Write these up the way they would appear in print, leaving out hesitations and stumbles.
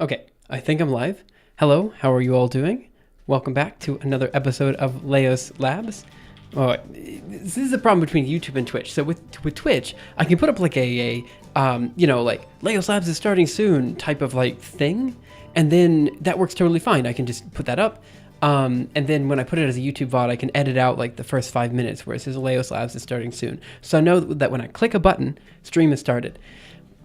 Okay, I think I'm live. Hello, how are you all doing? Welcome back to another episode of Leos Labs. Oh, this is the problem between YouTube and Twitch. So with Twitch, I can put up like like Leos Labs is starting soon type of like thing, and then that works totally fine. I can just put that up, and then when I put it as a YouTube VOD, I can edit out like the first 5 minutes where it says Leos Labs is starting soon. So I know that when I click a button, stream is started.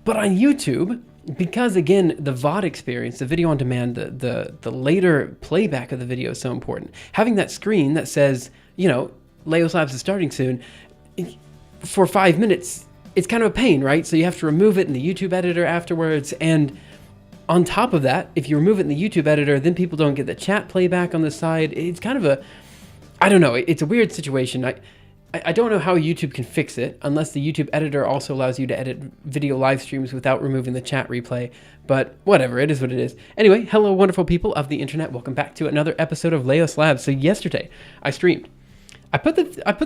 But on YouTube, because again, the VOD experience, the video on demand, the later playback of the video is so important. Having that screen that says, Leos Labs is starting soon, for 5 minutes, it's kind of a pain, right? So you have to remove it in the YouTube editor afterwards. And on top of that, if you remove it in the YouTube editor, then people don't get the chat playback on the side. It's kind of I don't know, it's a weird situation. I don't know how YouTube can fix it unless the YouTube editor also allows you to edit video live streams without removing the chat replay, but whatever, it is what it is. Anyway, hello wonderful people of the internet. Welcome back to another episode of Leos Labs. So yesterday I streamed. I put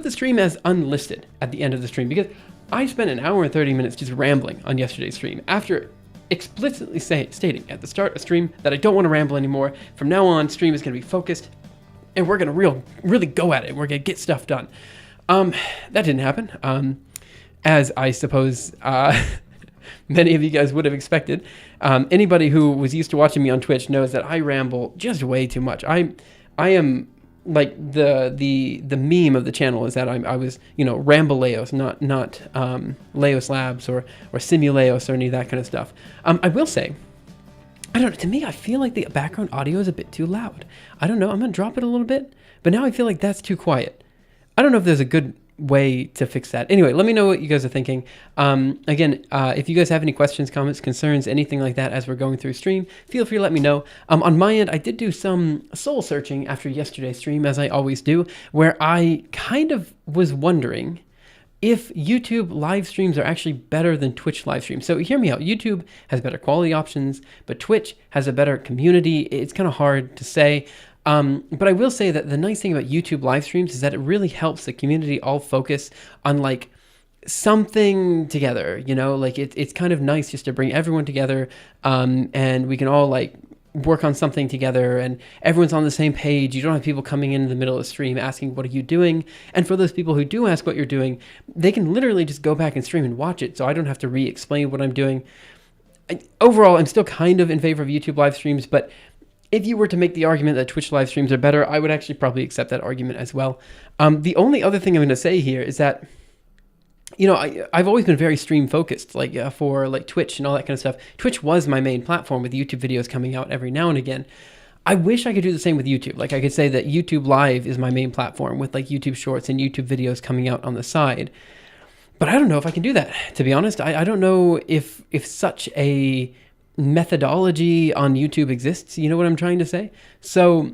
the stream as unlisted at the end of the stream because I spent an hour and 30 minutes just rambling on yesterday's stream after explicitly stating at the start of stream that I don't want to ramble anymore. From now on, stream is going to be focused and we're going to really go at it. We're going to get stuff done. That didn't happen, as I suppose many of you guys would have expected. Anybody who was used to watching me on Twitch knows that I ramble just way too much. I am like the meme of the channel is that I was Ramble Leos, not Leos Labs or Simuleos or any of that kind of stuff. I will say, I don't know, to me I feel like the background audio is a bit too loud. I don't know, I'm gonna drop it a little bit, but now I feel like that's too quiet. I don't know if there's a good way to fix that. Anyway, let me know what you guys are thinking. Again, if you guys have any questions, comments, concerns, anything like that as we're going through stream, feel free to let me know. On my end, I did do some soul searching after yesterday's stream, as I always do, where I kind of was wondering if YouTube live streams are actually better than Twitch live streams. So hear me out. YouTube has better quality options, but Twitch has a better community. It's kind of hard to say. But I will say that the nice thing about YouTube live streams is that it really helps the community all focus on like something together, like it's kind of nice just to bring everyone together, and we can all like work on something together and everyone's on the same page. You don't have people coming in the middle of the stream asking, what are you doing? And for those people who do ask what you're doing, they can literally just go back and stream and watch it. So I don't have to re-explain what I'm doing. Overall, I'm still kind of in favor of YouTube live streams, but if you were to make the argument that Twitch live streams are better, I would actually probably accept that argument as well. The only other thing I'm going to say here is that, I've always been very stream focused, like for like Twitch and all that kind of stuff. Twitch was my main platform with YouTube videos coming out every now and again. I wish I could do the same with YouTube. Like I could say that YouTube Live is my main platform with like YouTube Shorts and YouTube videos coming out on the side. But I don't know if I can do that, to be honest. I don't know if such a methodology on YouTube exists. You know what I'm trying to say? So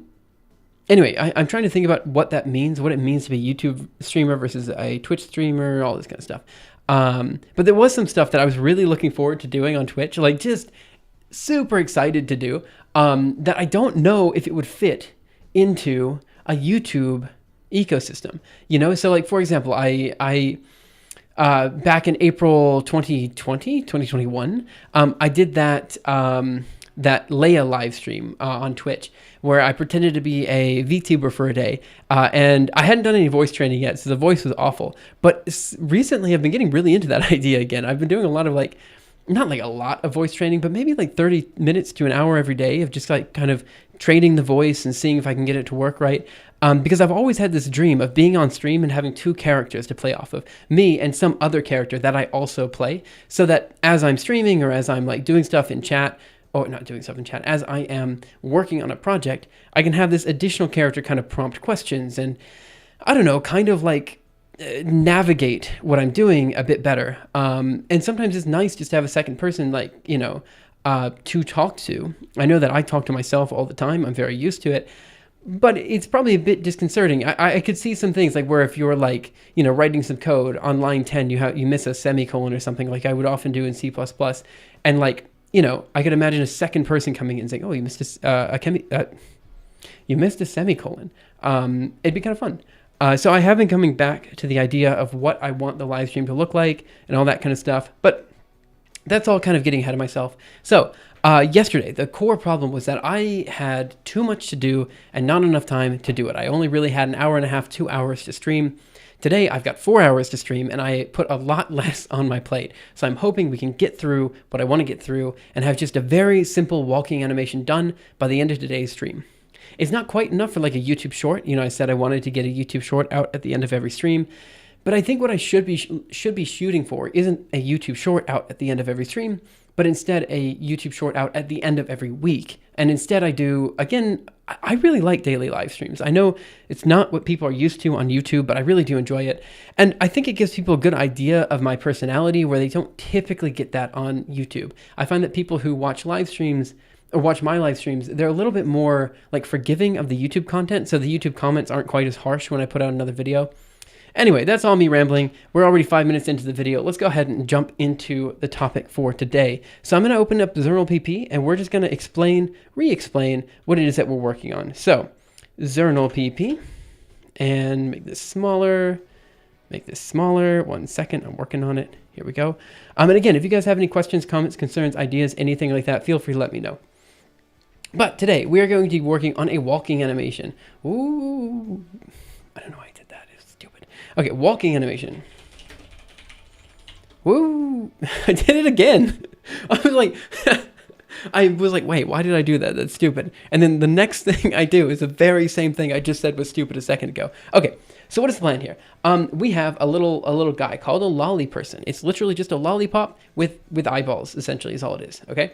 anyway, I'm trying to think about what that means, what it means to be a YouTube streamer versus a Twitch streamer, all this kind of stuff. But there was some stuff that I was really looking forward to doing on Twitch, like just super excited to do, that I don't know if it would fit into a YouTube ecosystem. So like, for example, I back in April 2021, I did that Leia live stream on Twitch where I pretended to be a VTuber for a day, and I hadn't done any voice training yet, so the voice was awful. But recently I've been getting really into that idea again. I've been doing a lot of not like a lot of voice training, but maybe like 30 minutes to an hour every day of just like kind of training the voice and seeing if I can get it to work right. Because I've always had this dream of being on stream and having two characters to play off of, me and some other character that I also play, so that as I'm streaming or as I'm like doing stuff in chat, or not doing stuff in chat, as I am working on a project, I can have this additional character kind of prompt questions and, I don't know, kind of like navigate what I'm doing a bit better. And sometimes it's nice just to have a second person, to talk to. I know that I talk to myself all the time. I'm very used to it. But it's probably a bit disconcerting. I could see some things like where if you're like, writing some code on line 10, you miss a semicolon or something like I would often do in C++. And like, I could imagine a second person coming in and saying, oh, you missed a semicolon. It'd be kind of fun. So I have been coming back to the idea of what I want the live stream to look like and all that kind of stuff. But that's all kind of getting ahead of myself. So yesterday, the core problem was that I had too much to do and not enough time to do it. I only really had an hour and a half, 2 hours to stream. Today, I've got 4 hours to stream, and I put a lot less on my plate. So I'm hoping we can get through what I want to get through and have just a very simple walking animation done by the end of today's stream. It's not quite enough for like a YouTube short. You know, I said I wanted to get a YouTube short out at the end of every stream. But I think what I should be shooting for isn't a YouTube short out at the end of every stream, but instead a YouTube short out at the end of every week. And instead I do, again, I really like daily live streams. I know it's not what people are used to on YouTube, but I really do enjoy it. And I think it gives people a good idea of my personality where they don't typically get that on YouTube. I find that people who watch live streams or watch my live streams, they're a little bit more like forgiving of the YouTube content. So the YouTube comments aren't quite as harsh when I put out another video. Anyway, that's all me rambling. We're already 5 minutes into the video. Let's go ahead and jump into the topic for today. So I'm going to open up XernalPP and we're just going to re-explain what it is that we're working on. So XernalPP, and make this smaller. 1 second, I'm working on it. Here we go. And again, if you guys have any questions, comments, concerns, ideas, anything like that, feel free to let me know. But today we are going to be working on a walking animation. Ooh, I don't know why I did that. It's stupid. Okay, walking animation. Woo! I did it again. I was like, wait, why did I do that? That's stupid. And then the next thing I do is the very same thing I just said was stupid a second ago. Okay, so what is the plan here? We have a little guy called a lolly person. It's literally just a lollipop with eyeballs, essentially, is all it is. Okay,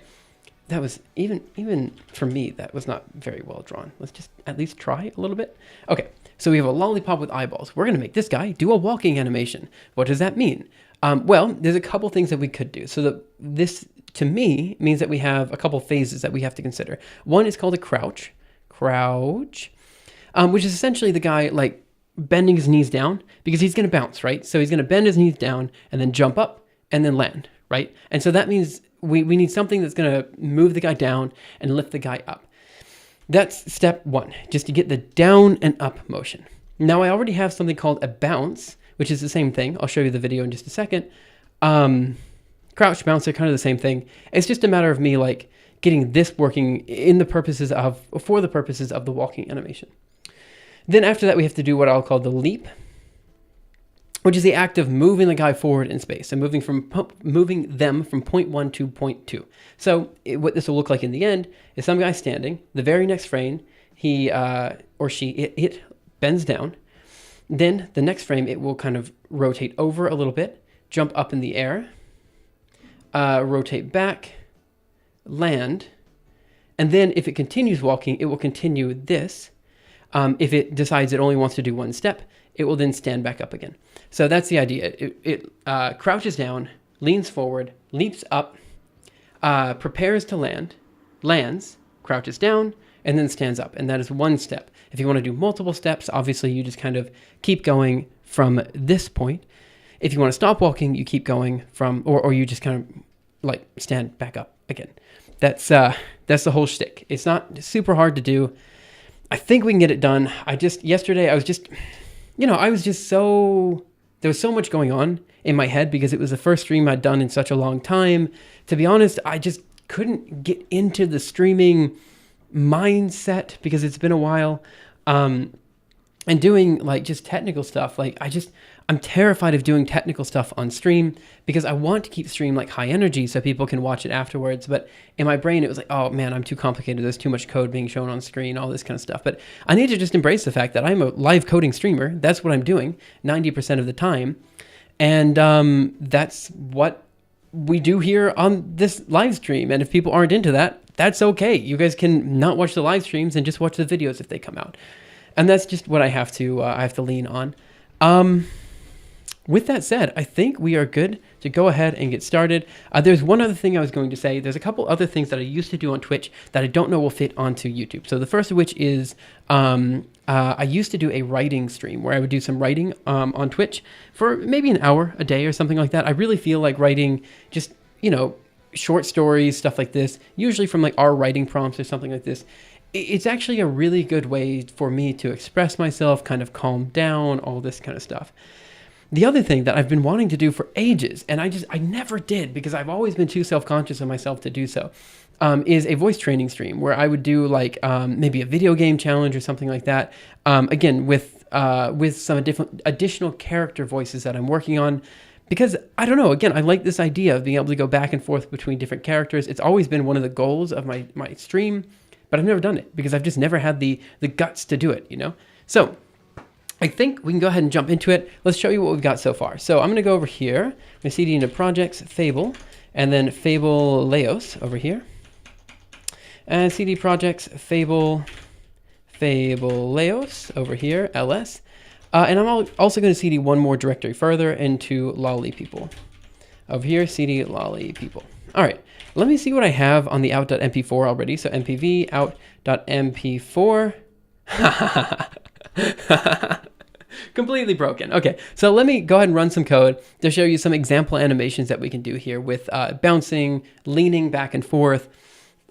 that was even for me, that was not very well drawn. Let's just at least try a little bit. Okay, so we have a lollipop with eyeballs. We're gonna make this guy do a walking animation. What does that mean? Well, there's a couple things that we could do. So this, to me, means that we have a couple phases that we have to consider. One is called a crouch, which is essentially the guy like bending his knees down because he's going to bounce, right? So he's going to bend his knees down and then jump up and then land, right? And so that means we need something that's going to move the guy down and lift the guy up. That's step one, just to get the down and up motion. Now I already have something called a bounce, which is the same thing. I'll show you the video in just a second. Crouch, bounce are kind of the same thing. It's just a matter of me like getting this working for the purposes of the walking animation. Then after that, we have to do what I'll call the leap, which is the act of moving the guy forward in space and moving them from point 1 to point 2. So what this will look like in the end is some guy standing. The very next frame, he or she, it bends down. Then the next frame, it will kind of rotate over a little bit, jump up in the air, rotate back, land, and then if it continues walking, it will continue this. If it decides it only wants to do one step, it will then stand back up again. So that's the idea. It crouches down, leans forward, leaps up, prepares to land, lands, crouches down, and then stands up. And that is one step. If you want to do multiple steps, obviously you just kind of keep going from this point. If you want to stop walking, you keep going from, or you just kind of like stand back up again. That's the whole shtick. It's not super hard to do. I think we can get it done. Yesterday I was just there was so much going on in my head because it was the first stream I'd done in such a long time. To be honest, I just couldn't get into the streaming mindset because it's been a while. And doing like just technical stuff, I'm terrified of doing technical stuff on stream because I want to keep stream like high energy so people can watch it afterwards. But in my brain, it was like, oh man, I'm too complicated. There's too much code being shown on screen, all this kind of stuff. But I need to just embrace the fact that I'm a live coding streamer. That's what I'm doing 90% of the time. And that's what we do here on this live stream. And if people aren't into that, that's okay. You guys can not watch the live streams and just watch the videos if they come out. And that's just what I have to lean on. With that said, I think we are good to go ahead and get started. There's one other thing I was going to say. There's a couple other things that I used to do on Twitch that I don't know will fit onto YouTube. So the first of which is I used to do a writing stream where I would do some writing on Twitch for maybe an hour a day or something like that. I really feel like writing just, short stories, stuff like this, usually from like our writing prompts or something like this. It's actually a really good way for me to express myself, kind of calm down, all this kind of stuff. The other thing that I've been wanting to do for ages, and I never did because I've always been too self-conscious of myself to do so, is a voice training stream where I would do like maybe a video game challenge or something like that. Again, with some additional character voices that I'm working on. Because, I don't know, again, I like this idea of being able to go back and forth between different characters. It's always been one of the goals of my stream, but I've never done it because I've just never had the guts to do it, you know? So, I think we can go ahead and jump into it. Let's show you what we've got so far. So, I'm going to go over here. I'm going to cd into projects, Fable, and then Fable Laos over here. And cd projects, Fable Laos over here, ls. And I'm also going to cd one more directory further into lolly people. Over here, cd lolly people. All right, let me see what I have on the out.mp4 already. So mpv out.mp4. Completely broken. Okay, so let me go ahead and run some code to show you some example animations that we can do here with bouncing, leaning back and forth,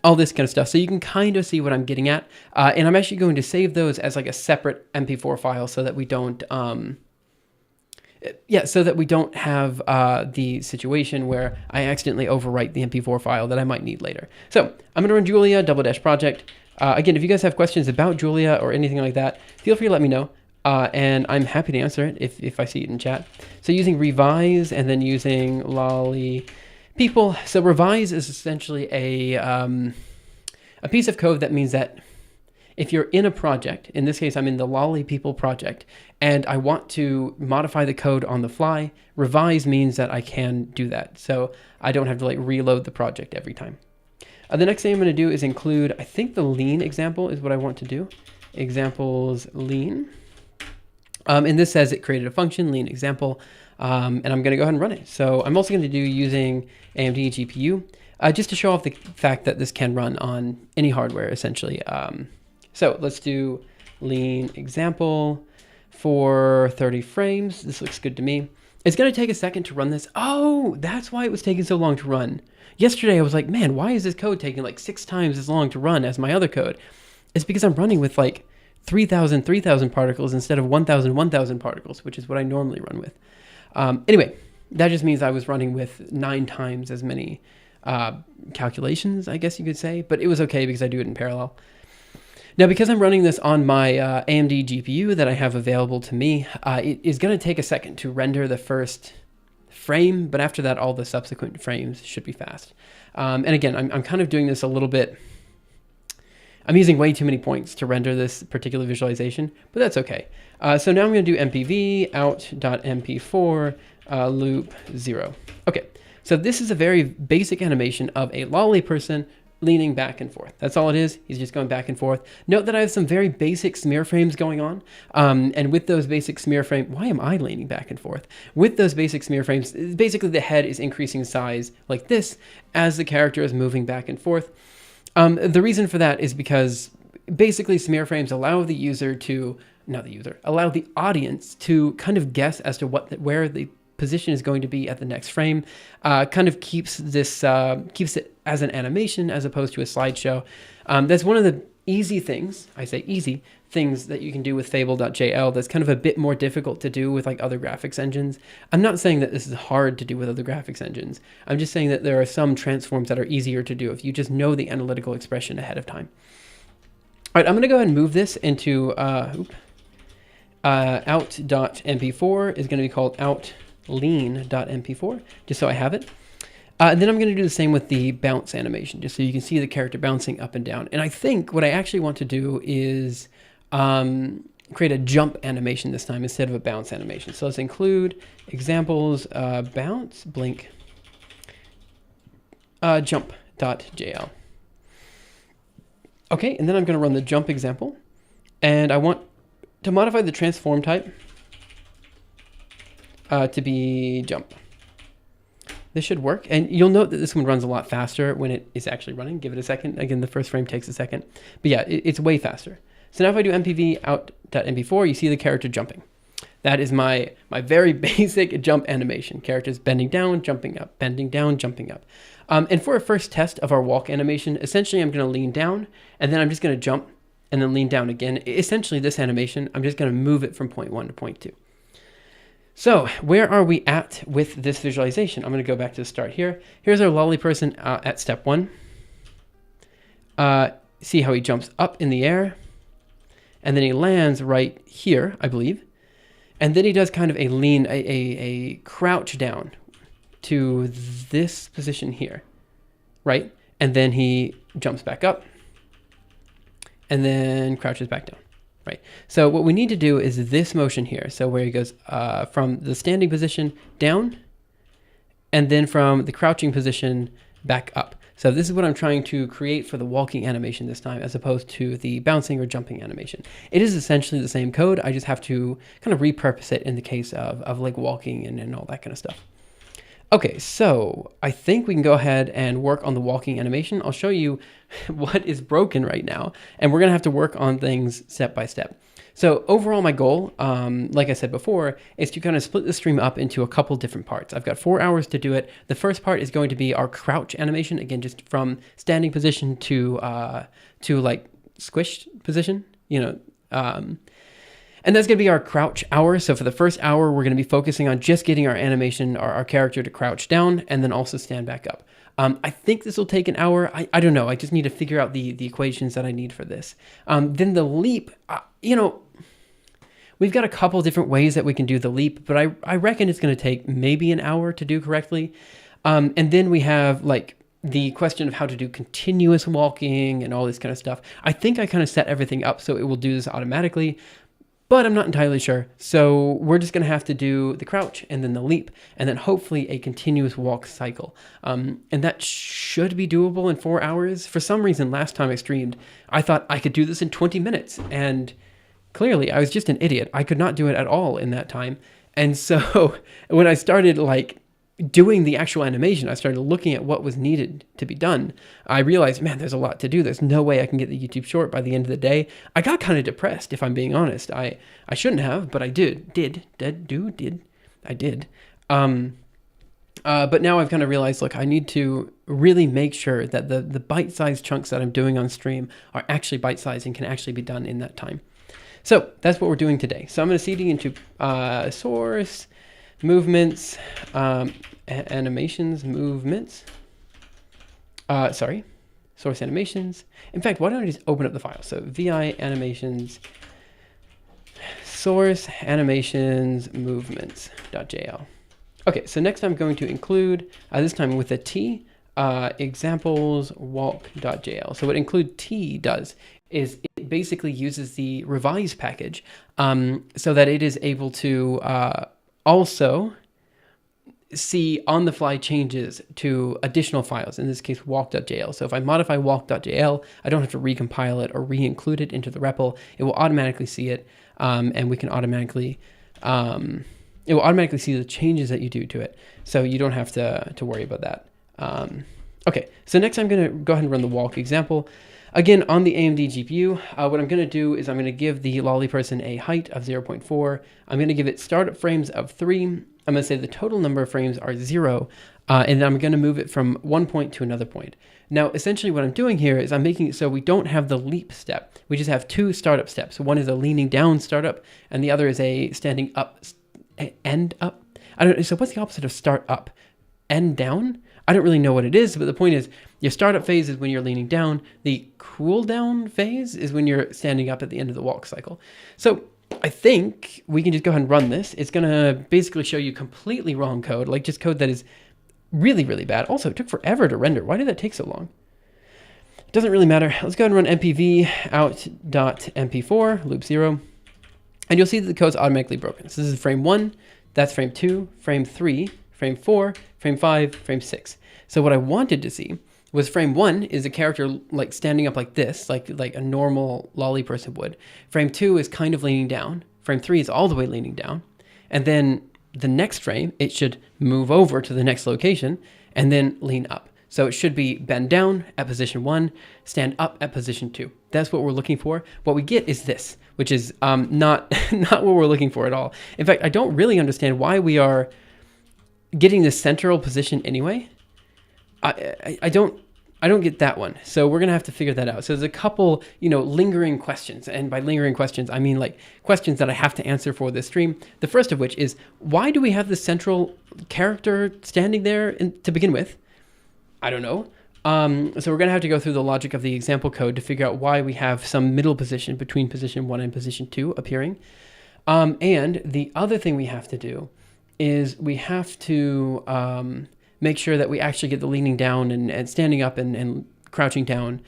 all this kind of stuff. So you can kind of see what I'm getting at. And I'm actually going to save those as like a separate MP4 file so that we don't, so that we don't have the situation where I accidentally overwrite the MP4 file that I might need later. So I'm going to run Julia --project. Again, if you guys have questions about Julia or anything like that, feel free to let me know. And I'm happy to answer it if I see it in chat. So using revise and then using lolly people. So revise is essentially a piece of code that means that if you're in a project, in this case, I'm in the lolly people project, and I want to modify the code on the fly, revise means that I can do that. So I don't have to like reload the project every time. The next thing I'm going to do is include, I think the lean example is what I want to do. Examples lean. And this says it created a function, lean example, and I'm going to go ahead and run it. So I'm also going to do using AMD GPU, just to show off the fact that this can run on any hardware, essentially. So let's do lean example for 30 frames. This looks good to me. It's going to take a second to run this. Oh, that's why it was taking so long to run. Yesterday, I was like, man, why is this code taking like 6 times as long to run as my other code? It's because I'm running with like 3,000 particles instead of 1,000 particles, which is what I normally run with. Anyway, that just means I was running with 9 times as many calculations, I guess you could say, but it was okay because I do it in parallel. Now, because I'm running this on my AMD GPU that I have available to me, it is going to take a second to render the first frame, but after that, all the subsequent frames should be fast. And again, I'm kind of doing this a little bit. I'm using way too many points to render this particular visualization, but that's okay. So now I'm going to do mpv out.mp4 loop 0. Okay, so this is a very basic animation of a lolly person leaning back and forth. That's all it is. He's just going back and forth. Note that I have some very basic smear frames going on. And with those basic smear frames, why am I leaning back and forth? With those basic smear frames, basically the head is increasing size like this as the character is moving back and forth. The reason for that is because basically smear frames allow the user to, allow the audience to kind of guess as to where the position is going to be at the next frame. Kind of keeps it as an animation as opposed to a slideshow. That's one of the easy things, I say easy things, that you can do with Fable.jl that's kind of a bit more difficult to do with like other graphics engines. I'm not saying that this is hard to do with other graphics engines. I'm just saying that there are some transforms that are easier to do if you just know the analytical expression ahead of time. All right, I'm going to go ahead and move this into out.mp4 is going to be called outlean.mp4, just so I have it. Then I'm going to do the same with the bounce animation, just so you can see the character bouncing up and down. And I think what I actually want to do is create a jump animation this time instead of a bounce animation. So let's include examples, bounce, blink, jump.jl. Okay, and then I'm going to run the jump example. And I want to modify the transform type to be jump. This should work. And you'll note that this one runs a lot faster when it is actually running. Give it a second. Again, the first frame takes a second. But yeah, it's way faster. So now if I do mpv out.mp4, you see the character jumping. That is my very basic jump animation. Characters bending down, jumping up, bending down, jumping up. And for a first test of our walk animation, essentially I'm going to lean down, and then I'm just going to jump, and then lean down again. Essentially this animation, I'm just going to move it from point 1 to point 2. So where are we at with this visualization? I'm going to go back to the start here. Here's our lolly person at step 1. See how he jumps up in the air, and then he lands right here, I believe. And then he does kind of a lean, a crouch down to this position here, right? And then he jumps back up and then crouches back down. Right. So what we need to do is this motion here. So where he goes from the standing position down, and then from the crouching position back up. So this is what I'm trying to create for the walking animation this time, as opposed to the bouncing or jumping animation. It is essentially the same code. I just have to kind of repurpose it in the case of like walking and all that kind of stuff. Okay, so I think we can go ahead and work on the walking animation. I'll show you what is broken right now, and we're gonna have to work on things step by step. So overall, my goal, like I said before, is to kind of split the stream up into a couple different parts. I've got 4 hours to do it. The first part is going to be our crouch animation, again, just from standing position to like squished position, you know, and that's going to be our crouch hour. So for the first hour, we're going to be focusing on just getting our animation, our character to crouch down and then also stand back up. I think this will take an hour. I don't know. I just need to figure out the equations that I need for this. Then the leap, you know, we've got a couple different ways that we can do the leap, but I reckon it's going to take maybe an hour to do correctly. And then we have like the question of how to do continuous walking and all this kind of stuff. I think I kind of set everything up so it will do this automatically, but I'm not entirely sure. So we're just going to have to do the crouch and then the leap and then hopefully a continuous walk cycle. And that should be doable in 4 hours. For some reason, last time I streamed, I thought I could do this in 20 minutes. And clearly I was just an idiot. I could not do it at all in that time. And so when I started like doing the actual animation, I started looking at what was needed to be done. I realized, man, there's a lot to do. There's no way I can get the YouTube short by the end of the day. I got kind of depressed, if I'm being honest. I shouldn't have, but I did. I did. But now I've kind of realized, look, I need to really make sure that the bite-sized chunks that I'm doing on stream are actually bite-sized and can actually be done in that time. So that's what we're doing today. So I'm going to cd into source, movements, animations, movements. Source animations. In fact, why don't I just open up the file? So vi animations, source animations, movements.jl. Okay, so next I'm going to include, this time with a T, examples walk.jl. So what include T does is it basically uses the revise package so that it is able to also see on-the-fly changes to additional files, in this case walk.jl. So if I modify walk.jl, I don't have to recompile it or re-include it into the REPL. It will automatically see it, and we can automatically, it will automatically see the changes that you do to it. So you don't have to worry about that. Okay, so next I'm gonna go ahead and run the walk example. Again, on the AMD GPU, what I'm going to do is I'm going to give the lolly person a height of 0.4. I'm going to give it startup frames of 3. I'm going to say the total number of frames are 0, and then I'm going to move it from one point to another point. Now, essentially what I'm doing here is I'm making it so we don't have the leap step. We just have 2 startup steps. One is a leaning down startup, and the other is a standing up, end up. I don't know. So what's the opposite of start up? End down? I don't really know what it is, but the point is your startup phase is when you're leaning down. The cool down phase is when you're standing up at the end of the walk cycle. So I think we can just go ahead and run this. It's going to basically show you completely wrong code, like just code that is really, really bad. Also, it took forever to render. Why did that take so long? It doesn't really matter. Let's go ahead and run mpv out.mp4, loop 0, and you'll see that the code's automatically broken. So this is frame 1, that's frame 2, frame 3, frame 4, frame 5, frame 6. So what I wanted to see was frame 1 is a character like standing up like this, like a normal lolly person would. Frame 2 is kind of leaning down. Frame 3 is all the way leaning down. And then the next frame, it should move over to the next location and then lean up. So it should be bend down at position 1, stand up at position 2. That's what we're looking for. What we get is this, which is not what we're looking for at all. In fact, I don't really understand why we are getting this central position anyway. I don't I don't get that one. So we're going to have to figure that out. So there's a couple, lingering questions. And by lingering questions, I mean like questions that I have to answer for this stream. The first of which is, why do we have the central character standing there to begin with? I don't know. So we're going to have to go through the logic of the example code to figure out why we have some middle position between position 1 and position 2 appearing. And the other thing we have to do is we have to make sure that we actually get the leaning down and standing up and crouching down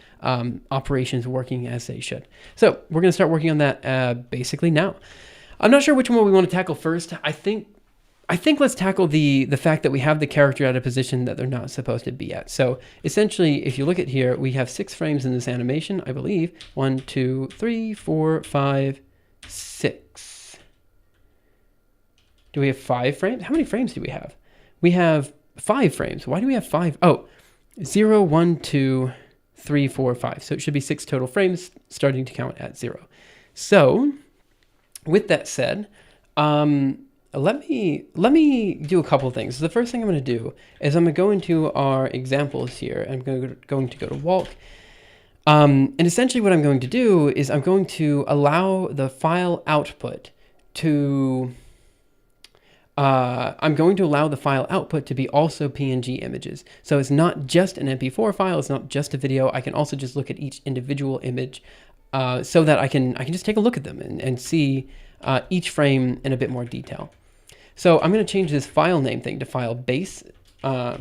operations working as they should. So we're going to start working on that basically now. I'm not sure which one we want to tackle first. I think let's tackle the fact that we have the character at a position that they're not supposed to be at. So essentially, if you look at here, we have 6 frames in this animation, I believe. 1, 2, 3, 4, 5, 6. Do we have 5 frames? How many frames do we have? We have 5 frames. Why do we have 5? Oh, 0, 1, 2, 3, 4, 5. So it should be 6 total frames starting to count at 0. So with that said, let me do a couple things. The first thing I'm going to do is I'm going to go into our examples here. I'm going to go to walk. And essentially what I'm going to do is I'm going to allow the file output to... I'm going to allow the file output to be also PNG images. So it's not just an MP4 file. It's not just a video. I can also just look at each individual image so that I can just take a look at them and see each frame in a bit more detail. So I'm going to change this file name thing to file base,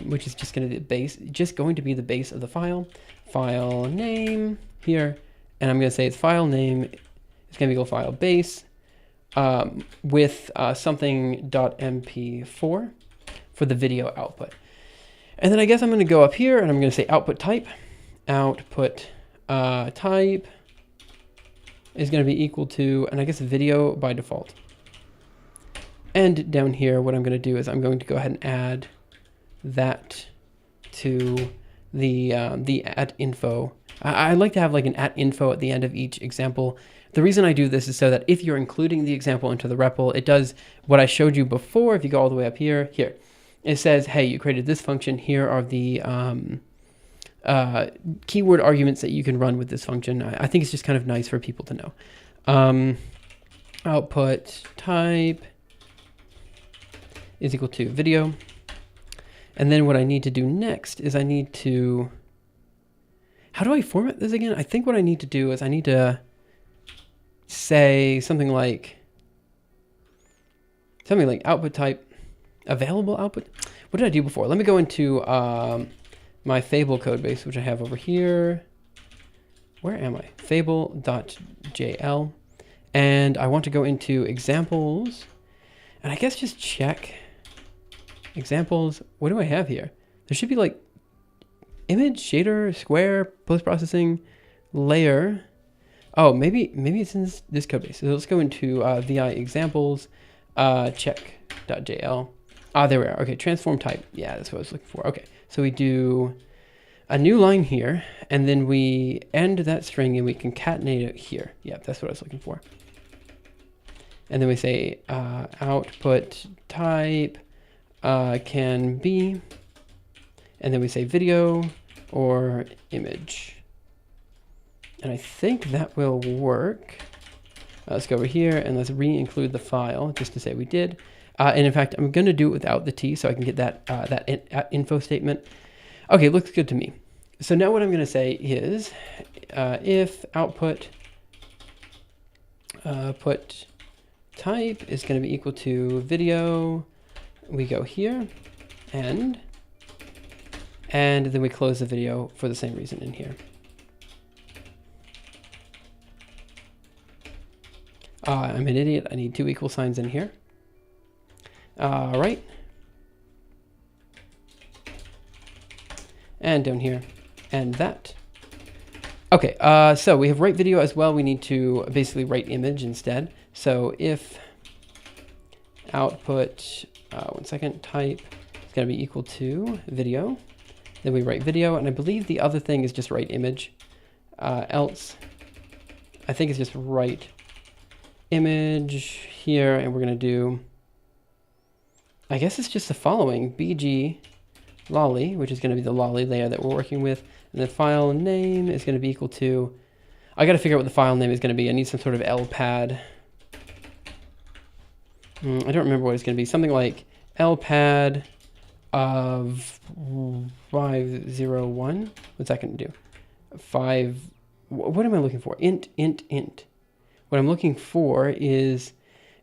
which is just going to be the base of the file. File name here, and I'm going to say its file name is going to be equal file base with something .mp4 for the video output. And then I guess I'm going to go up here and I'm going to say output type. Output type is going to be equal to, and I guess video by default. And down here, what I'm going to do is I'm going to go ahead and add that to the at info. I like to have like an at info at the end of each example. The reason I do this is so that if you're including the example into the REPL, it does what I showed you before. If you go all the way up here, it says, hey, you created this function. Here are the keyword arguments that you can run with this function. I think it's just kind of nice for people to know. Output type is equal to video. And then what I need to do next is I need to, how do I format this again? I think what I need to do is I need to say something like output type available output. What did I do before? Let me go into my Fable code base, which I have over here. Where am I? Fable.jl. And I want to go into examples, and I guess just check examples. What do I have here? There should be like image, shader, square, post-processing, layer. Oh, maybe it's in this code base. So let's go into vi examples, check.jl. There we are. Okay, transform type. Yeah, that's what I was looking for. Okay, so we do a new line here, and then we end that string and we concatenate it here. Yeah, that's what I was looking for. And then we say output type can be, and then we say video or image. And I think that will work. Let's go over here and let's re-include the file just to say we did. And in fact, I'm going to do it without the T so I can get that info statement. Okay, looks good to me. So now what I'm going to say is if output put type is going to be equal to video, we go here and then we close the video for the same reason in here. I'm an idiot. I need 2 equal signs in here. All right. And down here, and that. Okay, so we have write video as well. We need to basically write image instead. So if output, type is going to be equal to video, then we write video, and I believe the other thing is just write image. Else, I think it's just write image here, and we're going to do, I guess it's just the following, bg lolly, which is going to be the lolly layer that we're working with. And the file name is going to be equal to, I got to figure out what the file name is going to be. I need some sort of LPAD. I don't remember what it's going to be. Something like LPAD of 501. What's that going to do? What am I looking for? Int. What I'm looking for is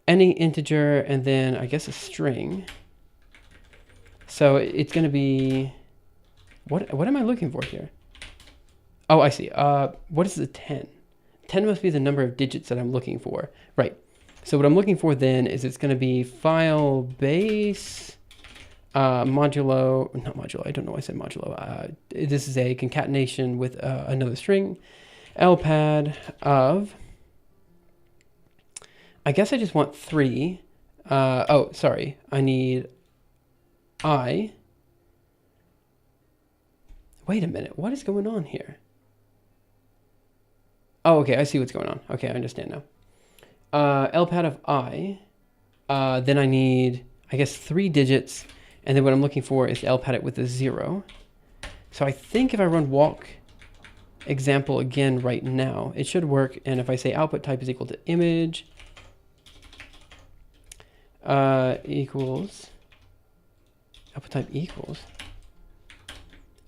any integer and then I guess a string. So it's going to be, what am I looking for here? Oh, I see. What is the 10? 10 must be the number of digits that I'm looking for. Right. So what I'm looking for then is it's going to be file base modulo, not modulo, I don't know why I said modulo. This is a concatenation with another string. LPAD of, I guess I just want 3. Oh, sorry. I need wait a minute. What is going on here? Oh, okay. I see what's going on. Okay, I understand now. LPAD of then I need, I guess, 3 digits, and then what I'm looking for is to LPAD it with a 0. So I think if I run walk example again right now, it should work. And if I say output type is equal to image equals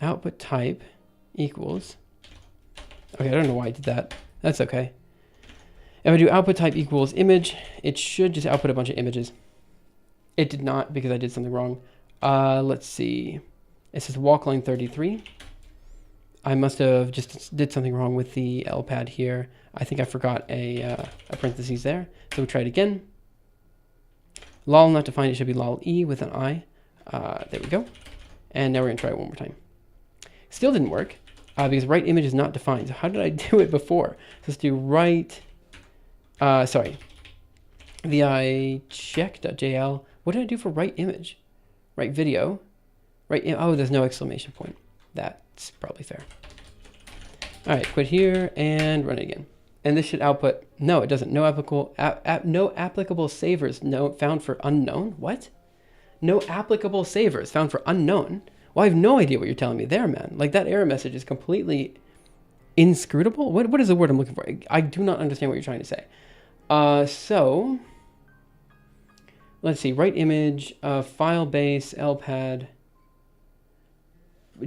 output type equals, okay, I don't know why I did that. That's okay. If I do output type equals image, it should just output a bunch of images. It did not because I did something wrong. Let's see. It says walk line 33. I must have just did something wrong with the LPAD here. I think I forgot a parentheses there. So we'll try it again. Lol not defined, it should be lol e with an I. There we go. And now we're going to try it one more time. Still didn't work because right image is not defined. So how did I do it before? So let's do right, vi check.jl. What did I do for right image? Right video. Oh, there's no exclamation point. That's probably fair. All right, quit here and run it again. And this should output, no, it doesn't. No applicable savers found for unknown. What? No applicable savers found for unknown. Well, I have no idea what you're telling me there, man. Like that error message is completely inscrutable. What is the word I'm looking for? I do not understand what you're trying to say. So let's see, right image, file base, LPAD.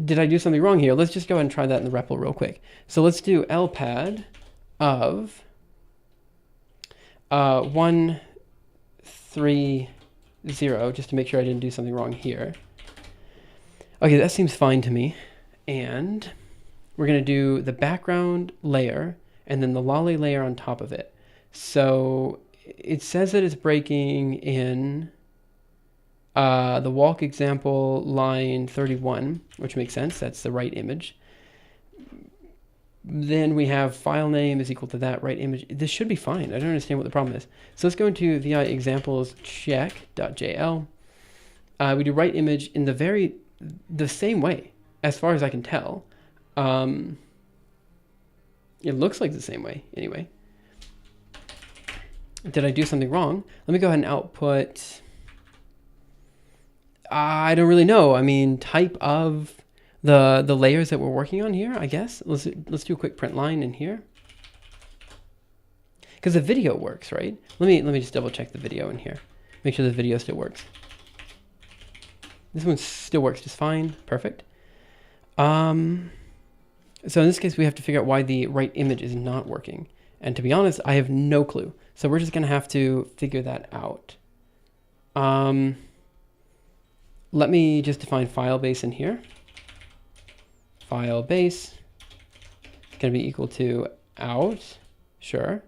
Did I do something wrong here? Let's just go ahead and try that in the REPL real quick. So let's do LPAD of 130, just to make sure I didn't do something wrong here. Okay, that seems fine to me. And we're going to do the background layer and then the lolly layer on top of it. So it says that it's breaking in the walk example line 31, which makes sense. That's the right image. Then we have file name is equal to that right image. This should be fine. I don't understand what the problem is. So let's go into vi examples check.jl. We do right image in the same way, as far as I can tell. It looks like the same way anyway. Did I do something wrong? Let me go ahead and output. I don't really know. I mean, type of the layers that we're working on here, I guess. Let's do a quick print line in here. Because the video works, right? Let me just double check the video in here. Make sure the video still works. This one still works just fine. Perfect. So in this case, we have to figure out why the right image is not working. And to be honest, I have no clue. So we're just going to have to figure that out. Let me just define file base in here. File base is going to be equal to out. Sure.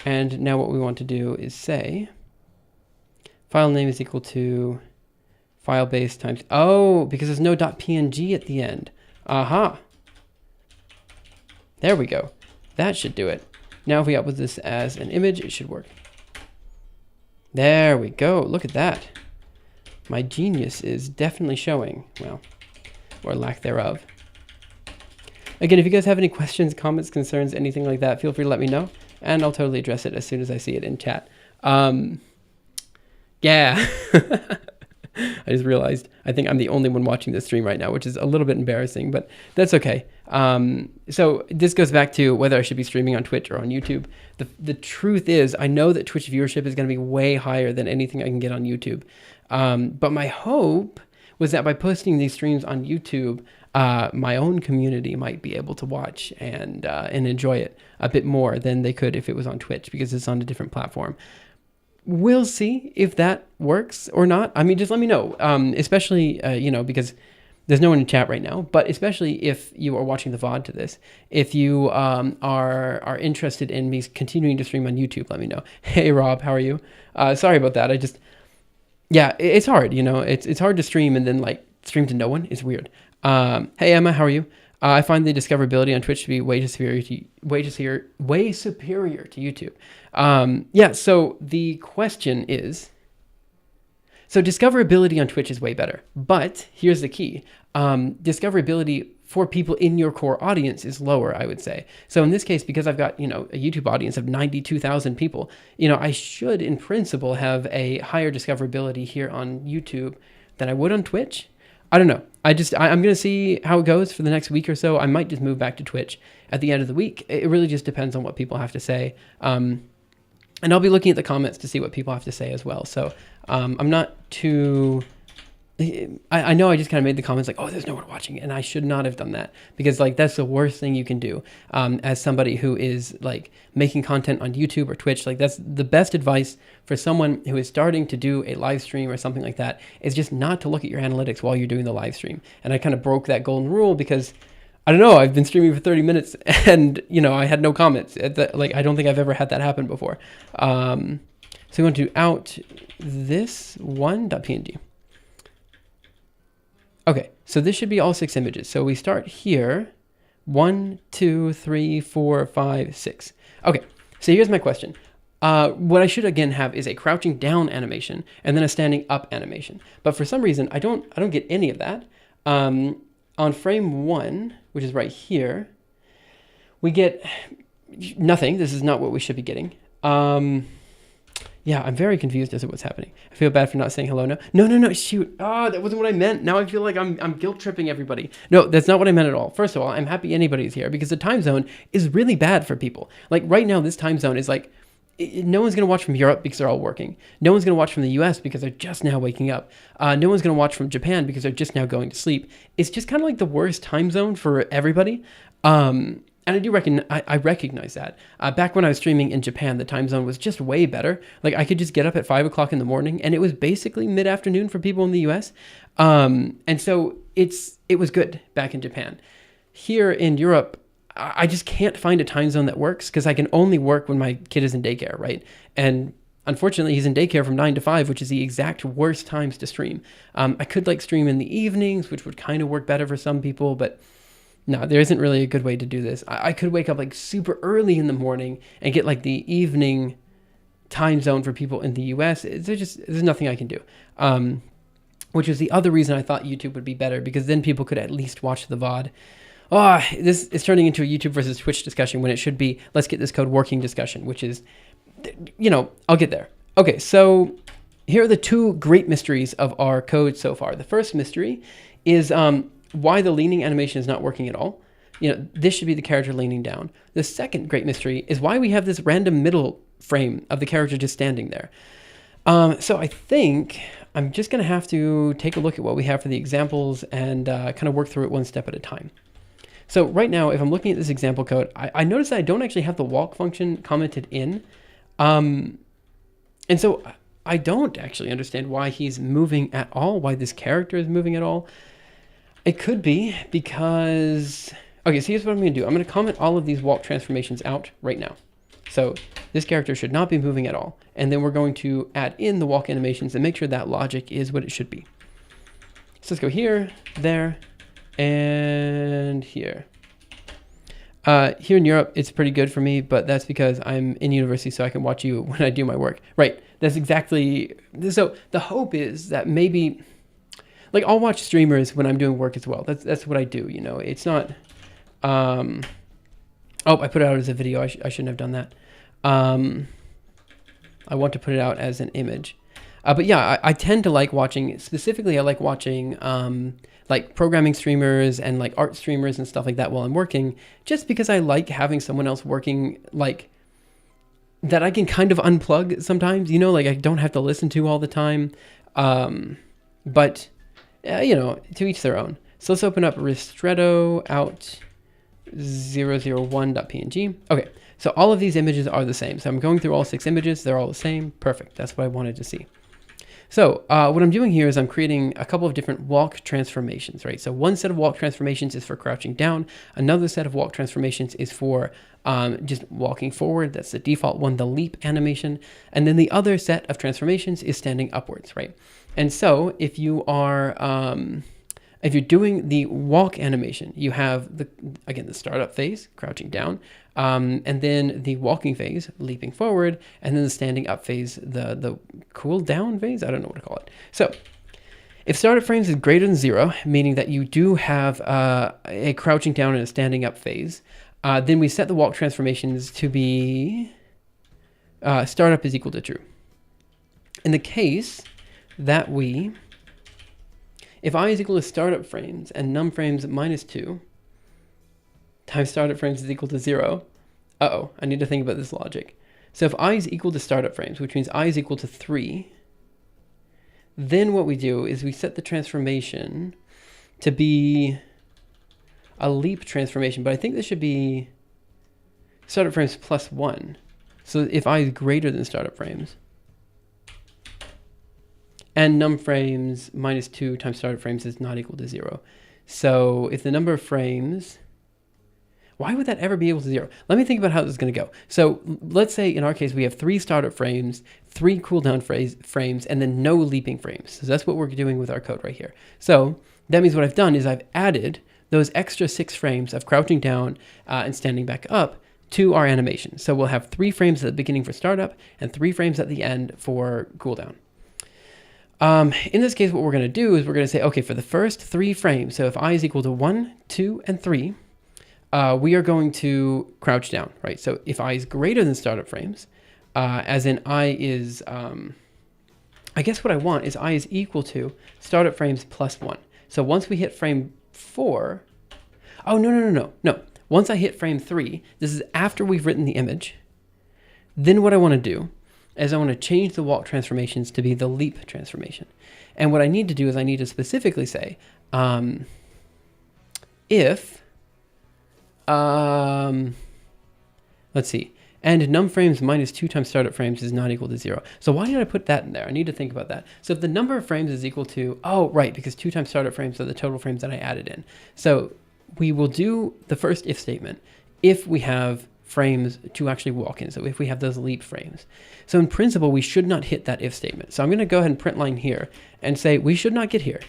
And now what we want to do is say file name is equal to file base times, oh, because there's no .png at the end. Aha. There we go. That should do it. Now if we output this as an image, it should work. There we go. Look at that. My genius is definitely showing. Well, or lack thereof. Again, if you guys have any questions, comments, concerns, anything like that, feel free to let me know, and I'll totally address it as soon as I see it in chat. Yeah. I just realized I think I'm the only one watching this stream right now, which is a little bit embarrassing, but that's okay. So this goes back to whether I should be streaming on Twitch or on YouTube. The truth is, I know that Twitch viewership is going to be way higher than anything I can get on YouTube. But my hope was that by posting these streams on YouTube, my own community might be able to watch and enjoy it a bit more than they could if it was on Twitch, because it's on a different platform. We'll see if that works or not. I mean, just let me know, especially, because there's no one in chat right now, but especially if you are watching the VOD to this, if you are interested in me continuing to stream on YouTube, let me know. Hey, Rob, how are you? Sorry about that. It's hard, it's hard to stream and then like stream to no one. It's weird. Hey, Emma, how are you? I find the discoverability on Twitch to be way superior to YouTube. So the question is, so discoverability on Twitch is way better, but here's the key. Discoverability for people in your core audience is lower, I would say. So in this case, because I've got, a YouTube audience of 92,000 people, I should in principle have a higher discoverability here on YouTube than I would on Twitch. I don't know. I'm going to see how it goes for the next week or so. I might just move back to Twitch at the end of the week. It really just depends on what people have to say. And I'll be looking at the comments to see what people have to say as well. So I'm not too... I know I just kind of made the comments like, oh, there's no one watching, and I should not have done that, because like that's the worst thing you can do as somebody who is like making content on YouTube or Twitch. Like that's the best advice for someone who is starting to do a live stream or something like that, is just not to look at your analytics while you're doing the live stream. And I kind of broke that golden rule because I don't know, I've been streaming for 30 minutes and I had no comments. Like I don't think I've ever had that happen before. So we want to out this one.png. Okay, so this should be all 6 images. So we start here, 1, 2, 3, 4, 5, 6. Okay, so here's my question. What I should again have is a crouching down animation and then a standing up animation. But for some reason, I don't get any of that. On frame 1, which is right here, we get nothing. This is not what we should be getting. Yeah, I'm very confused as to what's happening. I feel bad for not saying hello now. No, shoot. That wasn't what I meant. Now I feel like I'm guilt tripping everybody. No, that's not what I meant at all. First of all, I'm happy anybody's here because the time zone is really bad for people. Like right now, this time zone is like, no one's going to watch from Europe because they're all working. No one's going to watch from the US because they're just now waking up. No one's going to watch from Japan because they're just now going to sleep. It's just kind of like the worst time zone for everybody. And I recognize that. Back when I was streaming in Japan, the time zone was just way better. Like I could just get up at 5 o'clock in the morning and it was basically mid-afternoon for people in the US. And so it was good back in Japan. Here in Europe, I just can't find a time zone that works because I can only work when my kid is in daycare, right? And unfortunately, he's in daycare from 9 to 5, which is the exact worst times to stream. I could like stream in the evenings, which would kind of work better for some people, but no, there isn't really a good way to do this. I could wake up like super early in the morning and get like the evening time zone for people in the US. There's nothing I can do. Which is the other reason I thought YouTube would be better, because then people could at least watch the VOD. This is turning into a YouTube versus Twitch discussion when it should be, let's get this code working discussion, which is, I'll get there. Okay, so here are the 2 great mysteries of our code so far. The first mystery is why the leaning animation is not working at all. This should be the character leaning down. The second great mystery is why we have this random middle frame of the character just standing there. So I think I'm just going to have to take a look at what we have for the examples and kind of work through it one step at a time. So right now, if I'm looking at this example code, I notice that I don't actually have the walk function commented in. And so I don't actually understand why he's moving at all, why this character is moving at all. It could be because... Okay, so here's what I'm going to do. I'm going to comment all of these walk transformations out right now. So this character should not be moving at all. And then we're going to add in the walk animations and make sure that logic is what it should be. So let's go here, there, and here. Here in Europe, it's pretty good for me, but that's because I'm in university, so I can watch you when I do my work. Right, that's exactly... So the hope is that maybe... Like, I'll watch streamers when I'm doing work as well. That's what I do, It's not... Oh, I put it out as a video. I shouldn't have done that. I want to put it out as an image. But yeah, I tend to like watching, specifically I like watching like programming streamers and like art streamers and stuff like that while I'm working, just because I like having someone else working like that I can kind of unplug sometimes, you know, like I don't have to listen to all the time. But, you know, to each their own. So let's open up Ristretto out 001.png. Okay, so all of these images are the same. So I'm going through all 6 images. They're all the same. Perfect. That's what I wanted to see. So what I'm doing here is I'm creating a couple of different walk transformations, right? So one set of walk transformations is for crouching down. Another set of walk transformations is for just walking forward. That's the default one, the leap animation. And then the other set of transformations is standing upwards, right? And so if you are, if you're doing the walk animation, you have the startup phase, crouching down, and then the walking phase, leaping forward, and then the standing up phase, the cool down phase. I don't know what to call it. So if startup frames is greater than 0, meaning that you do have a crouching down and a standing up phase, then we set the walk transformations to be startup is equal to true. In the case that if I is equal to startup frames and num frames minus 2 times startup frames is equal to 0, I need to think about this logic. So if I is equal to startup frames, which means I is equal to 3, then what we do is we set the transformation to be a leap transformation, but I think this should be startup frames plus 1. So if I is greater than startup frames, and num frames minus 2 times startup frames is not equal to 0. So if the number of frames, why would that ever be equal to 0? Let me think about how this is going to go. So let's say in our case, we have 3 startup frames, 3 cooldown frames, and then no leaping frames. So that's what we're doing with our code right here. So that means what I've done is I've added those extra 6 frames of crouching down and standing back up to our animation. So we'll have 3 frames at the beginning for startup and 3 frames at the end for cooldown. In this case, what we're going to do is we're going to say, okay, for the first 3 frames, so if I is equal to 1, 2, and 3, we are going to crouch down, right? So if I is greater than startup frames, as in I is, I guess what I want is I is equal to startup frames plus 1. So once we hit frame 4, no. Once I hit frame 3, this is after we've written the image, then what I want to do is I want to change the walk transformations to be the leap transformation. And what I need to do is I need to specifically say, if, let's see, and num frames minus 2 times startup frames is not equal to 0. So why did I put that in there? I need to think about that. So if the number of frames is equal to, because 2 times startup frames are the total frames that I added in. So we will do the first if statement if we have frames to actually walk in. So if we have those leap frames. So in principle, we should not hit that if statement. So I'm going to go ahead and print line here and say we should not get here.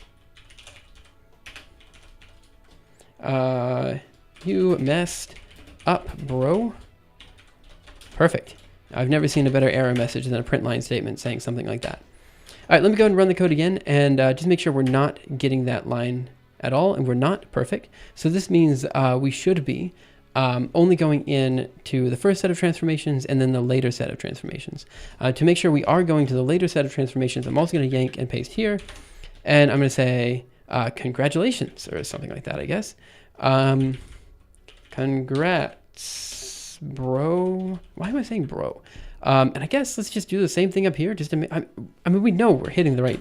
You messed up, bro. Perfect. I've never seen a better error message than a print line statement saying something like that. All right, let me go ahead and run the code again and just make sure we're not getting that line at all, and we're not. Perfect. So this means we should be only going in to the first set of transformations and then the later set of transformations. To make sure we are going to the later set of transformations, I'm also going to yank and paste here, and I'm going to say congratulations or something like that, I guess. Congrats, bro. Why am I saying bro? And I guess let's just do the same thing up here. Just to, I mean, we know we're hitting the right.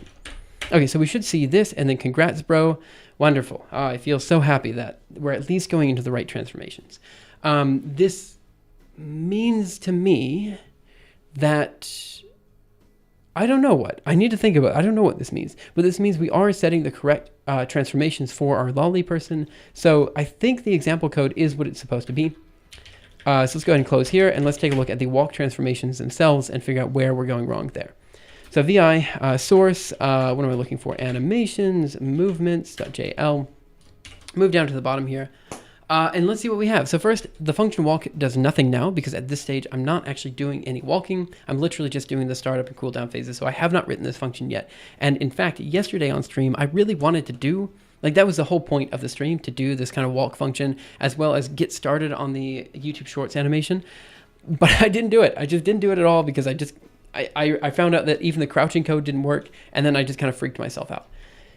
Okay, so we should see this and then congrats, bro. Wonderful. I feel so happy that we're at least going into the right transformations. This means to me that I don't know what. I need to think about it. I don't know what this means. But this means we are setting the correct transformations for our lolly person. So I think the example code is what it's supposed to be. So let's go ahead and close here. And let's take a look at the walk transformations themselves and figure out where we're going wrong there. So VI source, what am I looking for? Animations, movements.jl. Move down to the bottom here. And let's see what we have. So first, the function walk does nothing now because at this stage, I'm not actually doing any walking. I'm literally just doing the startup and cooldown phases. So I have not written this function yet. And in fact, yesterday on stream, I really wanted to do, like that was the whole point of the stream, to do this kind of walk function as well as get started on the YouTube Shorts animation. But I didn't do it. I just didn't do it at all because I found out that even the crouching code didn't work, and then I just kind of freaked myself out.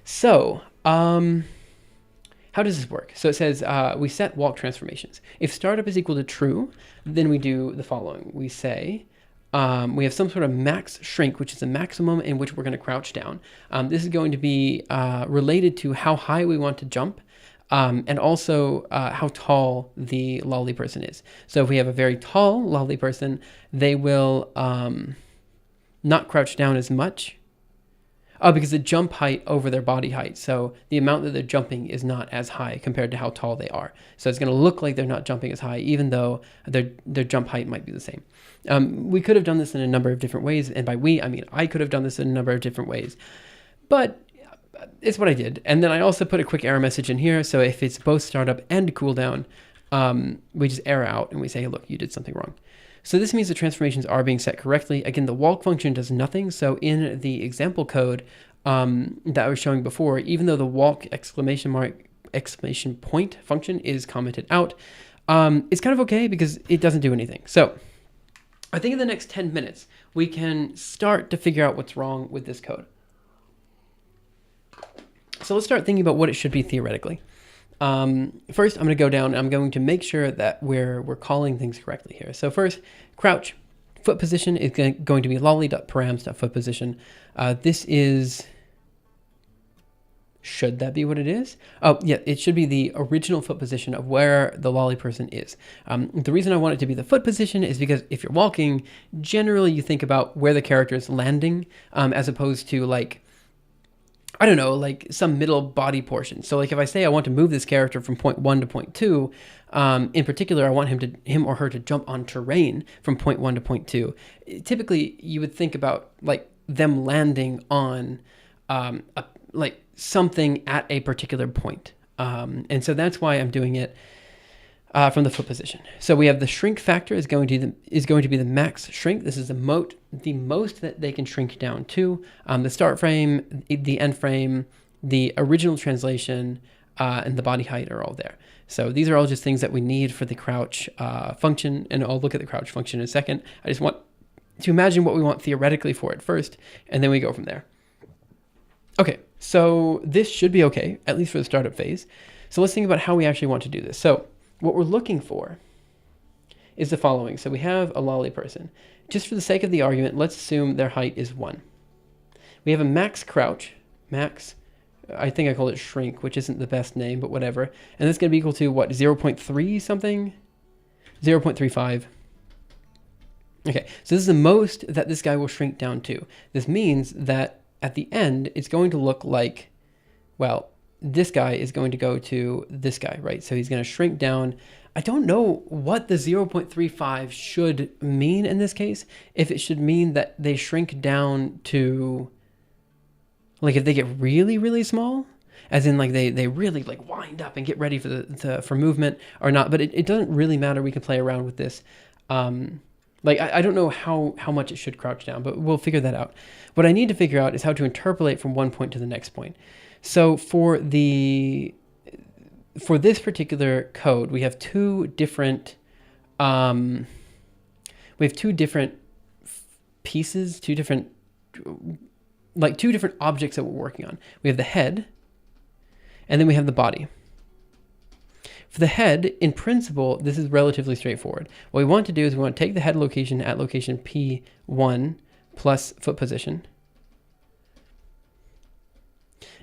So, how does this work? So it says we set walk transformations. If startup is equal to true, then we do the following. We say we have some sort of max shrink, which is the maximum in which we're going to crouch down. This is going to be related to how high we want to jump. And also how tall the lolly person is. So if we have a very tall lolly person, they will not crouch down as much because the jump height over their body height. So the amount that they're jumping is not as high compared to how tall they are. So it's going to look like they're not jumping as high, even though their jump height might be the same. We could have done this in a number of different ways. And by we, I mean I could have done this in a number of different ways. But it's what I did. And then I also put a quick error message in here. So if it's both startup and cooldown, we just error out and we say, hey, look, you did something wrong. So this means the transformations are being set correctly. Again, the walk function does nothing. So in the example code that I was showing before, even though the walk exclamation point function is commented out, it's kind of okay because it doesn't do anything. So I think in the next 10 minutes, we can start to figure out what's wrong with this code. So let's start thinking about what it should be theoretically. First, I'm going to go down and I'm going to make sure that we're calling things correctly here. So first, crouch foot position is going to be lolly.params.foot position. This is, should that be what it is? Oh, yeah, it should be the original foot position of where the lolly person is. The reason I want it to be the foot position is because if you're walking, generally you think about where the character is landing as opposed to like, I don't know, like some middle body portion. So like if I say I want to move this character from point 1 to point 2, in particular, I want him or her to jump on terrain from point 1 to point 2. Typically, you would think about like them landing on like something at a particular point. And so that's why I'm doing it from the foot position. So we have the shrink factor is going to be the max shrink. This is the most that they can shrink down to. The start frame, the end frame, the original translation, and the body height are all there. So these are all just things that we need for the crouch function, and I'll look at the crouch function in a second. I just want to imagine what we want theoretically for it first, and then we go from there. Okay, so this should be okay, at least for the startup phase. So let's think about how we actually want to do this. So what we're looking for is the following. So we have a lolly person. Just for the sake of the argument, let's assume their height is 1. We have a max crouch, I think I called it shrink, which isn't the best name, but whatever. And that's going to be equal to what, 0.3 something? 0.35. Okay, so this is the most that this guy will shrink down to. This means that at the end, it's going to look like, well, this guy is going to go to this guy, right? So he's going to shrink down. I don't know what the 0.35 should mean in this case. If it should mean that they shrink down to, like if they get really, really small, as in like they really like wind up and get ready for movement or not. But it doesn't really matter. We can play around with this. Like I don't know how much it should crouch down, but we'll figure that out. What I need to figure out is how to interpolate from one point to the next point. So for this particular code, we have two different pieces, two different objects that we're working on. We have the head, and then we have the body. For the head, in principle, this is relatively straightforward. What we want to do is we want to take the head location at location P1 plus foot position.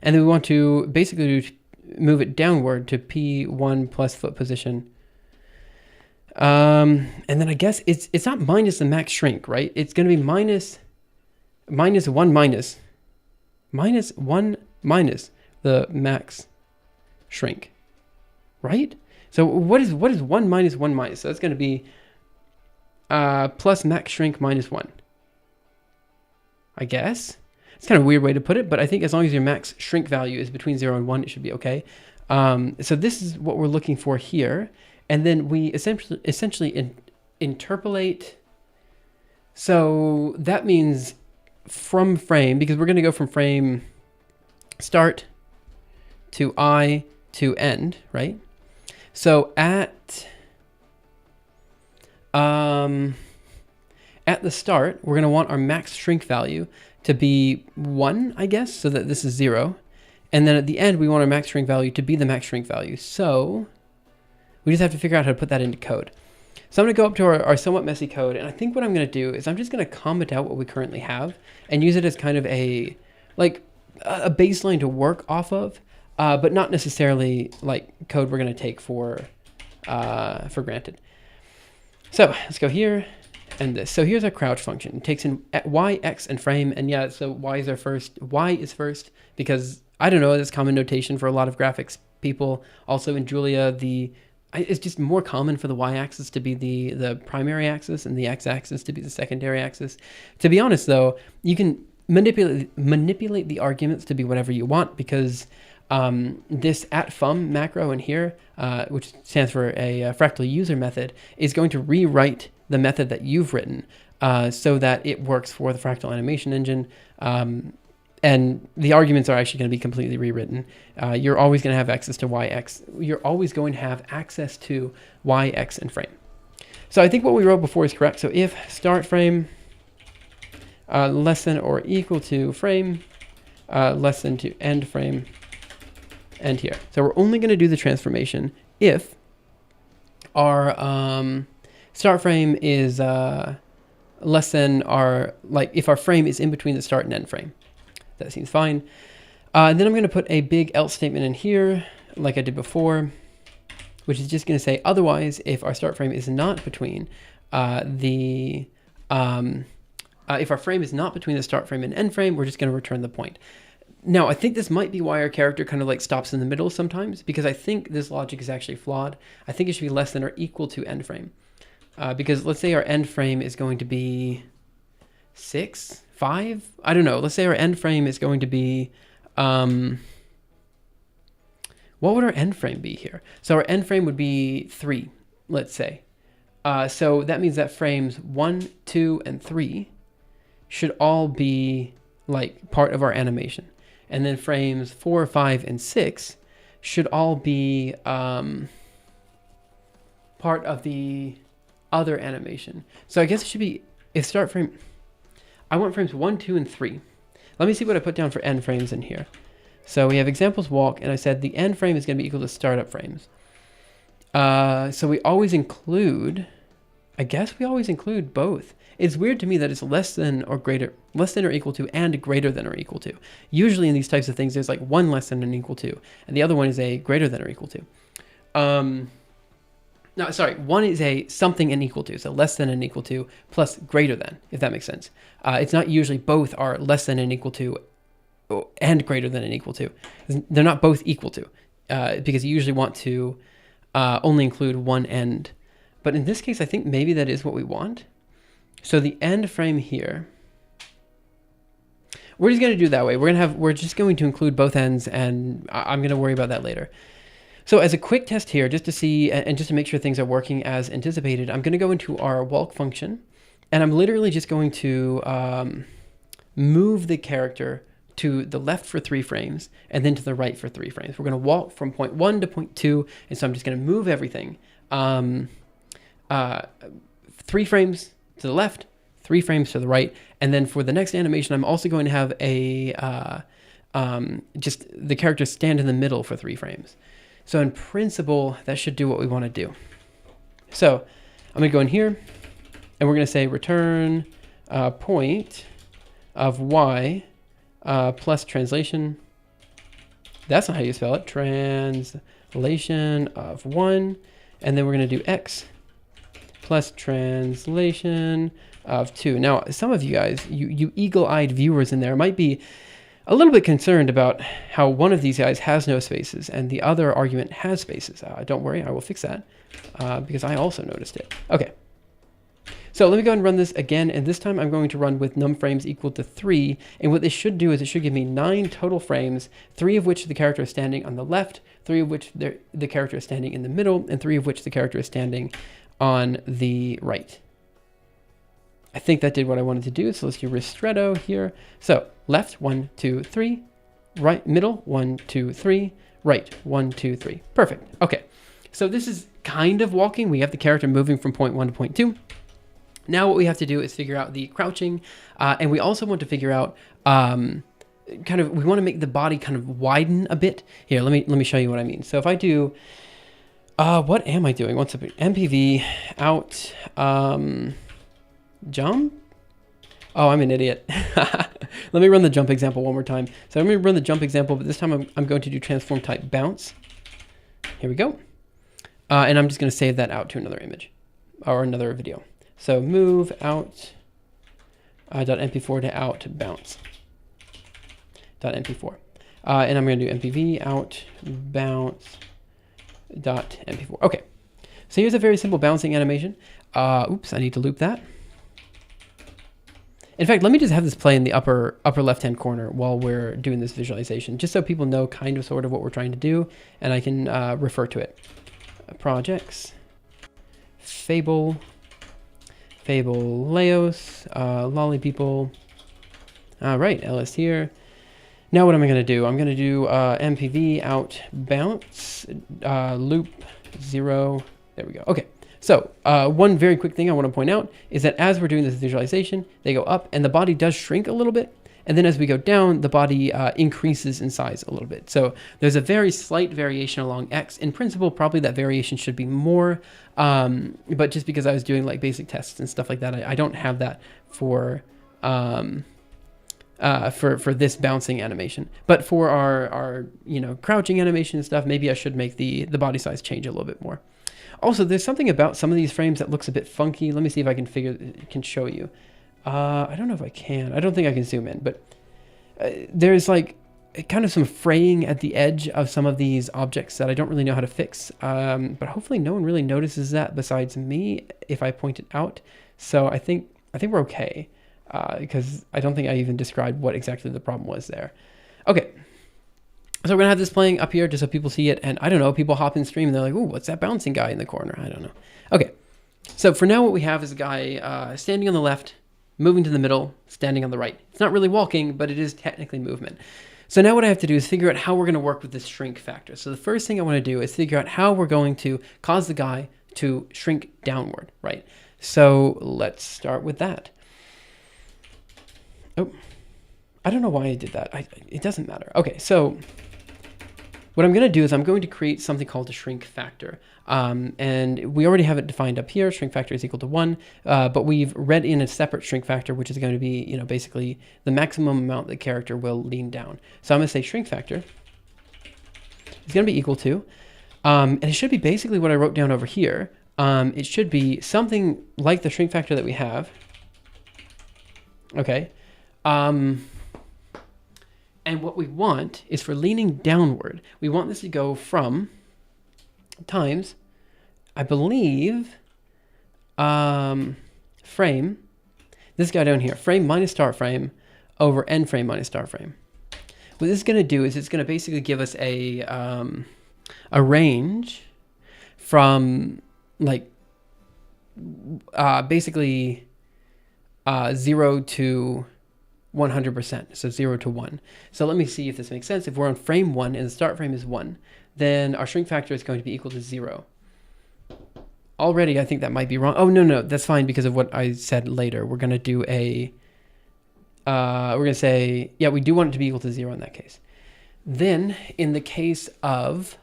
And then we want to basically move it downward to P1 plus foot position. And then I guess it's not minus the max shrink, right? It's going to be minus 1 minus the max shrink, right? So what is 1 minus 1 minus? So that's going to be plus max shrink minus 1, I guess. It's kind of a weird way to put it, but I think as long as your max shrink value is between 0 and 1, it should be okay. So this is what we're looking for here. And then we essentially interpolate. So that means from frame, because we're going to go from frame start to I to end, right? So at At the start, we're going to want our max shrink value to be 1, I guess, so that this is 0. And then at the end, we want our max shrink value to be the max shrink value. So we just have to figure out how to put that into code. So I'm going to go up to our somewhat messy code, and I think what I'm going to do is I'm just going to comment out what we currently have and use it as kind of a baseline to work off of, but not necessarily like code we're going to take for granted. So let's go here and this. So here's our crouch function. It takes in y, x, and frame, and yeah, so y is first because I don't know, that's common notation for a lot of graphics people. Also in Julia, it's just more common for the y-axis to be the primary axis and the x-axis to be the secondary axis. To be honest, though, you can manipulate the arguments to be whatever you want, because this @fum macro in here, which stands for a fractal user method, is going to rewrite the method that you've written so that it works for the fractal animation engine. And the arguments are actually going to be completely rewritten. You're always going to have access to yx. You're always going to have access to y, x, and frame. So I think what we wrote before is correct. So if start frame less than or equal to frame less than to end frame, end here. So we're only going to do the transformation if our start frame is less than if our frame is in between the start and end frame. That seems fine. And then I'm going to put a big else statement in here, like I did before, which is just going to say, otherwise, if our start frame is not between if our frame is not between the start frame and end frame, we're just going to return the point. Now, I think this might be why our character kind of like stops in the middle sometimes, because I think this logic is actually flawed. I think it should be less than or equal to end frame. Because let's say our end frame is going to be 6, 5, I don't know. Let's say our end frame is going to be, what would our end frame be here? So our end frame would be 3, let's say. So that means that frames 1, 2, and 3 should all be like part of our animation. And then frames 4, 5, and 6 should all be part of the other animation. So I guess it should be, if start frame, I want frames 1, 2, and 3. Let me see what I put down for end frames in here. So we have examples walk, and I said the end frame is going to be equal to startup frames. So we always include, I guess we always include both. It's weird to me that it's less than or equal to and greater than or equal to. Usually in these types of things, there's like one less than and equal to, and the other one is a greater than or equal to. No, sorry, one is a something and equal to, so less than and equal to plus greater than, if that makes sense. It's not usually both are less than and equal to and greater than and equal to. They're not both equal to, because you usually want to only include one end. But in this case, I think maybe that is what we want. So the end frame here, we're just going to do it that way. We're just going to include both ends, and I'm going to worry about that later. So as a quick test here, just to see and just to make sure things are working as anticipated, I'm going to go into our walk function, and I'm literally just going to move the character to the left for 3 frames and then to the right for 3 frames. We're going to walk from point 1 to point 2, and so I'm just going to move everything 3 frames to the left, 3 frames to the right, and then for the next animation, I'm also going to have just the character stand in the middle for 3 frames. So in principle, that should do what we want to do. So I'm going to go in here, and we're going to say return point of y plus translation. That's not how you spell it. Translation of 1. And then we're going to do x plus translation of 2. Now, some of you guys, you eagle-eyed viewers in there might be a little bit concerned about how one of these guys has no spaces and the other argument has spaces. Don't worry, I will fix that because I also noticed it. Okay, so let me go ahead and run this again, and this time I'm going to run with num frames equal to 3, and what this should do is it should give me 9 total frames, 3 of which the character is standing on the left, 3 of which the character is standing in the middle, and 3 of which the character is standing on the right. I think that did what I wanted to do, so let's do ristretto here. So left, 1, 2, 3, right, middle, 1, 2, 3, right, 1, 2, 3. Perfect. Okay, so this is kind of walking. We have the character moving from point 1 to point 2. Now what we have to do is figure out the crouching, and we also want to figure out we want to make the body kind of widen a bit. Here, let me show you what I mean. So if I do, what am I doing? What's up? MPV out, jump. Oh, I'm an idiot. Let me run the jump example one more time. So I'm going to run the jump example, but this time I'm going to do transform type bounce. Here we go. And I'm just going to save that out to another image or another video. So move out .mp4 to out bounce .mp4. And I'm going to do mpv out bounce .mp4. Okay. So here's a very simple bouncing animation. Oops, I need to loop that. In fact, let me just have this play in the upper left-hand corner while we're doing this visualization, just so people know kind of sort of what we're trying to do, and I can refer to it. Projects, Fable, Laos, Lolly People. All right, LS here. Now what am I going to do? I'm going to do MPV out bounce, loop 0. There we go. Okay. So one very quick thing I want to point out is that as we're doing this visualization, they go up and the body does shrink a little bit. And then as we go down, the body increases in size a little bit. So there's a very slight variation along X. In principle, probably that variation should be more. But just because I was doing like basic tests and stuff like that, I don't have that for this bouncing animation. But for our crouching animation and stuff, maybe I should make the body size change a little bit more. Also, there's something about some of these frames that looks a bit funky. Let me see if I can show you. I don't know if I can. I don't think I can zoom in, but there's like kind of some fraying at the edge of some of these objects that I don't really know how to fix. But hopefully no one really notices that besides me if I point it out. So I think we're okay because I don't think I even described what exactly the problem was there. Okay. So we're going to have this playing up here just so people see it. And I don't know, people hop in stream and they're like, ooh, what's that bouncing guy in the corner? I don't know. Okay. So for now, what we have is a guy standing on the left, moving to the middle, standing on the right. It's not really walking, but it is technically movement. So now what I have to do is figure out how we're going to work with this shrink factor. So the first thing I want to do is figure out how we're going to cause the guy to shrink downward, right? So let's start with that. Oh, I don't know why I did that. It doesn't matter. Okay, so what I'm going to do is I'm going to create something called a shrink factor. And we already have it defined up here. Shrink factor is equal to 1. But we've read in a separate shrink factor, which is going to be, basically the maximum amount the character will lean down. So I'm going to say shrink factor is going to be equal to, and it should be basically what I wrote down over here. It should be something like the shrink factor that we have. Okay. And what we want is for leaning downward, we want this to go from times, I believe, frame, this guy down here, frame minus start frame over end frame minus start frame. What this is going to do is it's going to basically give us a range from like basically 0 to 100%, so 0 to 1. So let me see if this makes sense. If we're on frame 1 and the start frame is 1, then our shrink factor is going to be equal to 0. Already, I think that might be wrong. Oh, no, that's fine because of what I said later. We're going to do we're going to say, yeah, we do want it to be equal to 0 in that case. Then, in the case of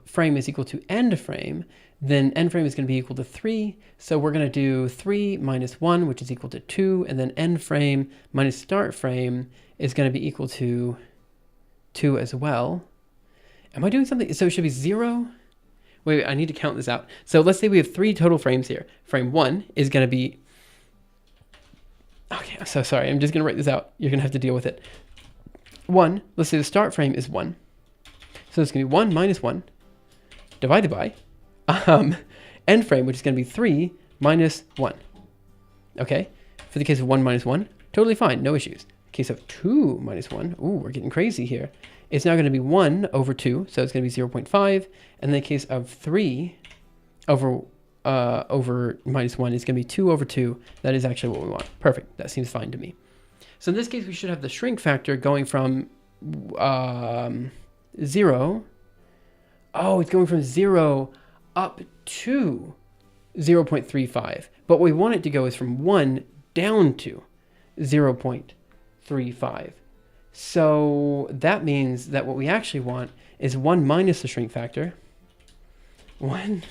frame is equal to end frame, then end frame is going to be equal to 3. So we're going to do 3 minus 1, which is equal to 2. And then end frame minus start frame is going to be equal to 2 as well. Am I doing something? So it should be 0. Wait, I need to count this out. So let's say we have 3 total frames here. Frame 1 is going to be... Okay, I'm so sorry. I'm just going to write this out. You're going to have to deal with it. 1, let's say the start frame is 1. So it's going to be 1 minus 1 divided by end frame, which is going to be 3 minus 1. Okay, for the case of 1 minus 1, totally fine, no issues. Case of 2 minus 1, ooh, we're getting crazy here. It's now going to be 1 over 2, so it's going to be 0.5. And in the case of 3 over minus 1, it's going to be 2 over 2. That is actually what we want. Perfect, that seems fine to me. So in this case, we should have the shrink factor going from 0. Oh, it's going from 0 up to 0.35, but what we want it to go is from 1 down to 0.35. So that means that what we actually want is 1 minus the shrink factor, 1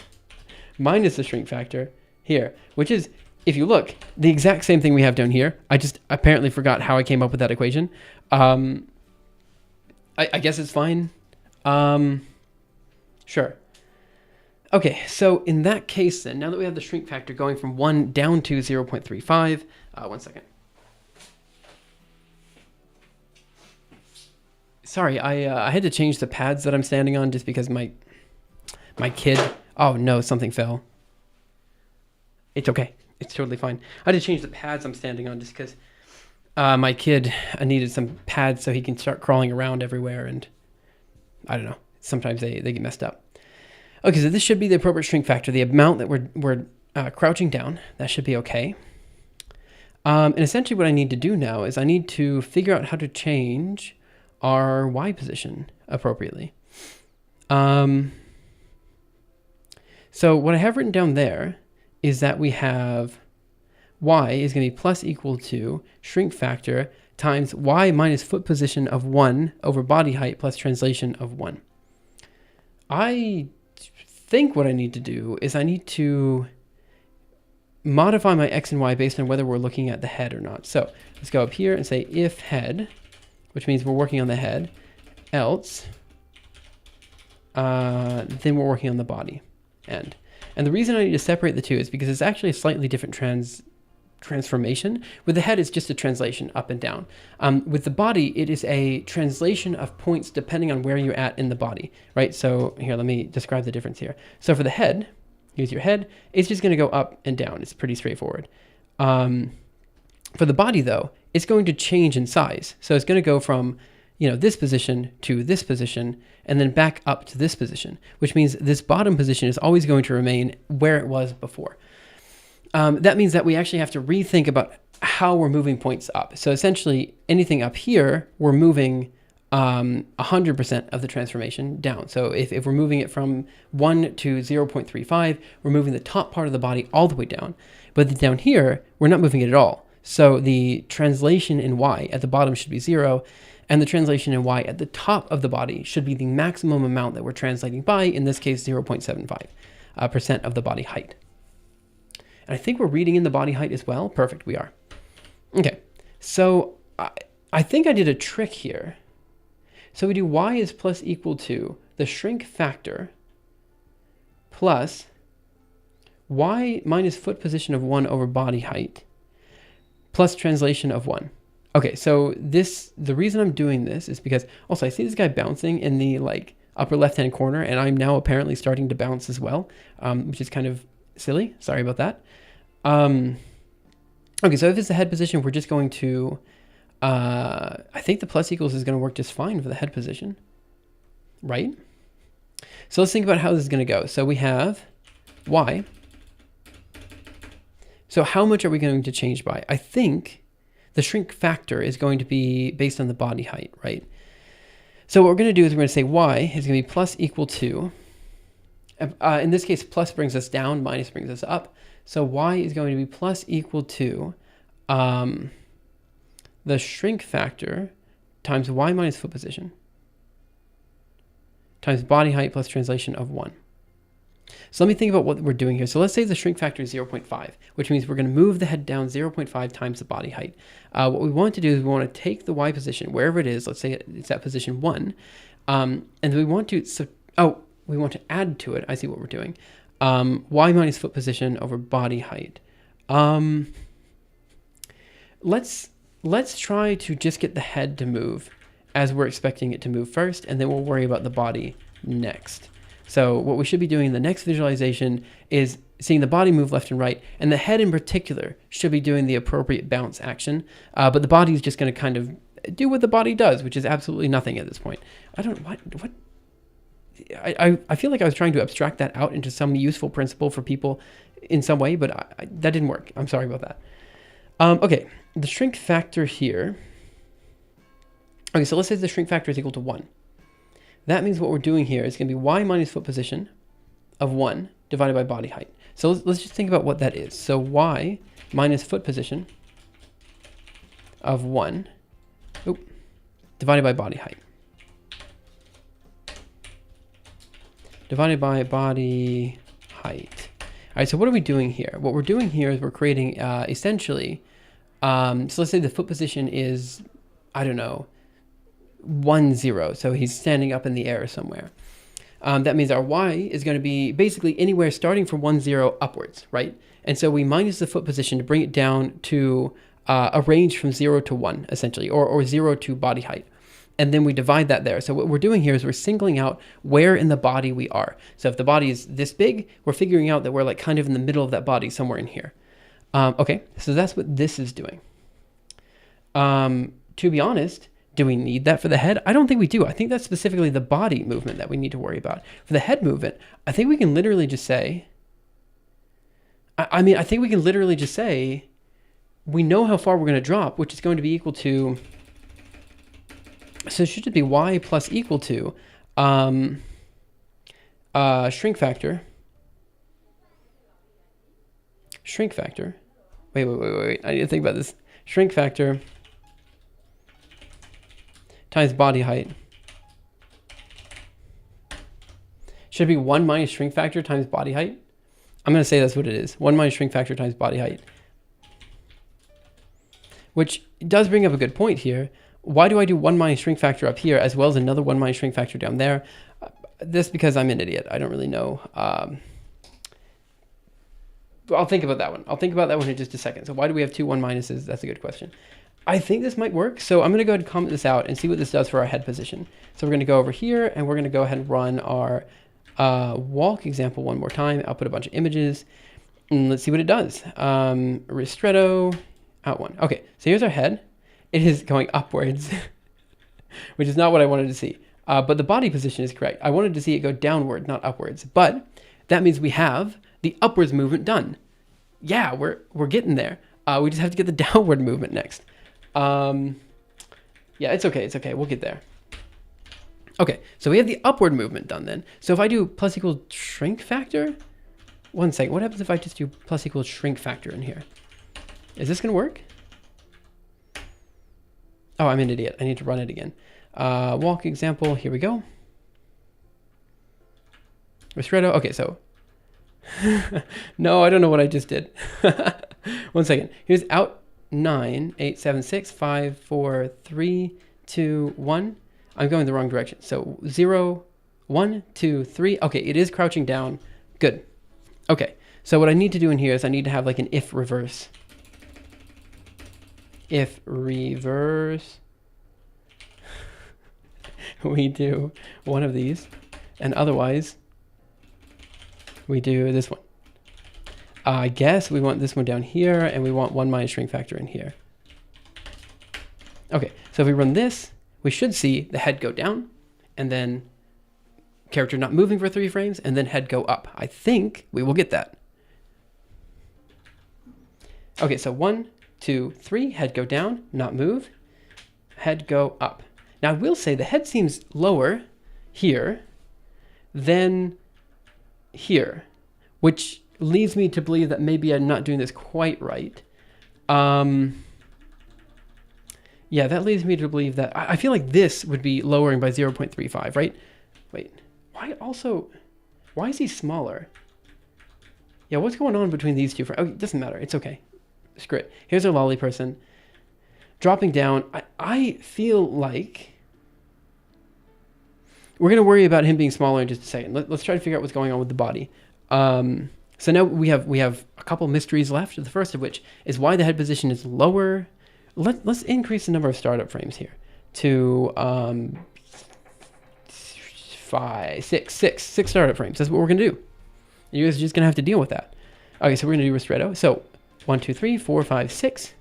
minus the shrink factor here, which is, if you look, the exact same thing we have down here. I just apparently forgot how I came up with that equation. I guess it's fine. Sure. Okay, so in that case then, now that we have the shrink factor going from 1 down to 0.35, 1 second. Sorry, I had to change the pads that I'm standing on just because my kid, oh no, something fell. It's okay. It's totally fine. I had to change the pads I'm standing on just because my kid needed some pads so he can start crawling around everywhere, and I don't know, sometimes they get messed up. Okay, so this should be the appropriate shrink factor, the amount that we're crouching down. That should be okay. And essentially what I need to do now is I need to figure out how to change our Y position appropriately. So what I have written down there is that we have Y is going to be plus equal to shrink factor times Y minus foot position of 1 over body height plus translation of 1. I think what I need to do is I need to modify my X and Y based on whether we're looking at the head or not. So let's go up here and say if head, which means we're working on the head, else, then we're working on the body end. And the reason I need to separate the two is because it's actually a slightly different transformation. With the head, it's just a translation up and down. With the body, it is a translation of points depending on where you're at in the body, right? So here, let me describe the difference here. So for the head, use your head, it's just going to go up and down. It's pretty straightforward. For the body, though, it's going to change in size. So it's going to go from, this position to this position, and then back up to this position, which means this bottom position is always going to remain where it was before. That means that we actually have to rethink about how we're moving points up. So essentially, anything up here, we're moving 100% of the transformation down. So if we're moving it from 1 to 0.35, we're moving the top part of the body all the way down. But down here, we're not moving it at all. So the translation in Y at the bottom should be 0, and the translation in Y at the top of the body should be the maximum amount that we're translating by, in this case, 0.75% of the body height. And I think we're reading in the body height as well. Perfect, we are. Okay, so I think I did a trick here. So we do Y is plus equal to the shrink factor plus Y minus foot position of 1 over body height plus translation of 1. Okay, so the reason I'm doing this is because also I see this guy bouncing in the upper left-hand corner, and I'm now apparently starting to bounce as well, which is kind of silly. Sorry about that. Okay, so if it's the head position, we're just going to, I think the plus equals is going to work just fine for the head position, right? So let's think about how this is going to go. So we have Y. So how much are we going to change by? I think the shrink factor is going to be based on the body height, right? So what we're going to do is we're going to say Y is going to be plus equal to, in this case, plus brings us down, minus brings us up. So Y is going to be plus equal to the shrink factor times Y minus foot position times body height plus translation of 1. So let me think about what we're doing here. So let's say the shrink factor is 0.5, which means we're going to move the head down 0.5 times the body height. What we want to do is we want to take the Y position, wherever it is, let's say it's at position 1, and we want to, we want to add to it, I see what we're doing, Y minus foot position over body height. Let's try to just get the head to move as we're expecting it to move first, and then we'll worry about the body next. So what we should be doing in the next visualization is seeing the body move left and right, and the head in particular should be doing the appropriate bounce action, but the body is just going to kind of do what the body does, which is absolutely nothing at this point. I feel like I was trying to abstract that out into some useful principle for people in some way, but that didn't work. I'm sorry about that. Okay, the shrink factor here. Okay, so let's say the shrink factor is equal to 1. That means what we're doing here is going to be Y minus foot position of 1 divided by body height. So let's just think about what that is. So y minus foot position of 1 divided by body height. Divided by body height. All right, so what are we doing here? What we're doing here is we're creating essentially, so let's say the foot position is, I don't know, 1, 0. So he's standing up in the air somewhere. That means our y is going to be basically anywhere starting from 1, 0 upwards, right? And so we minus the foot position to bring it down to a range from 0 to 1, essentially, or 0 to body height. And then we divide that there. So what we're doing here is we're singling out where in the body we are. So if the body is this big, we're figuring out that we're like kind of in the middle of that body, somewhere in here. Okay, so that's what this is doing. To be honest, do we need that for the head? I don't think we do. I think that's specifically the body movement that we need to worry about. For the head movement, I think we can literally just say, I think we can literally just say, we know how far we're going to drop, which is going to be equal to, so it should just be y plus equal to shrink factor. Wait. I need to think about this. Shrink factor times body height. Should it be 1 minus shrink factor times body height? I'm going to say that's what it is. 1 minus shrink factor times body height. Which does bring up a good point here. Why do I do 1 minus shrink factor up here as well as another 1 minus shrink factor down there? This because I'm an idiot. I don't really know. I'll think about that one. I'll think about that one in just a second. So why do we have 2 1 minuses? That's a good question. I think this might work. So I'm going to go ahead and comment this out and see what this does for our head position. So we're going to go over here and we're going to go ahead and run our walk example one more time. I'll put a bunch of images and let's see what it does. Ristretto, out 1. Okay, so here's our head. It is going upwards, which is not what I wanted to see. But the body position is correct. I wanted to see it go downward, not upwards. But that means we have the upwards movement done. Yeah, we're getting there. We just have to get the downward movement next. Yeah, it's okay. It's okay. We'll get there. Okay, so we have the upward movement done then. So if I do plus equals shrink factor, 1 second. What happens if I just do plus equals shrink factor in here? Is this going to work? Oh, I'm an idiot. I need to run it again. Walk example. Here we go. Ristretto. Okay, so. No, I don't know what I just did. 1 second. Here's out 9, 8, 7, 6, 5, 4, 3, 2, 1. I'm going the wrong direction. So 0, 1, 2, 3. Okay, it is crouching down. Good. Okay, so what I need to do in here is I need to have like an if reverse. If reverse, we do one of these, and otherwise we do this one. I guess we want this one down here, and we want 1 minus shrink factor in here. Okay, so if we run this, we should see the head go down, and then character not moving for 3 frames, and then head go up. I think we will get that. Okay, so 1, 2, 3, head go down, not move, head go up. Now I will say the head seems lower here than here, which leads me to believe that maybe I'm not doing this quite right. Yeah, that leads me to believe that I feel like this would be lowering by 0.35, right? Wait, why is he smaller? Yeah, what's going on between these two? Oh, it doesn't matter. It's okay. Screw it. Here's our lolly person. Dropping down. I feel like we're going to worry about him being smaller in just a second. Let's try to figure out what's going on with the body. So now we have a couple mysteries left. The first of which is why the head position is lower. Let's increase the number of startup frames here to 6 startup frames. That's what we're going to do. You guys are just going to have to deal with that. Okay, so we're going to do ristretto. So 1, 2, 3, 4, 5, 6.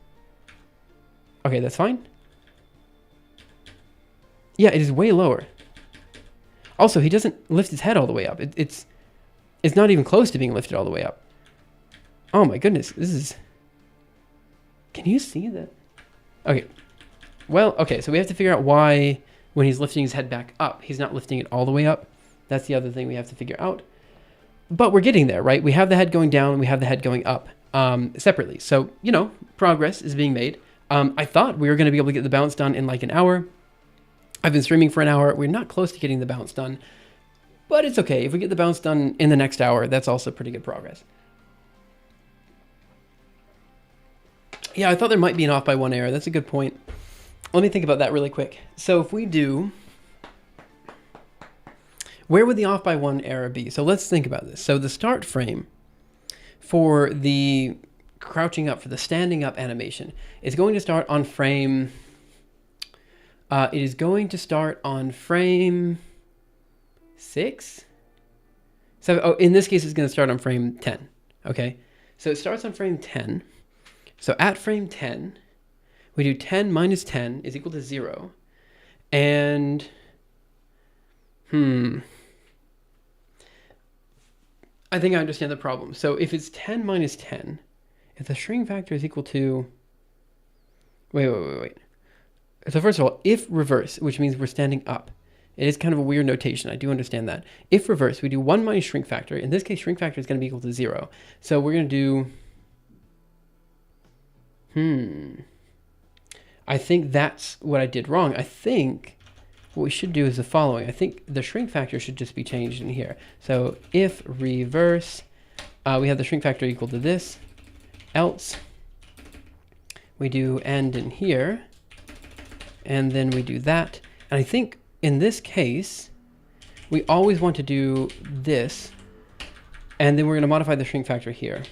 Okay, that's fine. Yeah, it is way lower. Also, he doesn't lift his head all the way up. It's not even close to being lifted all the way up. Oh my goodness, this is... Can you see that? Okay. Well, okay, so we have to figure out why when he's lifting his head back up, he's not lifting it all the way up. That's the other thing we have to figure out. but we're getting there, right? We have the head going down, we have the head going up separately. So, you know, progress is being made. I thought we were going to be able to get the bounce done in like an hour. I've been streaming for an hour. We're not close to getting the bounce done, but it's okay. If we get the bounce done in the next hour, that's also pretty good progress. Yeah, I thought there might be an off by 1 error. That's a good point. Let me think about that really quick. So if we do, where would the off by 1 error be? So let's think about this. So the start frame for the crouching up, for the standing up animation, is going to start on frame, it is going to start on frame 6? So, oh, in this case, it's going to start on frame 10, okay? So it starts on frame 10. So at frame 10, we do 10 minus 10 is equal to 0. And, I think I understand the problem. So if it's 10 minus 10, if the shrink factor is equal to, wait. So first of all, if reverse, which means we're standing up, it is kind of a weird notation. I do understand that. If reverse, we do 1 minus shrink factor. In this case, shrink factor is going to be equal to 0. So we're going to do, I think that's what I did wrong. I think what we should do is the following. I think the shrink factor should just be changed in here. So if reverse, we have the shrink factor equal to this, else we do end in here, and then we do that. And I think in this case, we always want to do this, and then we're going to modify the shrink factor here.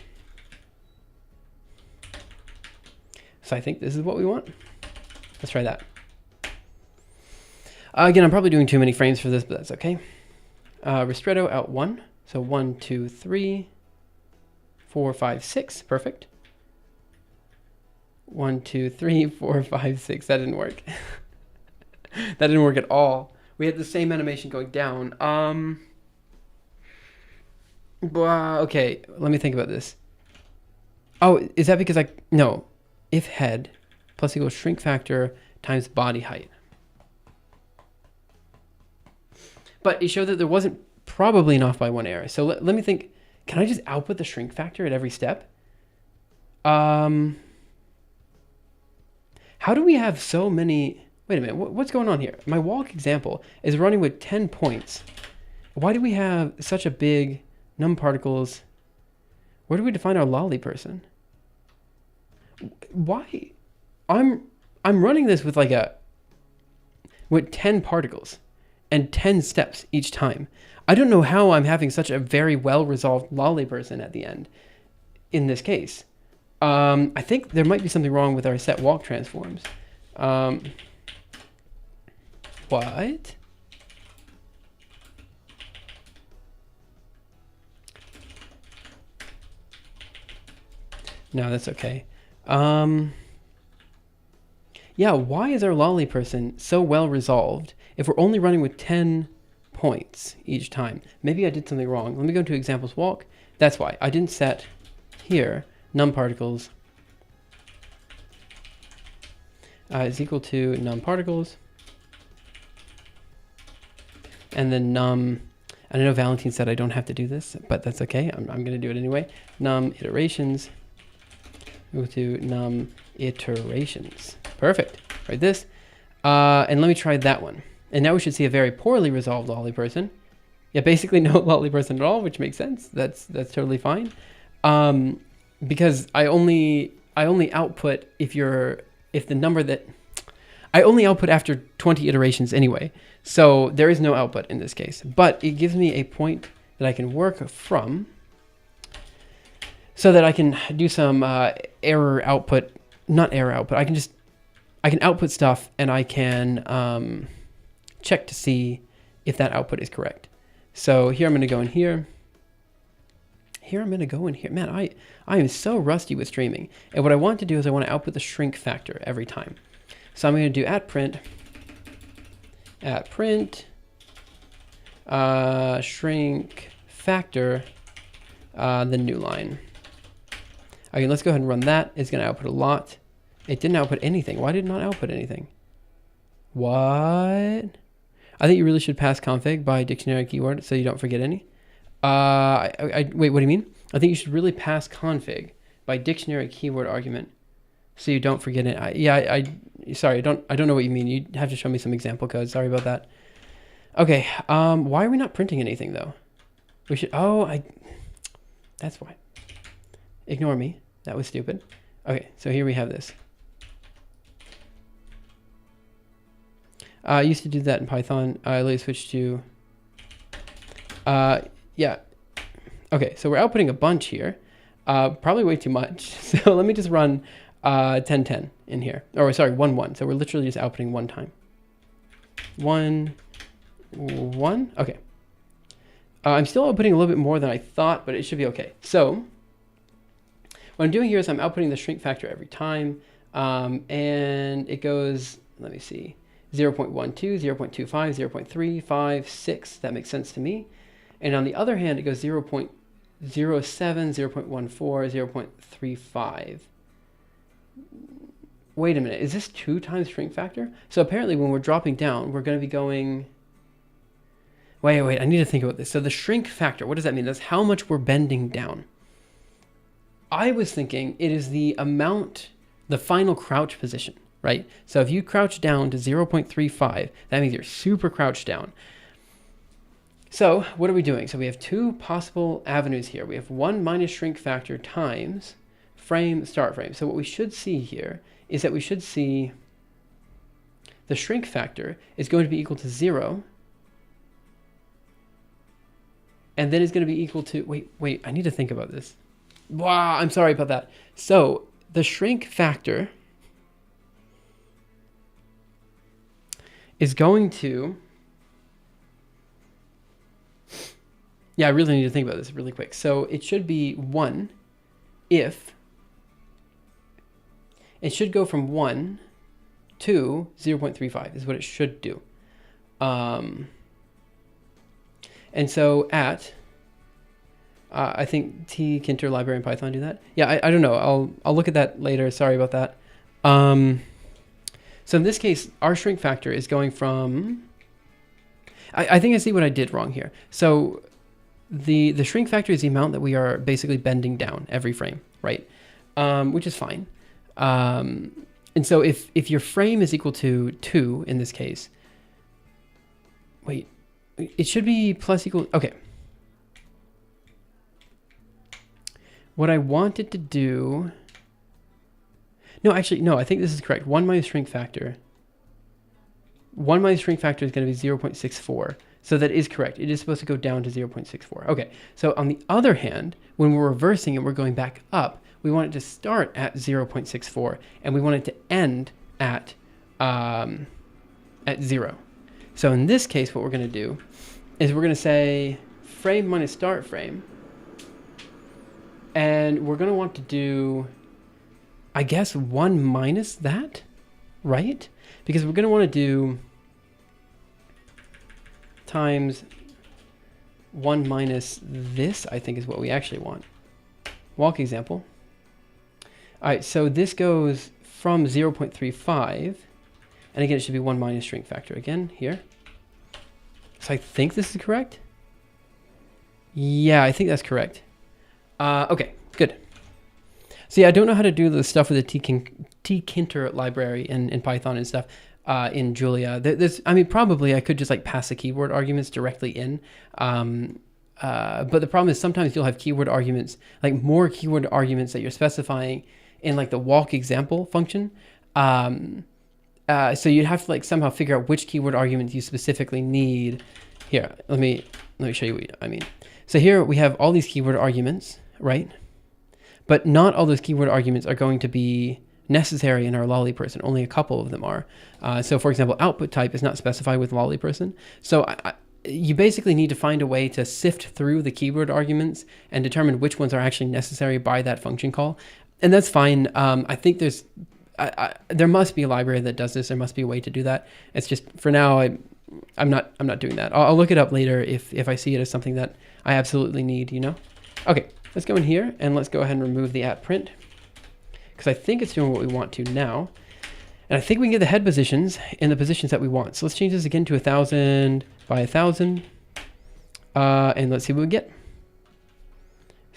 So I think this is what we want. Let's try that. Again, I'm probably doing too many frames for this, but that's okay. Ristretto out 1. So 1, 2, 3, 4, 5, 6. Perfect. 1, 2, 3, 4, 5, 6. That didn't work. That didn't work at all. We had the same animation going down. Okay, let me think about this. Oh, is that because no. If head plus equals shrink factor times body height. But it showed that there wasn't probably an off by 1 error. So let me think, can I just output the shrink factor at every step? How do we have so many, wait a minute, what's going on here? My walk example is running with 10 points. Why do we have such a big num particles? Where do we define our lolly person? Why? I'm running this with with 10 particles and 10 steps each time. I don't know how I'm having such a very well-resolved lolly person at the end in this case. I think there might be something wrong with our set walk transforms. What? No, that's okay. Yeah, why is our lolly person so well resolved if we're only running with 10 points each time? Maybe I did something wrong. Let me go to examples walk. That's why I didn't set here num particles is equal to num particles, and then num, I know Valentine said I don't have to do this, but that's okay. I'm going to do it anyway. Num iterations equal to num iterations. Perfect. Right, this. And let me try that one. And now we should see a very poorly resolved lolly person. Yeah, basically no lolly person at all, which makes sense. That's totally fine. Because I only output if the number that I only output after 20 iterations anyway. So there is no output in this case, but it gives me a point that I can work from so that I can do some error output, not error output. I can output stuff and I can check to see if that output is correct. So here I'm going to go in here. Here I'm going to go in here. Man, I am so rusty with streaming. And what I want to do is I want to output the shrink factor every time. So I'm going to do shrink factor, the new line. Okay, let's go ahead and run that. It's going to output a lot. It didn't output anything. Why did it not output anything? What? I think you really should pass config by dictionary keyword so you don't forget any. Wait, what do you mean? I think you should really pass config by dictionary keyword argument, so you don't forget it. Sorry, I don't know what you mean. You have to show me some example code. Sorry about that. Okay. Why are we not printing anything though? We should. That's why. Ignore me. That was stupid. Okay, so here we have this. I used to do that in Python. I later switched to. Yeah. Okay, so we're outputting a bunch here. Probably way too much. So let me just run 1010 in here. Or sorry, 1 So we're literally just outputting one time. 1 1. Okay. I'm still outputting a little bit more than I thought, but it should be okay. So what I'm doing here is I'm outputting the shrink factor every time, and it goes. Let me see. 0.12, 0.25, 0.3, 5, 6. That makes sense to me. And on the other hand, it goes 0.07, 0.14, 0.35. Wait a minute, is this 2 times shrink factor? So apparently when we're dropping down, we're going to be going... Wait, I need to think about this. So the shrink factor, what does that mean? That's how much we're bending down. I was thinking it is the amount, the final crouch position, right? So if you crouch down to 0.35, that means you're super crouched down. So what are we doing? So we have 2 possible avenues here. We have 1 minus shrink factor times frame start frame. So what we should see here is that we should see the shrink factor is going to be equal to 0. And then it's going to be equal to, wait, I need to think about this. Wow, I'm sorry about that. So the shrink factor is going to... Yeah, I really need to think about this really quick. So it should be 1 if it should go from 1 to 0.35 is what it should do. And so at, I think tkinter library in Python do that. Yeah, I don't know. I'll look at that later. Sorry about that. So in this case, our shrink factor is going from, I think I see what I did wrong here. So the shrink factor is the amount that we are basically bending down every frame, right? Which is fine. And so if your frame is equal to 2 in this case, wait, it should be plus equal, okay. What I wanted to do, no, actually, no, I think this is correct. 1 minus shrink factor. 1 minus shrink factor is going to be 0.64. So that is correct. It is supposed to go down to 0.64. Okay, so on the other hand, when we're reversing and we're going back up, we want it to start at 0.64 and we want it to end at 0. So in this case, what we're going to do is we're going to say frame minus start frame. And we're going to want to do, I guess, 1 minus that, right? Because we're going to want to do times 1 minus this, I think is what we actually want. Walk example. All right, so this goes from 0.35, and again, it should be 1 minus shrink factor again here. So I think this is correct. Yeah, I think that's correct. Okay, good. So yeah, I don't know how to do the stuff with the tkinter library in Python and stuff in Julia. I mean, probably I could just like pass the keyword arguments directly in. But the problem is sometimes you'll have keyword arguments, like more keyword arguments that you're specifying in like the walk example function. So you'd have to like somehow figure out which keyword arguments you specifically need. Here, let me show you what I mean. So here we have all these keyword arguments, right? But not all those keyword arguments are going to be necessary in our lolly person. Only a couple of them are. So for example, output type is not specified with lolly person. So you basically need to find a way to sift through the keyword arguments and determine which ones are actually necessary by that function call. And that's fine. I think there must be a library that does this. There must be a way to do that. It's just for now, I'm not doing that. I'll look it up later if I see it as something that I absolutely need, you know? Okay, let's go in here and let's go ahead and remove the @print because I think it's doing what we want to now. And I think we can get the head positions in the positions that we want. So let's change this again to 1000 by 1000. And let's see what we get.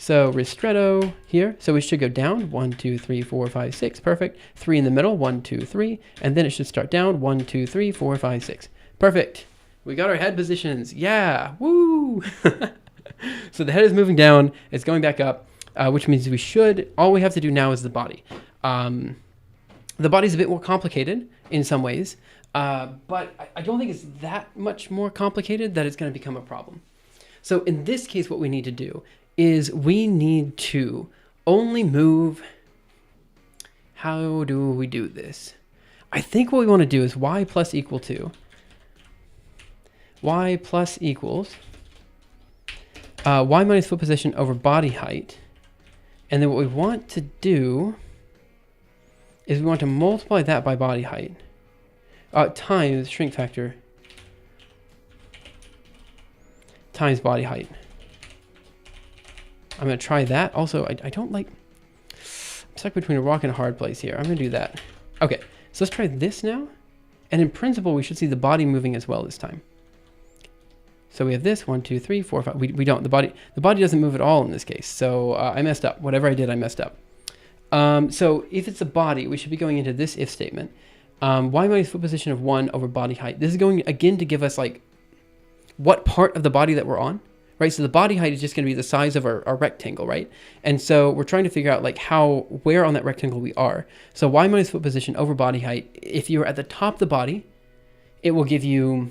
So ristretto here. So we should go down 1, 2, 3, 4, 5, 6. Perfect. 3 in the middle. 1, 2, 3. And then it should start down 1, 2, 3, 4, 5, 6. Perfect. We got our head positions. Yeah. Woo. So the head is moving down. It's going back up, which means we should. All we have to do now is the body. The body's a bit more complicated in some ways, but I don't think it's that much more complicated that it's going to become a problem. So in this case, what we need to do is we need to only move. How do we do this? I think what we want to do is y plus equal to y plus equals y minus foot position over body height. And then what we want to do is we want to multiply that by body height times shrink factor times body height. I'm going to try that. Also, I don't like... I'm stuck between a rock and a hard place here. I'm going to do that. Okay, so let's try this now. And in principle, we should see the body moving as well this time. So we have this, 1, 2, 3, 4, 5. We don't. The body doesn't move at all in this case. So I messed up. Whatever I did, I messed up. So if it's a body, we should be going into this if statement. Y minus foot position of 1 over body height. This is going, again, to give us, like, what part of the body that we're on, right? So the body height is just going to be the size of our rectangle, right? And so we're trying to figure out, like, where on that rectangle we are. So y minus foot position over body height, if you're at the top of the body, it'll give you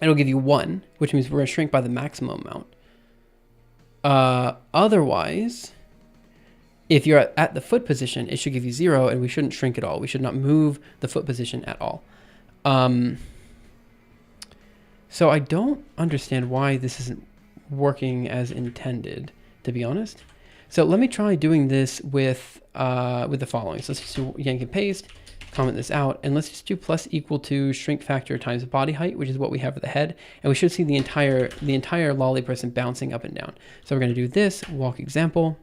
1, which means we're going to shrink by the maximum amount. Otherwise, if you're at the foot position, it should give you 0, and we shouldn't shrink at all. We should not move the foot position at all. So I don't understand why this isn't working as intended, to be honest. So let me try doing this with the following. So let's just do yank and paste, comment this out, and let's just do plus equal to shrink factor times body height, which is what we have for the head. And we should see the entire lolly person bouncing up and down. So we're going to do this, walk example.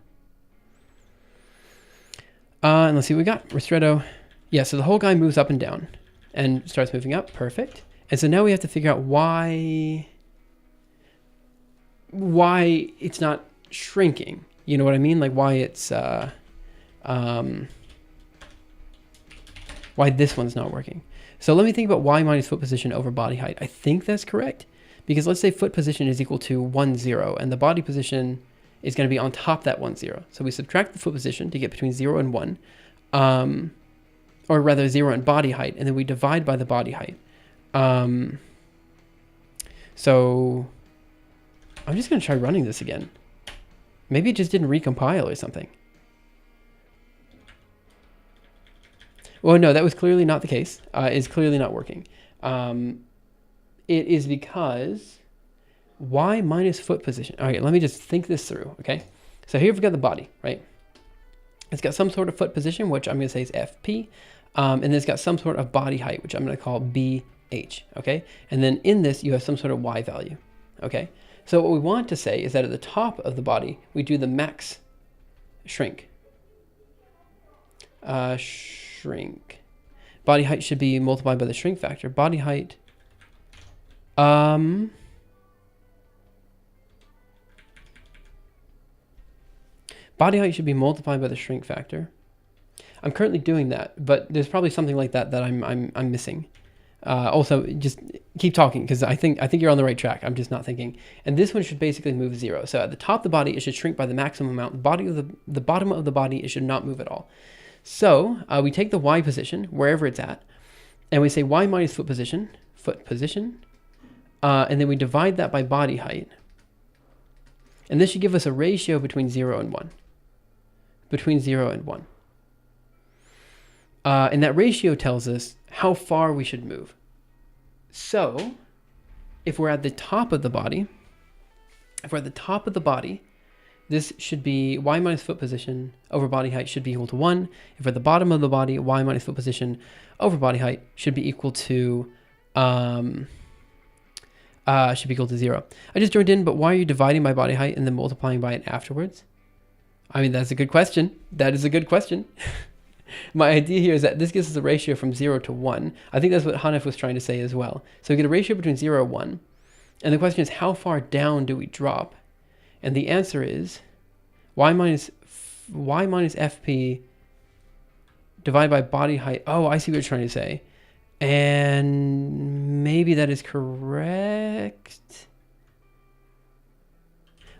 And let's see what we got. Ristretto. Yeah, so the whole guy moves up and down and starts moving up. Perfect. And so now we have to figure out why it's not shrinking. You know what I mean? Like why it's why this one's not working. So let me think about y minus foot position over body height. I think that's correct, because let's say foot position is equal to 1, 0, and the body position is going to be on top of that 1, 0. So we subtract the foot position to get between 0 and 1, or rather 0 and body height, and then we divide by the body height. So I'm just going to try running this again. Maybe it just didn't recompile or something. Well, no, that was clearly not the case. It's clearly not working. It is because y minus foot position. Okay, let me just think this through, okay? So here we've got the body, right? It's got some sort of foot position, which I'm going to say is FP. And then it's got some sort of body height, which I'm going to call BH, okay? And then in this, you have some sort of Y value, okay? So what we want to say is that at the top of the body, we do the max shrink. Shrink. Body height should be multiplied by the shrink factor. Body height. Body height should be multiplied by the shrink factor. I'm currently doing that, but there's probably something like that that I'm missing. Also, just keep talking, because I think you're on the right track. I'm just not thinking. And this one should basically move 0. So at the top of the body, it should shrink by the maximum amount. The bottom of the body, it should not move at all. So we take the Y position, wherever it's at, and we say Y minus foot position, and then we divide that by body height. And this should give us a ratio between 0 and 1. Between 0 and 1. And that ratio tells us how far we should move. So if we're at the top of the body, this should be y minus foot position over body height should be equal to 1. If we're at the bottom of the body, y minus foot position over body height should be equal to 0. I just joined in, but why are you dividing by body height and then multiplying by it afterwards? I mean, that's a good question. That is a good question. My idea here is that this gives us a ratio from 0 to 1. I think that's what Hanif was trying to say as well. So we get a ratio between 0 and 1. And the question is, how far down do we drop? And the answer is y minus fp divided by body height. Oh, I see what you're trying to say. And maybe that is correct.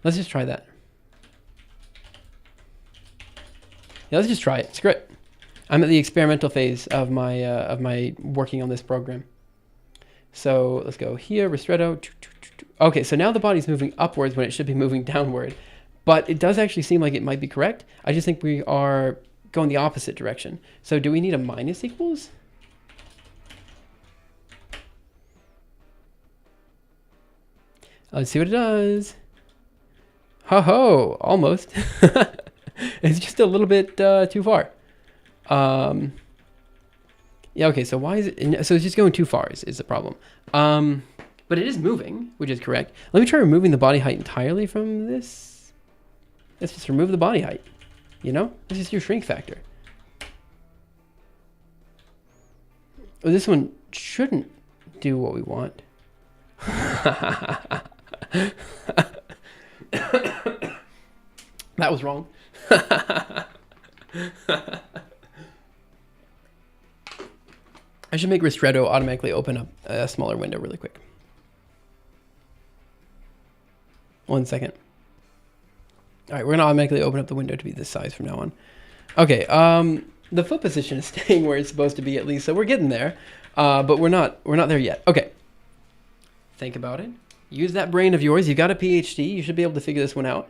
Let's just try that. Yeah, let's just try it. Screw it. I'm at the experimental phase of my working on this program. So let's go here, ristretto. Okay, so now the body's moving upwards when it should be moving downward. But it does actually seem like it might be correct. I just think we are going the opposite direction. So do we need a minus equals? Let's see what it does. Ho-ho, almost. It's just a little bit too far. Yeah, okay, so why is it... So it's just going too far is the problem. But it is moving, which is correct. Let me try removing the body height entirely from this. Let's just remove the body height. You know? This is your shrink factor. Oh, this one shouldn't do what we want. That was wrong. I should make ristretto automatically open up a smaller window really quick. 1 second. All right, we're gonna automatically open up the window to be this size from now on. Okay, the foot position is staying where it's supposed to be at least, so we're getting there, but we're not there yet. Okay, think about it. Use that brain of yours. You got a PhD. You should be able to figure this one out.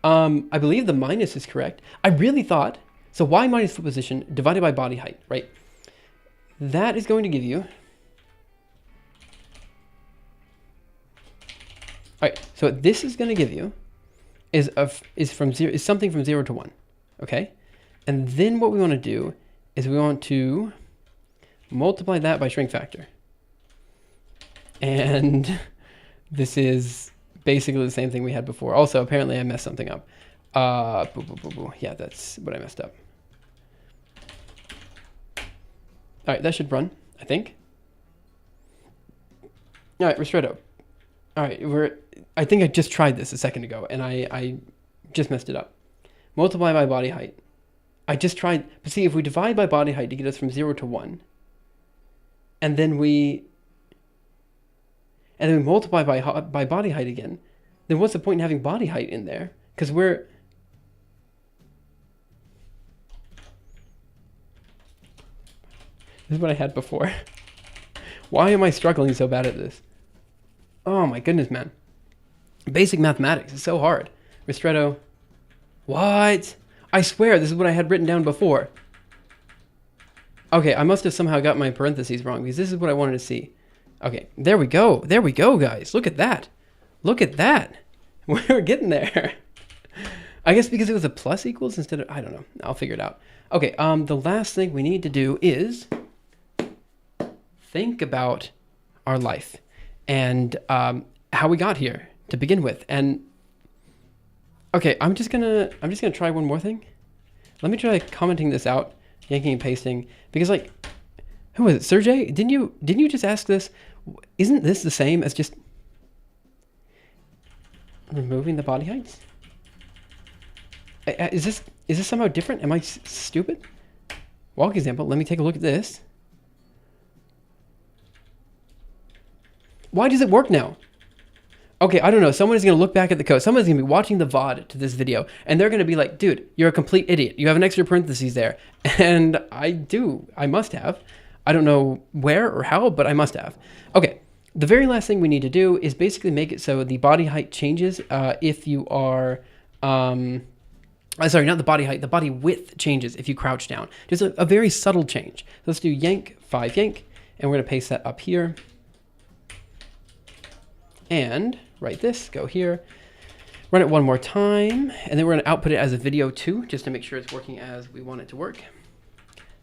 I believe the minus is correct. I really thought, so y minus foot position divided by body height, right? That is going to give you, all right, so what this is going to give you is something from 0 to 1, okay? And then what we want to do is we want to multiply that by shrink factor. And this is basically the same thing we had before. Also, apparently I messed something up. Yeah, that's what I messed up. All right, that should run, I think. All right, ristretto. All right, I think I just tried this a second ago, and I just messed it up. Multiply by body height. I just tried, but see, if we divide by body height to get us from 0 to 1, and then we multiply by body height again, then what's the point in having body height in there? Because we're... This is what I had before. Why am I struggling so bad at this? Oh my goodness, man. Basic mathematics is so hard. Ristretto. What? I swear this is what I had written down before. Okay, I must have somehow got my parentheses wrong because this is what I wanted to see. Okay, there we go. There we go, guys. Look at that. Look at that. We're getting there. I guess because it was a plus equals instead of... I don't know. I'll figure it out. Okay, the last thing we need to do is think about our life and how we got here to begin with. And okay, I'm just gonna try one more thing. Let me try commenting this out, yanking and pasting, because like, who was it? Sergey? Didn't you just ask this? Isn't this the same as just removing the body heights? Is this somehow different? Am I stupid? Walk example. Let me take a look at this. Why does it work now? Okay, I don't know. Someone is going to look back at the code. Someone's going to be watching the VOD to this video, and they're going to be like, dude, you're a complete idiot. You have an extra parentheses there. And I must have. I don't know where or how, but I must have. Okay, the very last thing we need to do is basically make it so the body height changes if you are... sorry, not the body height. The body width changes if you crouch down. Just a very subtle change. So let's do yank, 5 yank, and we're going to paste that up here. And write this, go here, run it one more time, and then we're going to output it as a video too, just to make sure it's working as we want it to work.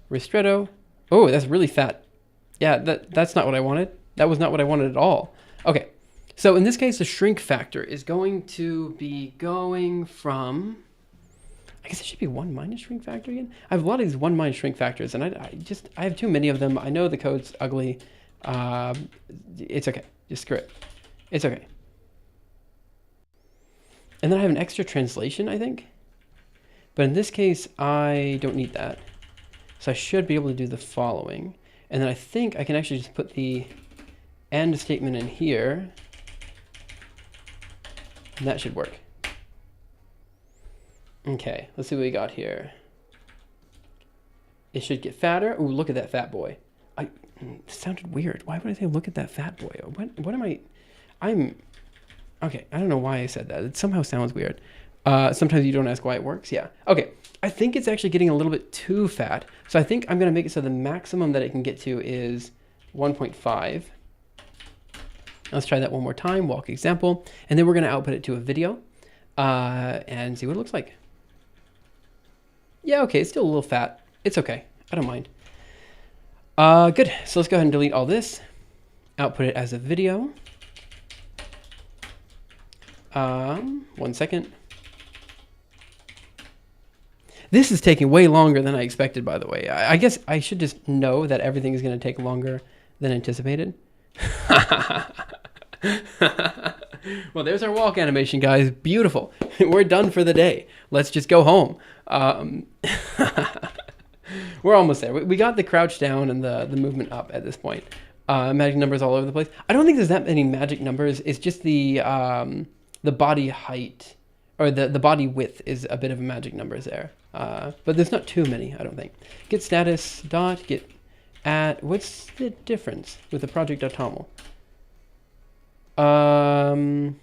Ristretto. Oh, that's really fat. Yeah, that's not what I wanted. That was not what I wanted at all. Okay, so in this case, the shrink factor is going to be going from... I guess it should be 1 minus shrink factor again. I have a lot of these 1 minus shrink factors, and I have too many of them. I know the code's ugly. It's okay. Just screw it. It's okay. And then I have an extra translation, I think. But in this case, I don't need that. So I should be able to do the following. And then I think I can actually just put the AND statement in here. And that should work. Okay, let's see what we got here. It should get fatter. Ooh, look at that fat boy. It sounded weird. Why would I say look at that fat boy? What am I? Okay, I don't know why I said that. It somehow sounds weird. Sometimes you don't ask why it works. Yeah. Okay. I think it's actually getting a little bit too fat. So I think I'm going to make it so the maximum that it can get to is 1.5. Let's try that one more time. Walk example. And then we're going to output it to a video and see what it looks like. Yeah, okay. It's still a little fat. It's okay. I don't mind. Good. So let's go ahead and delete all this. Output it as a video. 1 second. This is taking way longer than I expected, by the way. I guess I should just know that everything is going to take longer than anticipated. Well, there's our walk animation, guys. Beautiful. We're done for the day. Let's just go home. We're almost there. We got the crouch down and the movement up at this point. Magic numbers all over the place. I don't think there's that many magic numbers. It's just the body height or the body width is a bit of a magic numbers there. But there's not too many, I don't think. Get status dot get add. What's the difference with the project.toml? Oh,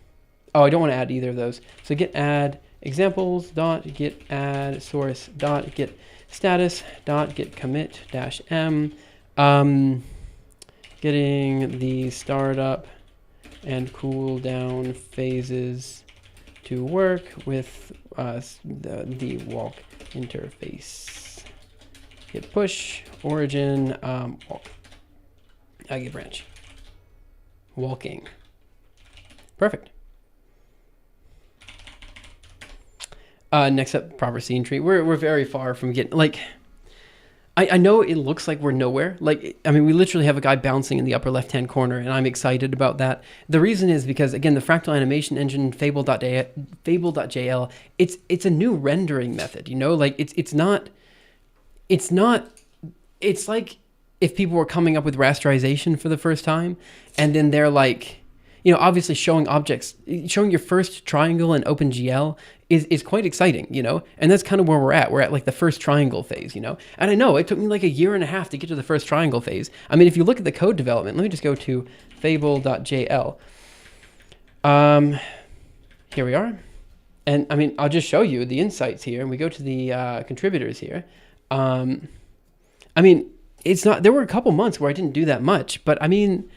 I don't want to add either of those. So get add examples dot get add source dot get status dot get commit dash m. Getting the startup and cool down phases to work with the walk interface. Hit push, origin, walk. I get branch. Walking. Perfect. Next up, proper scene tree. We're very far from getting, like, I know it looks like we're nowhere. Like, I mean, we literally have a guy bouncing in the upper left-hand corner, and I'm excited about that. The reason is because, again, the fractal animation engine, Fable.jl, it's a new rendering method, you know? Like, it's like if people were coming up with rasterization for the first time, and then they're like, you know, obviously showing objects, showing your first triangle in OpenGL is quite exciting, you know? And that's kind of where we're at. We're at like the first triangle phase, you know? And I know it took me like 1.5 years to get to the first triangle phase. I mean, if you look at the code development, let me just go to Fable.jl. Here we are. And I mean, I'll just show you the insights here. And we go to the contributors here. I mean, there were a couple months where I didn't do that much, but I mean,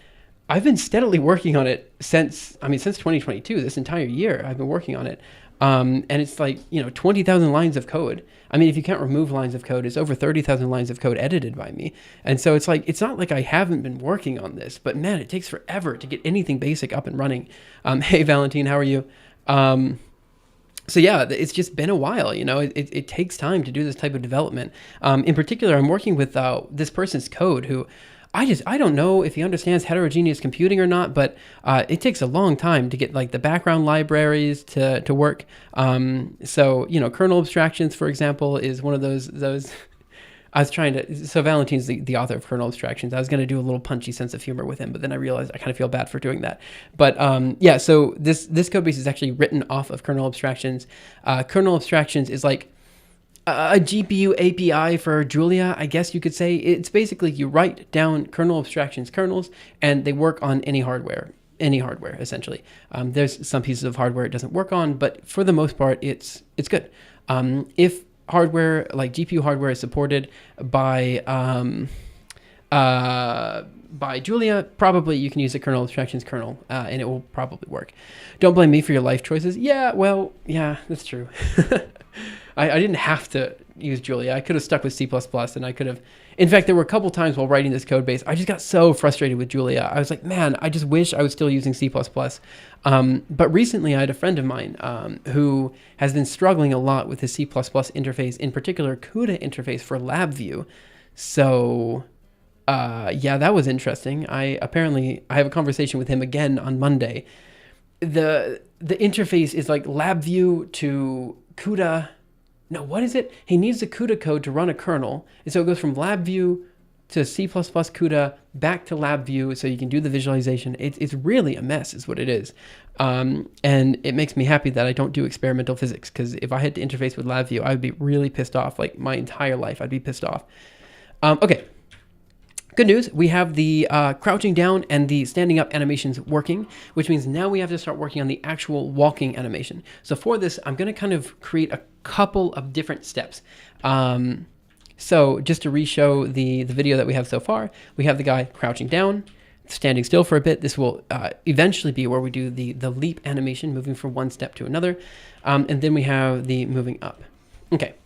I've been steadily working on it since 2022, this entire year I've been working on it. And it's like, you know, 20,000 lines of code. I mean, if you can't remove lines of code, it's over 30,000 lines of code edited by me. And so it's like, it's not like I haven't been working on this, but man, it takes forever to get anything basic up and running. Hey, Valentine, how are you? So yeah, it's just been a while, you know, it takes time to do this type of development. In particular, I'm working with this person's code who I don't know if he understands heterogeneous computing or not, but it takes a long time to get like the background libraries to work. So, you know, kernel abstractions, for example, is one of those I was trying to, so Valentine's the author of kernel abstractions. I was going to do a little punchy sense of humor with him, but then I realized I kind of feel bad for doing that. But yeah, so this code base is actually written off of kernel abstractions. Kernel abstractions is like a GPU API for Julia, I guess you could say. It's basically you write down kernel abstractions kernels, and they work on any hardware, essentially. There's some pieces of hardware it doesn't work on, but for the most part, it's good. If hardware like GPU hardware is supported by Julia, probably you can use the kernel abstractions kernel, and it will probably work. Don't blame me for your life choices. Yeah, well, yeah, that's true. I didn't have to use Julia. I could have stuck with C++, and I could have... In fact, there were a couple times while writing this code base, I just got so frustrated with Julia. I was like, man, I just wish I was still using C++. But recently, I had a friend of mine who has been struggling a lot with his C++ interface, in particular, CUDA interface for LabVIEW. So... yeah, that was interesting. I have a conversation with him again on Monday. The interface is like LabVIEW to CUDA no, what is it? He needs the CUDA code to run a kernel. And so it goes from LabVIEW to C++ CUDA back to LabVIEW so you can do the visualization. It's really a mess is what it is. And it makes me happy that I don't do experimental physics, because if I had to interface with LabVIEW, I would be really pissed off. Like my entire life, I'd be pissed off. Okay. Good news, we have the crouching down and the standing up animations working, which means now we have to start working on the actual walking animation. So for this, I'm going to kind of create a couple of different steps. So just to re-show the video that we have so far, we have the guy crouching down, standing still for a bit. This will eventually be where we do the leap animation, moving from one step to another. And then we have the moving up. Okay.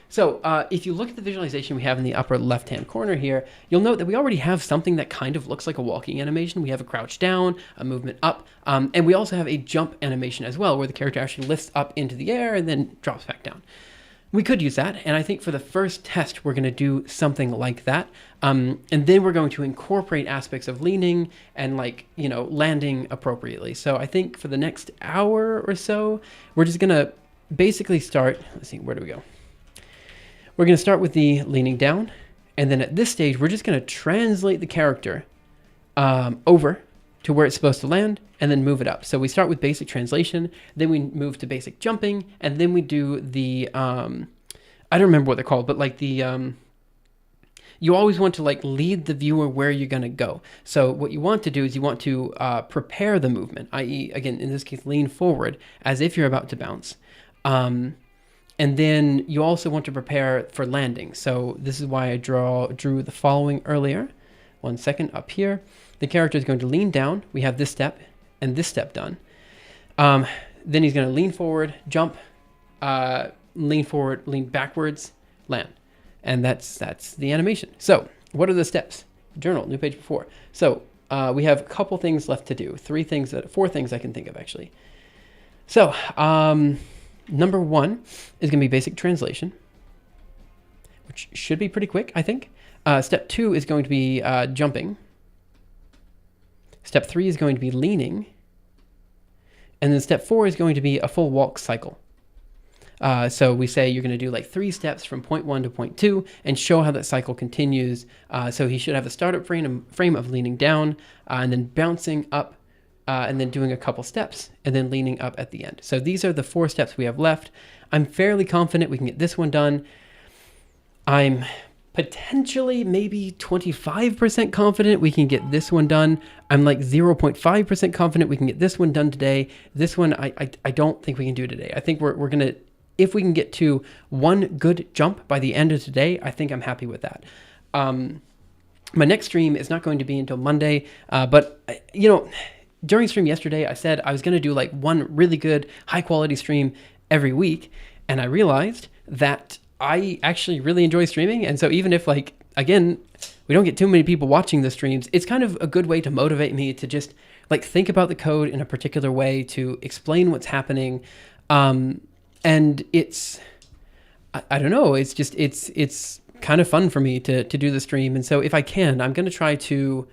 So if you look at the visualization we have in the upper left-hand corner here, you'll note that we already have something that kind of looks like a walking animation. We have a crouch down, a movement up, and we also have a jump animation as well, where the character actually lifts up into the air and then drops back down. We could use that, and I think for the first test, we're going to do something like that, and then we're going to incorporate aspects of leaning and, like, you know, landing appropriately. So I think for the next hour or so, we're just going to basically start, let's see, where do we go? We're going to start with the leaning down, and then at this stage, we're just going to translate the character over to where it's supposed to land, and then move it up. So we start with basic translation, then we move to basic jumping, and then we do the, I don't remember what they're called, but like the, you always want to like lead the viewer where you're going to go. So what you want to do is you want to prepare the movement, i.e., again, in this case, lean forward as if you're about to bounce. And then you also want to prepare for landing. So this is why I drew the following earlier. 1 second, up here. The character is going to lean down. We have this step and this step done. Then he's going to lean forward, jump, lean forward, lean backwards, land. And that's the animation. So what are the steps? Journal, new page before. So we have a couple things left to do. 4 things I can think of, actually. So, number 1 is going to be basic translation, which should be pretty quick, I think. Step 2 is going to be jumping. Step 3 is going to be leaning. And then step 4 is going to be a full walk cycle. So we say you're going to do like 3 steps from point 1 to point 2 and show how that cycle continues. So he should have a startup frame of leaning down and then bouncing up. And then doing a couple steps, and then leaning up at the end. So these are the 4 steps we have left. I'm fairly confident we can get this one done. I'm potentially maybe 25% confident we can get this one done. I'm like 0.5% confident we can get this one done today. This one, I don't think we can do today. I think we're going to, if we can get to 1 good jump by the end of today, I think I'm happy with that. My next stream is not going to be until Monday, but, you know, during stream yesterday, I said I was going to do like 1 really good, high quality stream every week. And I realized that I actually really enjoy streaming. And so even if, like, again, we don't get too many people watching the streams, it's kind of a good way to motivate me to just like think about the code in a particular way, to explain what's happening. And it's, I don't know, it's just, it's kind of fun for me to do the stream. And so if I can, I'm going to try to,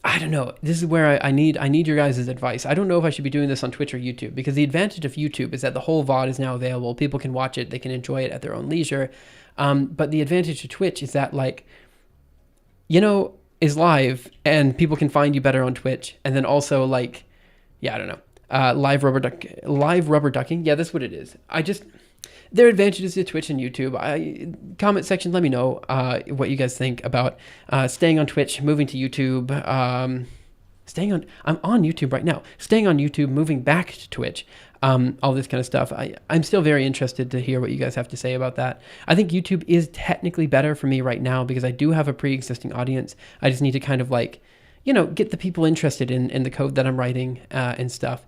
I don't know. This is where I need your guys' advice. I don't know if I should be doing this on Twitch or YouTube, because the advantage of YouTube is that the whole VOD is now available. People can watch it. They can enjoy it at their own leisure. But the advantage of Twitch is that, like, you know, is live and people can find you better on Twitch. And then also, like, yeah, I don't know. Live rubber ducking. Yeah, that's what it is. There are advantages to Twitch and YouTube. Comment section, let me know what you guys think about staying on Twitch, moving to YouTube, I'm on YouTube right now, staying on YouTube, moving back to Twitch, all this kind of stuff. I'm still very interested to hear what you guys have to say about that. I think YouTube is technically better for me right now because I do have a pre-existing audience. I just need to kind of, like, you know, get the people interested in the code that I'm writing and stuff.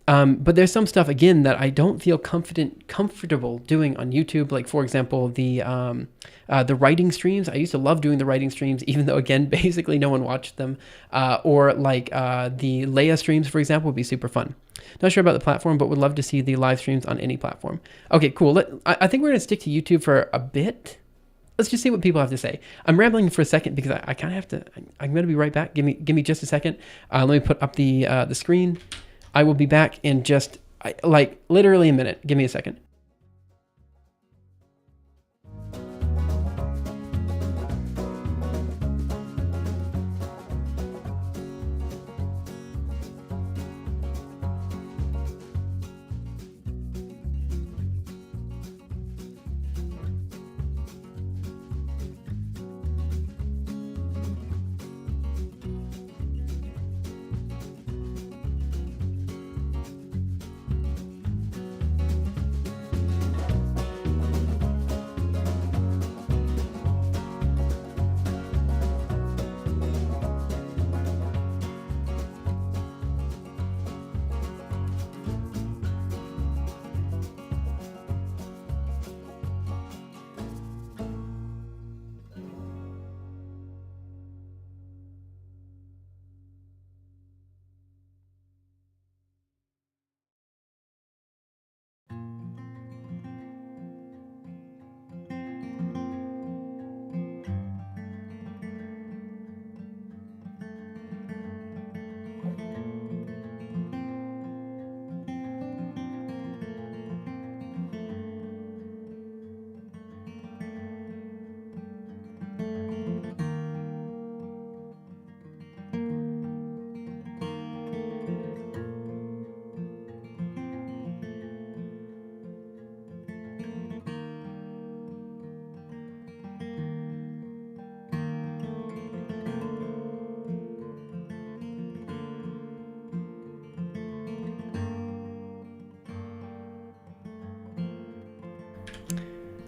But there's some stuff, again, that I don't feel comfortable doing on YouTube. Like, for example, the writing streams. I used to love doing the writing streams, even though, again, basically no one watched them. Or like the Leia streams, for example, would be super fun. Not sure about the platform, but would love to see the live streams on any platform. Okay, cool. I think we're going to stick to YouTube for a bit. Let's just see what people have to say. I'm rambling for a second because I kind of have to. I'm going to be right back. Give me just a second. Let me put up the screen. I will be back in just, like, literally a minute. Give me a second.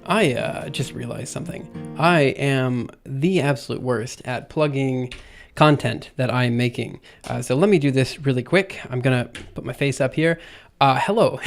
I just realized something. I am the absolute worst at plugging content that I'm making. So let me do this really quick. I'm going to put my face up here. Hello.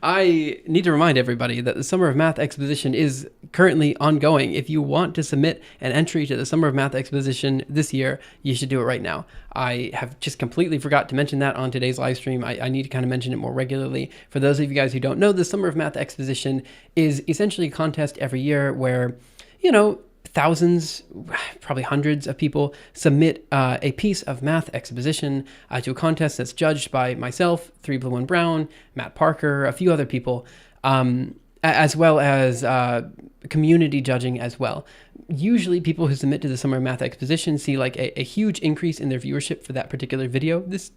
I need to remind everybody that the Summer of Math Exposition is currently ongoing. If you want to submit an entry to the Summer of Math Exposition this year, you should do it right now. I have just completely forgot to mention that on today's live stream. I need to kind of mention it more regularly. For those of you guys who don't know, the Summer of Math Exposition is essentially a contest every year where, thousands, probably hundreds of people submit a piece of math exposition to a contest that's judged by myself, 3 Blue 1 Brown, Matt Parker, a few other people, as well as community judging as well. Usually people who submit to the Summer of Math Exposition see like a huge increase in their viewership for that particular video. This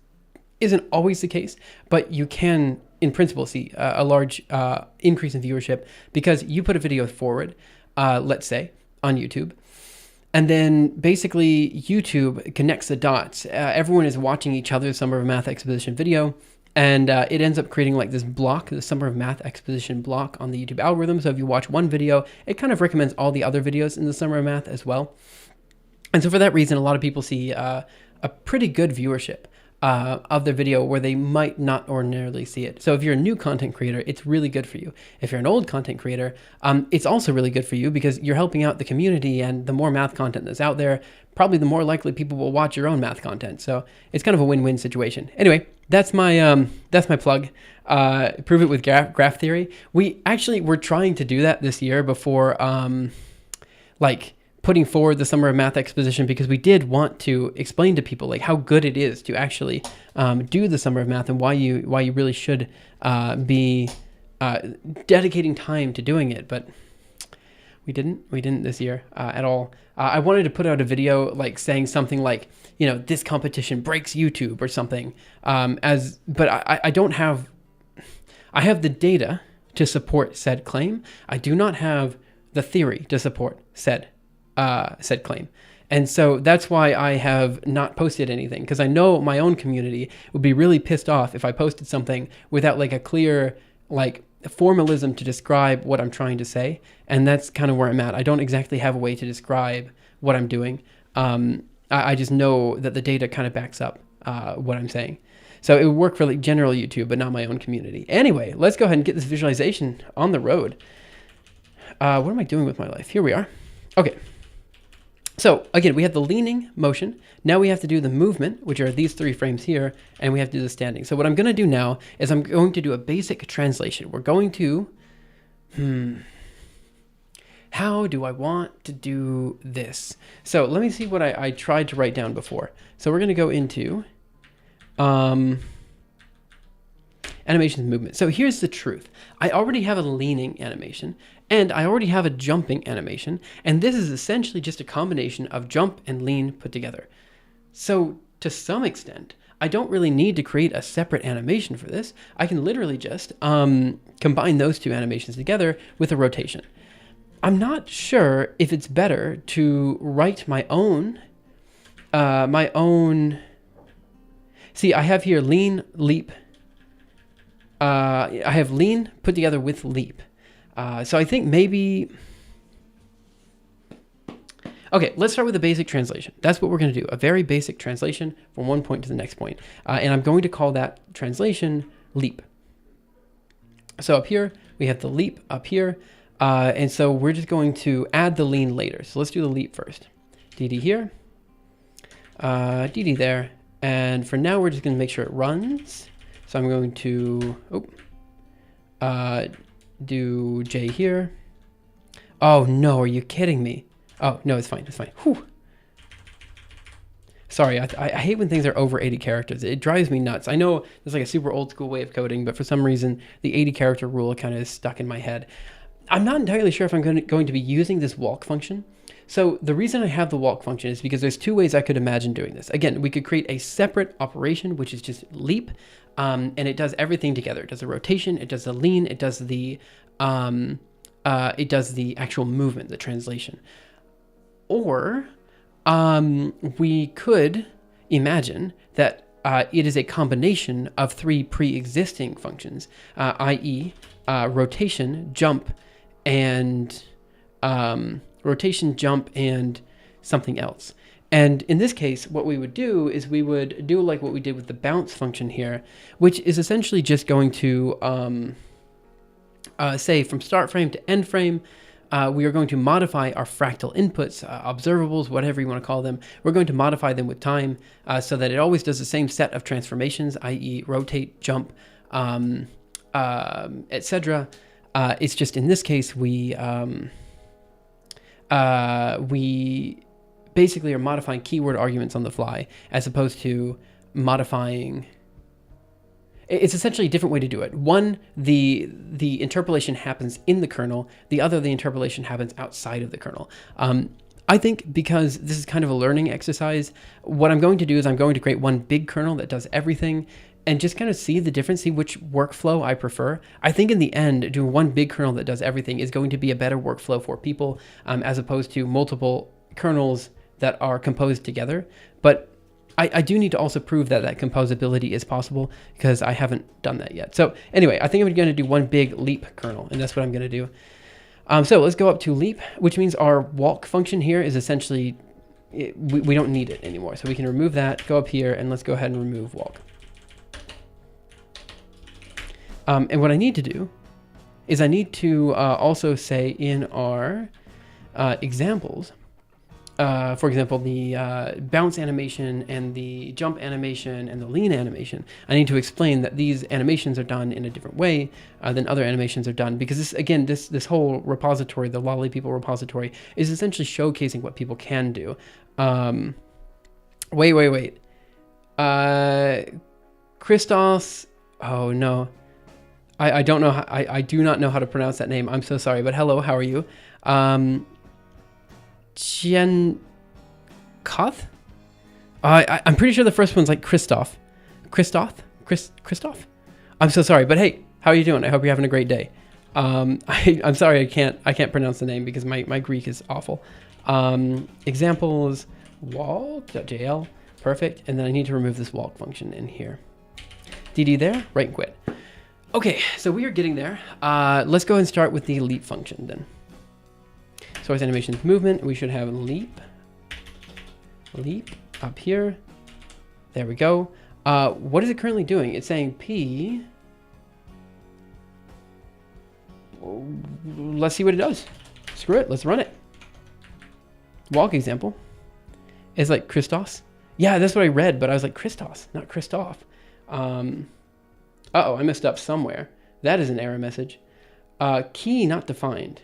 isn't always the case, but you can, in principle, see a large increase in viewership because you put a video forward, let's say, on YouTube. And then basically YouTube connects the dots. Everyone is watching each other's Summer of Math Exposition video, and it ends up creating like this block, the Summer of Math Exposition block on the YouTube algorithm. So if you watch one video, it kind of recommends all the other videos in the Summer of Math as well. And so for that reason, a lot of people see a pretty good viewership of their video where they might not ordinarily see it. So if you're a new content creator, it's really good for you. If you're an old content creator, it's also really good for you because you're helping out the community, and the more math content that's out there, probably the more likely people will watch your own math content. So it's kind of a win-win situation. Anyway, that's my plug. Prove it with graph theory. We're trying to do that this year before putting forward the Summer of Math Exposition, because we did want to explain to people like how good it is to actually do the Summer of Math and why you really should be dedicating time to doing it. But we didn't this year at all. I wanted to put out a video like saying something like, this competition breaks YouTube or something. But I don't have. I have the data to support said claim. I do not have the theory to support said claim. And so that's why I have not posted anything, because I know my own community would be really pissed off if I posted something without like a clear formalism to describe what I'm trying to say. And that's kind of where I'm at. I don't exactly have a way to describe what I'm doing. I just know that the data kind of backs up what I'm saying. So it would work for like general YouTube, but not my own community. Anyway, let's go ahead and get this visualization on the road. What am I doing with my life? Here we are. Okay. So again, we have the leaning motion. Now we have to do the movement, which are these 3 frames here, and we have to do the standing. So what I'm going to do now is I'm going to do a basic translation. We're going to, how do I want to do this? So let me see what I tried to write down before. So we're going to go into animations movement. So here's the truth. I already have a leaning animation, and I already have a jumping animation, and this is essentially just a combination of jump and lean put together. So to some extent, I don't really need to create a separate animation for this. I can literally just combine those 2 animations together with a rotation. I'm not sure if it's better to write my own. See, I have here lean, leap. I have lean put together with leap. So I think maybe, okay, let's start with a basic translation. That's what we're going to do. A very basic translation from one point to the next point. And I'm going to call that translation leap. So up here, we have the leap up here. And so we're just going to add the lean later. So let's do the leap first. DD here, DD there. And for now, we're just going to make sure it runs. So I'm going to do J here. Oh no, are you kidding me? Oh no, it's fine, it's fine. Whew. Sorry, I hate when things are over 80 characters. It drives me nuts. I know there's like a super old school way of coding, but for some reason, the 80 character rule kind of is stuck in my head. I'm not entirely sure if I'm going to be using this walk function. So the reason I have the walk function is because there's 2 ways I could imagine doing this. Again, we could create a separate operation, which is just leap, and it does everything together. It does the rotation, it does the lean, it does the actual movement, the translation. Or we could imagine that it is a combination of three pre-existing functions, i.e. Rotation, jump, and something else. And in this case, what we would do is we would do like what we did with the bounce function here, which is essentially just going to say from start frame to end frame, we are going to modify our fractal inputs, observables, whatever you want to call them. We're going to modify them with time so that it always does the same set of transformations, i.e. rotate, jump, etc. It's just in this case, we basically are modifying keyword arguments on the fly as opposed to modifying. It's essentially a different way to do it. One, the interpolation happens in the kernel. The other, the interpolation happens outside of the kernel. I think because this is kind of a learning exercise, what I'm going to do is I'm going to create one big kernel that does everything and just kind of see the difference, see which workflow I prefer. I think in the end, doing one big kernel that does everything is going to be a better workflow for people as opposed to multiple kernels that are composed together. But I do need to also prove that composability is possible because I haven't done that yet. So anyway, I think I'm going to do one big leap kernel, and that's what I'm going to do. So let's go up to leap, which means our walk function here is essentially, we don't need it anymore. So we can remove that, go up here, and let's go ahead and remove walk. And what I need to do is I need to also say in our examples, for example, the bounce animation and the jump animation and the lean animation, I need to explain that these animations are done in a different way than other animations are done. Because this, again, this whole repository, the Lolly People repository, is essentially showcasing what people can do. Wait. Christos, oh no. I don't know, I do not know how to pronounce that name. I'm so sorry, but hello, how are you? Chien Koth? I'm pretty sure the first one's like Christoph. Christoph? I'm so sorry, but hey, how are you doing? I hope you're having a great day. I'm sorry, I can't pronounce the name because my Greek is awful. Examples, walk.jl, perfect. And then I need to remove this walk function in here. DD there, right and quit. Okay, so we are getting there. Let's go ahead and start with the leap function then. Source animations movement, we should have leap up here. There we go. What is it currently doing? It's saying P. Let's see what it does. Screw it, let's run it. Walk example. It's like Christos. Yeah, that's what I read, but I was like Christos, not Christoph. Uh-oh, I messed up somewhere. That is an error message. Key not defined.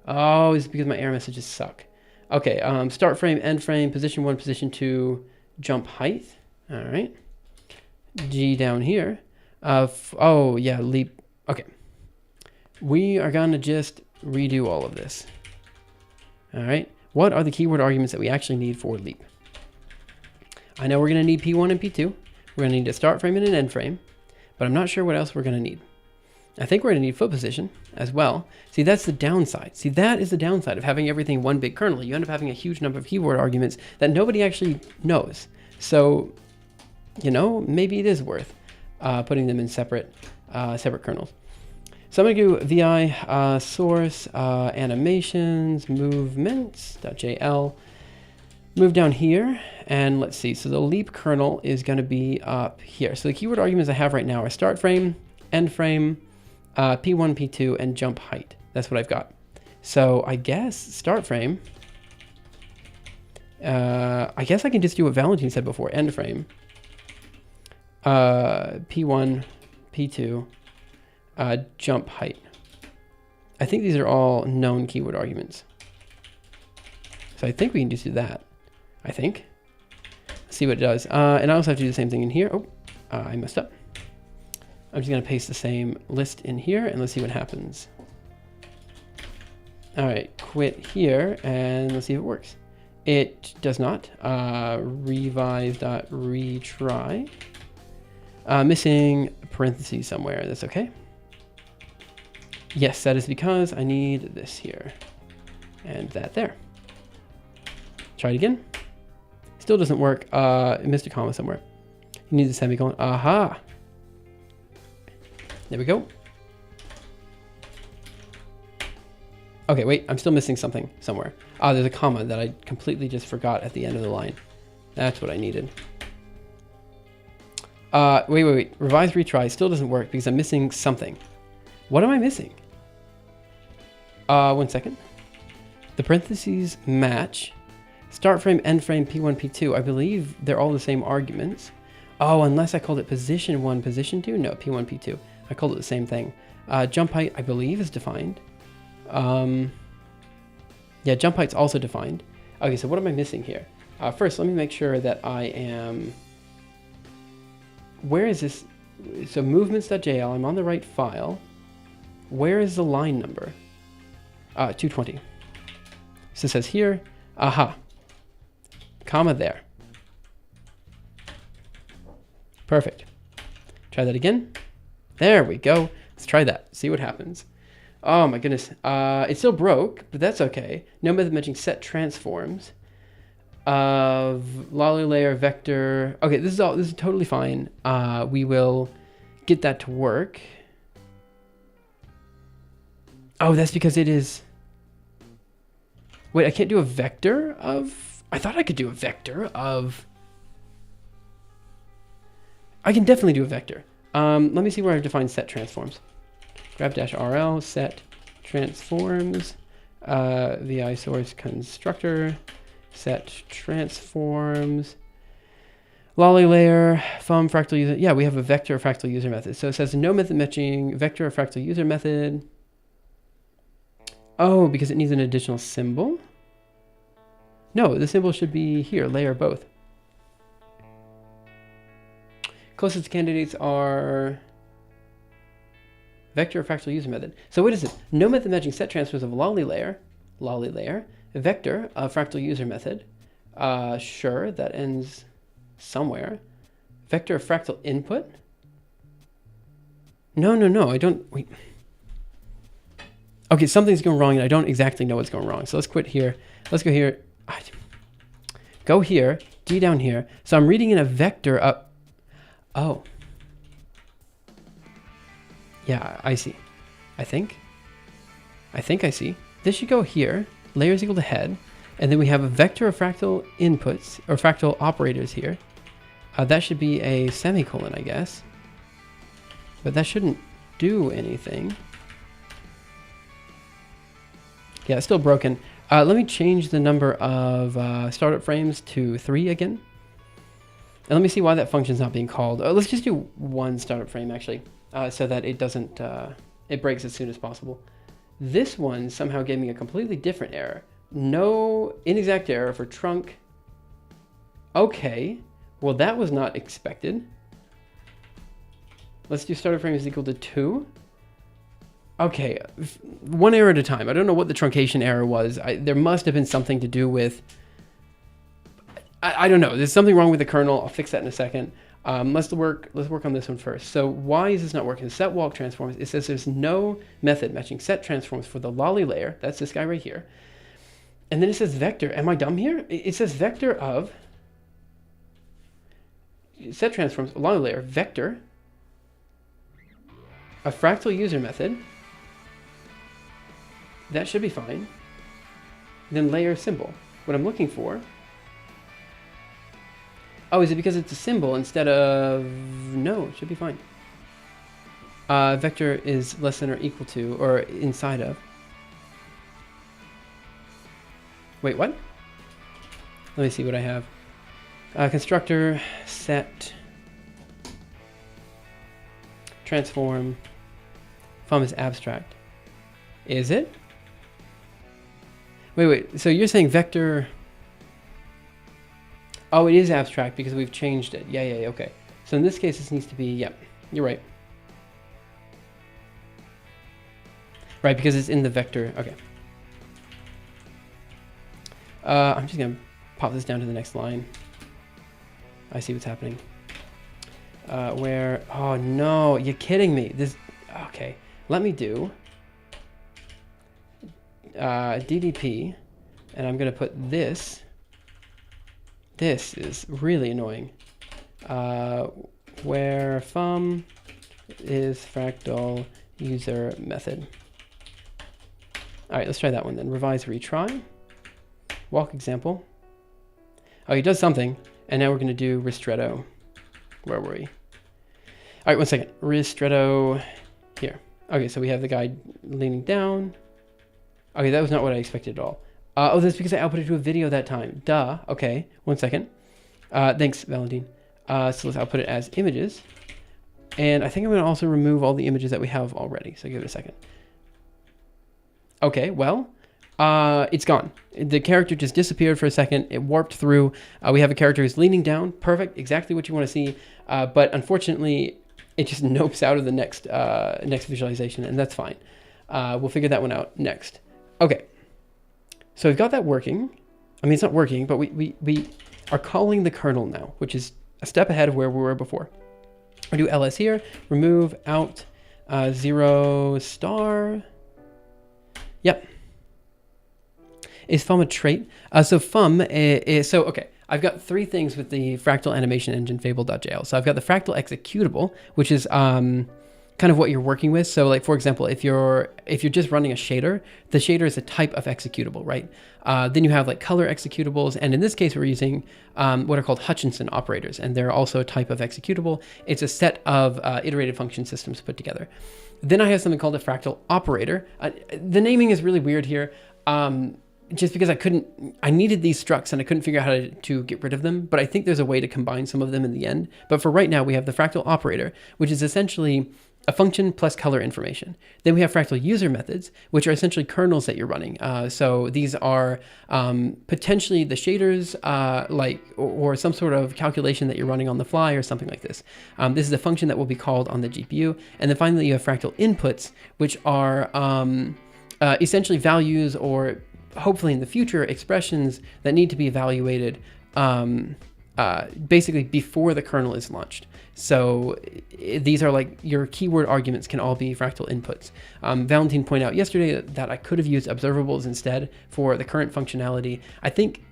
Oh, it's because my error messages suck. Okay, start frame, end frame, position 1, position 2, jump height. All right. G down here. Oh, yeah, leap. Okay. We are going to just redo all of this. All right. What are the keyword arguments that we actually need for leap? I know we're going to need P1 and P2. We're going to need a start frame and an end frame, but I'm not sure what else we're going to need. I think we're going to need foot position as well. See, that's the downside. See, that is the downside of having everything one big kernel. You end up having a huge number of keyword arguments that nobody actually knows. So, you know, maybe it is worth putting them in separate kernels. So I'm going to do vi source animations movements.jl. Move down here and let's see. So the leap kernel is going to be up here. So the keyword arguments I have right now are start frame, end frame, P1, P2, and jump height. That's what I've got. So I guess start frame. I guess I can just do what Valentine said before, end frame. P1, P2, jump height. I think these are all known keyword arguments. So I think we can just do that. I think. Let's see what it does. And I also have to do the same thing in here. Oh, I messed up. I'm just going to paste the same list in here and let's see what happens. All right, quit here and let's see if it works. It does not. Revise.retry. Missing parentheses somewhere. That's okay. Yes, that is because I need this here and that there. Try it again. Still doesn't work. Missed a comma somewhere. You need the semicolon. Aha. There we go. Okay, wait, I'm still missing something somewhere. Ah, there's a comma that I completely just forgot at the end of the line. That's what I needed. Wait. Revise, retry still doesn't work because I'm missing something. What am I missing? 1 second. The parentheses match. Start frame, end frame, P1, P2. I believe they're all the same arguments. Oh, unless I called it position 1, position 2? No, P1, P2. I called it the same thing. Jump height, I believe, is defined. Yeah, jump height's also defined. Okay, so what am I missing here? First, let me make sure that I am... Where is this? So movements.jl, I'm on the right file. Where is the line number? 220. So it says here, aha, comma there. Perfect. Try that again. There we go. Let's try that. See what happens. Oh my goodness. It still broke, but that's okay. No method matching set transforms of lolly layer vector. Okay, this is totally fine. We will get that to work. Oh, that's because it is... Wait, I can't do a vector of... I thought I could do a vector of... I can definitely do a vector. Let me see where I've defined set transforms. Grab-rl set transforms vi source constructor set transforms lolly layer from fractal user. Yeah, we have a vector or fractal user method. So it says no method matching vector or fractal user method. Oh, because it needs an additional symbol? No, the symbol should be here, layer both. Closest candidates are vector or fractal user method. So what is it? No method matching set transforms of lolly layer, vector of fractal user method. Sure, that ends somewhere. Vector of fractal input. No, I don't, wait. Okay, something's going wrong and I don't exactly know what's going wrong. So let's quit here. Let's go here. Go here, D down here. So I'm reading in a vector up. Oh. Yeah, I see. I think I see. This should go here. Layer is equal to head. And then we have a vector of fractal inputs, or fractal operators here. That should be a semicolon, I guess. But that shouldn't do anything. Yeah, it's still broken. Let me change the number of startup frames to 3 again. And let me see why that function's not being called. Let's just do 1 startup frame, actually. So that it doesn't, it breaks as soon as possible. This one somehow gave me a completely different error. No inexact error for trunk. Okay, well that was not expected. Let's do startup frame is equal to 2. Okay, 1 error at a time. I don't know what the truncation error was. There must have been something to do with, I don't know. There's something wrong with the kernel. I'll fix that in a second. Let's work on this one first. So why is this not working? Set walk transforms. It says there's no method matching set transforms for the lolly layer. That's this guy right here. And then it says vector. Am I dumb here? It says vector of set transforms lolly layer vector a fractal user method. That should be fine. Then layer symbol. What I'm looking for. Oh, is it because it's a symbol instead of... No, it should be fine. Vector is less than or equal to, or inside of. Wait, what? Let me see what I have. Constructor, set, transform, fum is abstract. Is it? Wait, so you're saying vector... Oh, it is abstract because we've changed it. Yeah, okay. So in this case, this needs to be, yeah, you're right. Right, because it's in the vector, okay. I'm just gonna pop this down to the next line. I see what's happening. Oh no, you're kidding me. Okay, let me do DDP, and I'm gonna put this. This is really annoying. where fum is fractal user method. All right, let's try that one then. Revise, retry. Walk example. Oh, he does something. And now we're going to do ristretto. Where were we? All right, 1 second. Ristretto here. Okay, so we have the guy leaning down. Okay, that was not what I expected at all. Oh, that's because I outputted to a video that time. Duh. Okay, 1 second. Thanks, Valentine. So let's output it as images. And I think I'm going to also remove all the images that we have already. So give it a second. Okay, well, it's gone. The character just disappeared for a second. It warped through. We have a character who's leaning down. Perfect. Exactly what you want to see. But unfortunately, it just nopes out of the next visualization, and that's fine. We'll figure that one out next. Okay. So we've got that working. I mean, it's not working, but we are calling the kernel now, which is a step ahead of where we were before. I do ls here, remove out 0 star. Yep. Is fum a trait? So fum is, so okay, I've got 3 things with the fractal animation engine Fable.jl. So I've got the fractal executable, which is kind of what you're working with. So like, for example, if you're just running a shader, the shader is a type of executable, right? Then you have like color executables. And in this case, we're using what are called Hutchinson operators. And they're also a type of executable. It's a set of iterated function systems put together. Then I have something called a fractal operator. The naming is really weird here. Just because I needed these structs and I couldn't figure out how to get rid of them, but I think there's a way to combine some of them in the end. But for right now, we have the fractal operator, which is essentially a function plus color information. Then we have fractal user methods, which are essentially kernels that you're running. So these are potentially the shaders, or some sort of calculation that you're running on the fly or something like this. This is a function that will be called on the GPU. And then finally, you have fractal inputs, which are essentially values or hopefully in the future expressions that need to be evaluated basically before the kernel is launched. So these are like your keyword arguments can all be fractal inputs. Valentine pointed out yesterday that I could have used observables instead for the current functionality. I think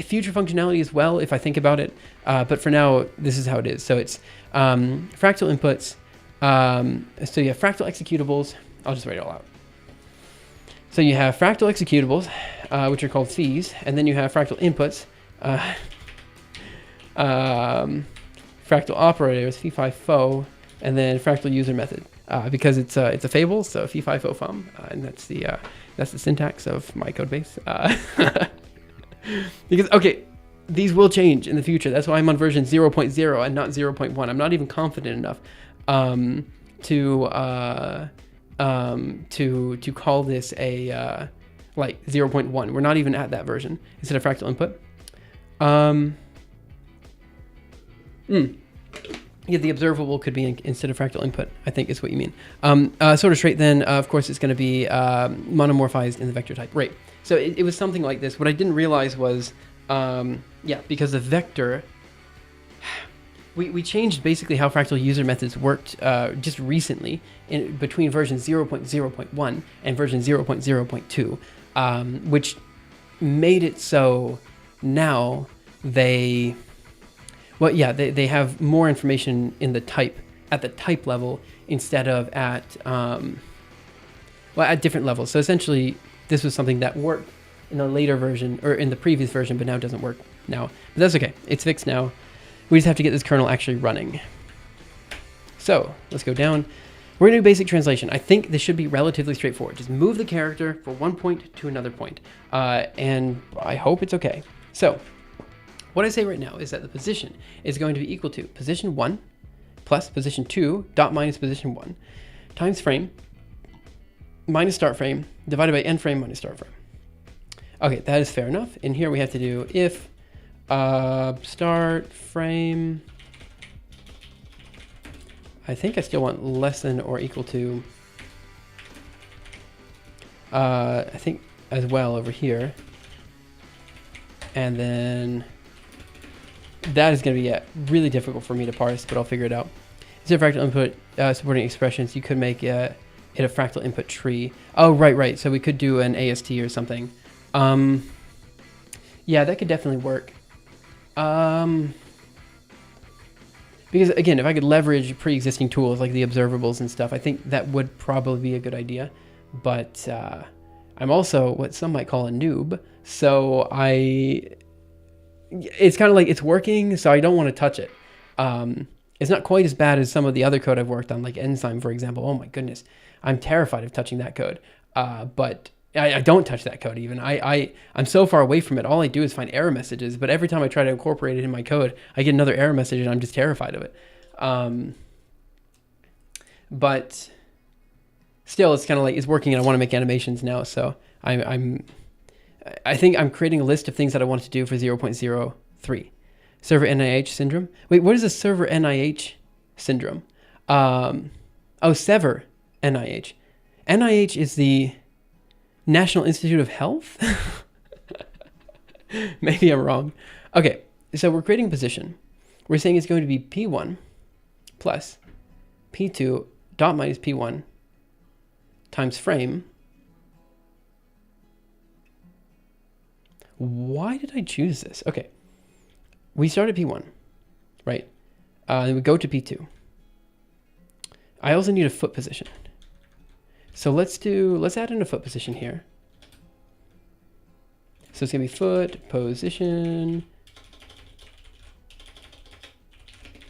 future functionality as well, if I think about it. But for now, this is how it is. So it's fractal inputs. So you have fractal executables. I'll just write it all out. So you have fractal executables, which are called fees, and then you have fractal inputs, fractal operators, fee, fi, fo, and then fractal user method. Because it's a Fable, so fee, fi, fo, fum, and that's the syntax of my code base. Because okay, these will change in the future. That's why I'm on version 0.0 and not 0.1. I'm not even confident enough to call this a like 0.1. We're not even at that version instead of fractal input. Yeah, the observable could be instead of fractal input, I think is what you mean. Sort of trait then, of course, it's going to be monomorphized in the vector type. Right. So it was something like this. What I didn't realize was, yeah, because the vector, we changed basically how fractal user methods worked just recently in between version 0.0.1 and version 0.0.2, which made it so now they have more information in the type at the type level instead of at different levels. So essentially, this was something that worked in the later version or in the previous version, but now it doesn't work now. But that's okay. It's fixed now. We just have to get this kernel actually running. So let's go down. We're going to do basic translation. I think this should be relatively straightforward. Just move the character from one point to another point. And I hope it's okay. So what I say right now is that the position is going to be equal to position 1 plus position 2 dot minus position 1 times frame minus start frame divided by end frame minus start frame. Okay, that is fair enough. In here we have to do if start frame, I think I still want less than or equal to, I think as well over here. And then that is going to be really difficult for me to parse, but I'll figure it out. Instead of fractal input supporting expressions, you could make it a fractal input tree. Oh, right. So we could do an AST or something. Yeah, that could definitely work. because again, if I could leverage pre-existing tools like the observables and stuff, I think that would probably be a good idea. But I'm also what some might call a noob, so it's kind of like it's working, so I don't want to touch it. It's not quite as bad as some of the other code I've worked on, like Enzyme, for example. Oh my goodness, I'm terrified of touching that code. But I don't touch that code even. I'm so far away from it. All I do is find error messages, but every time I try to incorporate it in my code, I get another error message and I'm just terrified of it. But still, it's kind of like it's working and I want to make animations now. So I think I'm creating a list of things that I want to do for 0.03. Server NIH syndrome. Wait, what is a server NIH syndrome? Sever NIH. NIH is the National Institute of Health? Maybe I'm wrong. Okay, so we're creating a position. We're saying it's going to be P1 plus P2 dot minus P1 times frame. Why did I choose this? Okay, we start at P1, right? Then we go to P2. I also need a foot position. So let's add in a foot position here. So it's gonna be foot position.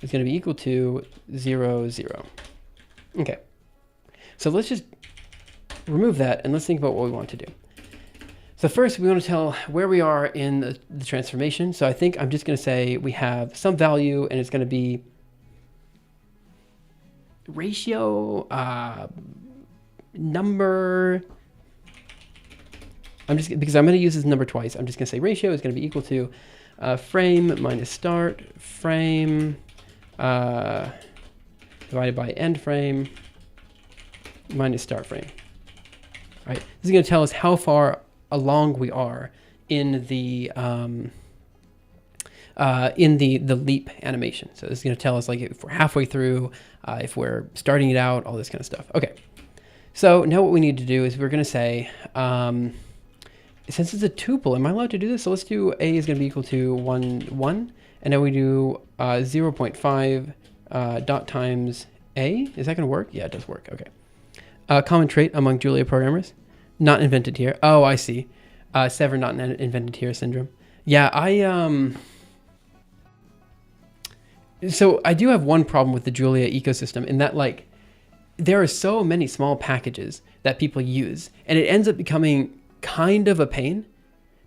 It's gonna be equal to 0, 0. Okay. So let's just remove that and let's think about what we want to do. So first we want to tell where we are in the transformation. So I think I'm just gonna say we have some value and it's gonna be ratio, number. Because I'm going to use this number twice, I'm just going to say ratio is going to be equal to frame minus start frame divided by end frame minus start frame. All right, this is going to tell us how far along we are in the leap animation. So this is going to tell us like if we're halfway through, if we're starting it out, all this kind of stuff. Okay. So now what we need to do is we're going to say, since it's a tuple, am I allowed to do this? So let's do A is going to be equal to 1, 1. And now we do 0.5 dot times A. Is that going to work? Yeah, it does work. Okay. Common trait among Julia programmers. Not invented here. Oh, I see. Sever not invented here syndrome. Yeah, so I do have one problem with the Julia ecosystem in that like, there are so many small packages that people use and it ends up becoming kind of a pain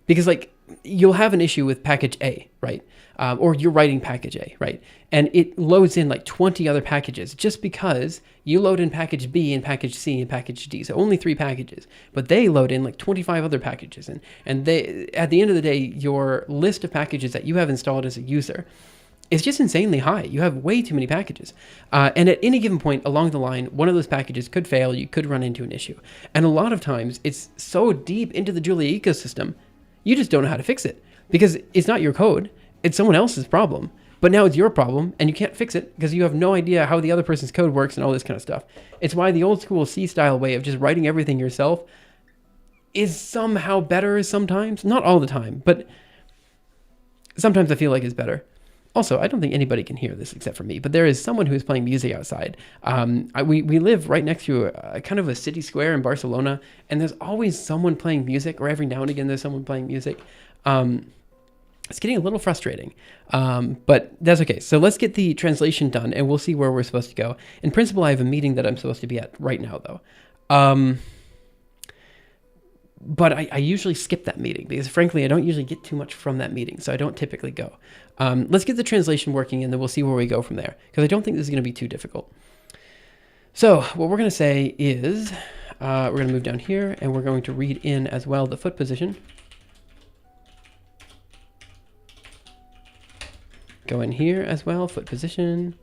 because like you'll have an issue with package A, right? Or you're writing package A, right? And it loads in like 20 other packages just because you load in package B and package C and package D. So only 3 packages, but they load in like 25 other packages. And they, at the end of the day, your list of packages that you have installed as a user is just insanely high. You have way too many packages. And at any given point along the line, one of those packages could fail. You could run into an issue. And a lot of times it's so deep into the Julia ecosystem, you just don't know how to fix it because it's not your code. It's someone else's problem. But now it's your problem and you can't fix it because you have no idea how the other person's code works and all this kind of stuff. It's why the old school C style way of just writing everything yourself is somehow better sometimes. Not all the time, but sometimes I feel like it's better. Also, I don't think anybody can hear this except for me, but there is someone who is playing music outside. We live right next to a kind of a city square in Barcelona, and there's always someone playing music, or every now and again there's someone playing music. It's getting a little frustrating, but that's okay. So let's get the translation done, and we'll see where we're supposed to go. In principle, I have a meeting that I'm supposed to be at right now, though. But I usually skip that meeting because, frankly, I don't usually get too much from that meeting, so I don't typically go. Let's get the translation working, and then we'll see where we go from there, because I don't think this is going to be too difficult. So what we're going to say is we're going to move down here, and we're going to read in as well the foot position. Go in here as well, foot position.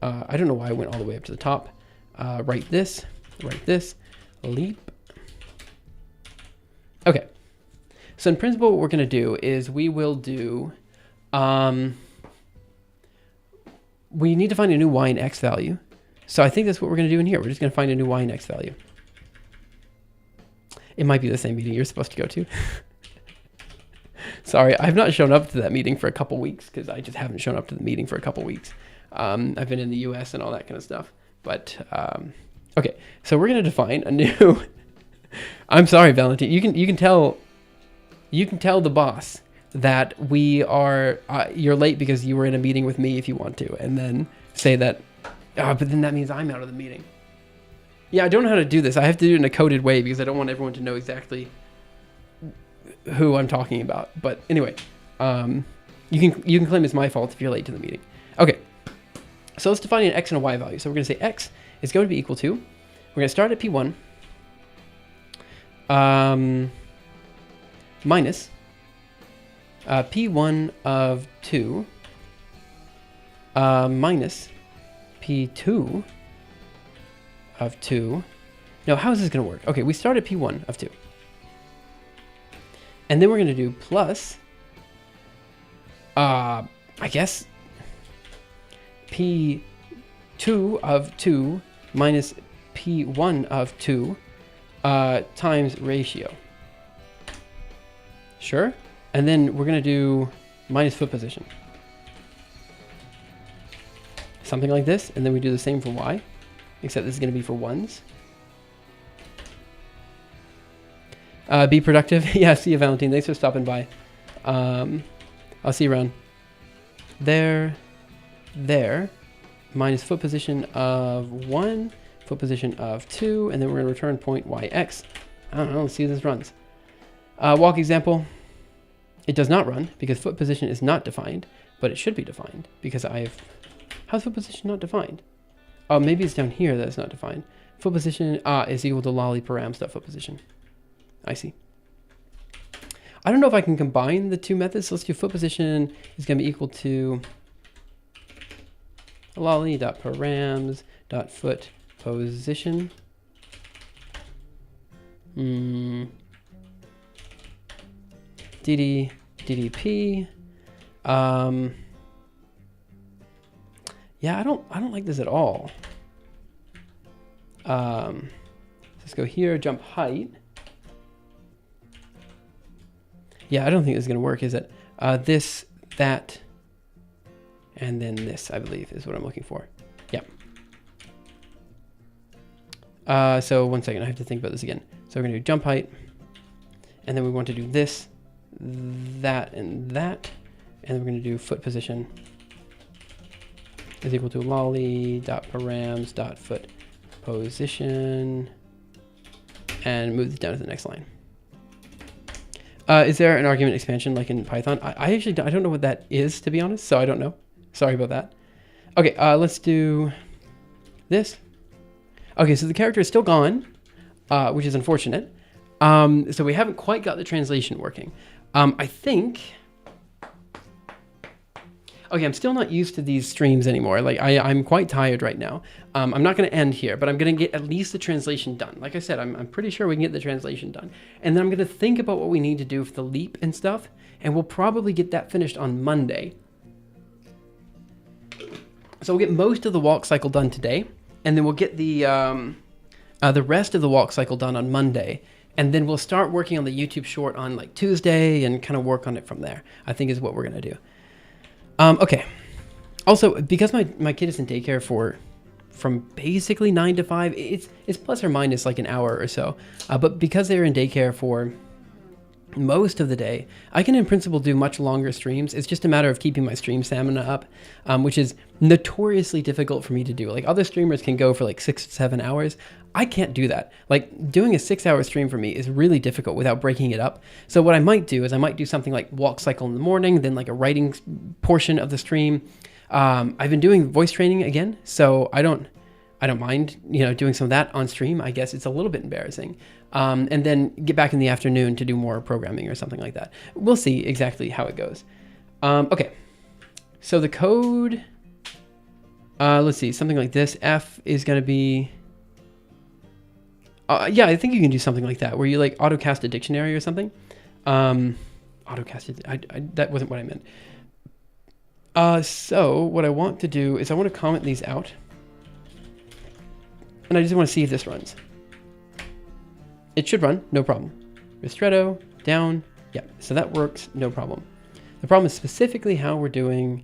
I don't know why I went all the way up to the top. Write this, leap. Okay, so in principle, what we're going to do is we will do, we need to find a new y and x value. So I think that's what we're going to do in here. We're just going to find a new y and x value. It might be the same meeting you're supposed to go to. Sorry, I've not shown up to that meeting for a couple weeks because I just haven't shown up to the meeting for a couple weeks. I've been in the US and all that kind of stuff. But, okay, so we're going to define a new, I'm sorry, Valentine, you can tell the boss that we are, you're late because you were in a meeting with me if you want to, and then say that, but then that means I'm out of the meeting. Yeah, I don't know how to do this. I have to do it in a coded way because I don't want everyone to know exactly who I'm talking about. But anyway, you can claim it's my fault if you're late to the meeting. Okay, so let's define an x and a y value. So we're going to say x is going to be equal to, we're going to start at p1 minus p1 of 2 minus p2 of 2. Now, how is this going to work? Okay, we start at p1 of 2. And then we're going to do plus, I guess, p2 of 2 minus p1 of 2 times ratio. Sure. And then we're going to do minus foot position. Something like this. And then we do the same for y, except this is going to be for ones. Be productive. Yeah, see you, Valentine. Thanks for stopping by. I'll see you around. There, minus foot position of 1, foot position of 2, and then we're going to return point yx. I don't know, let's see if this runs. Walk example. It does not run because foot position is not defined, but it should be defined because how's foot position not defined? Oh, maybe it's down here that it's not defined. Foot position is equal to lolly params.foot position. I see. I don't know if I can combine the two methods. So let's do foot position is going to be equal to lolly.params.foot position. DDP. Yeah, I don't like this at all. Let's go here, jump height. Yeah, I don't think this is going to work, is it? This, that, and then this, I believe, is what I'm looking for. Yeah. So 1 second, I have to think about this again. So we're going to do jump height, and then we want to do this, that, and that, and then we're going to do foot position is equal to lolly.params.foot position, and move this down to the next line. Is there an argument expansion like in Python? I actually don't know what that is, to be honest, so I don't know. Sorry about that. Okay, let's do this. Okay, so the character is still gone, which is unfortunate. So we haven't quite got the translation working. I think... Okay, I'm still not used to these streams anymore. Like, I'm quite tired right now. I'm not going to end here, but I'm going to get at least the translation done. Like I said, I'm pretty sure we can get the translation done. And then I'm going to think about what we need to do for the leap and stuff, and we'll probably get that finished on Monday. So we'll get most of the walk cycle done today, and then we'll get the rest of the walk cycle done on Monday, and then we'll start working on the YouTube short on like Tuesday and kind of work on it from there, I think is what we're going to do. Okay. Also, because my kid is in daycare from basically 9 to 5, it's plus or minus like an hour or so. But because they're in daycare for most of the day, I can in principle do much longer streams. It's just a matter of keeping my stream stamina up, which is notoriously difficult for me to do. Like other streamers can go for like 6 to 7 hours. I can't do that. Like doing a 6-hour stream for me is really difficult without breaking it up. So what I might do is I might do something like walk cycle in the morning, then like a writing portion of the stream. I've been doing voice training again, so I don't mind, doing some of that on stream. I guess it's a little bit embarrassing. And then get back in the afternoon to do more programming or something like that. We'll see exactly how it goes. Okay. So the code, let's see, something like this. F is going to be, yeah, I think you can do something like that where you like autocast a dictionary or something. Autocast, that wasn't what I meant. So what I want to do is I want to comment these out. And I just want to see if this runs. It should run, no problem. Ristretto, down, yeah, so that works, no problem. The problem is specifically how we're doing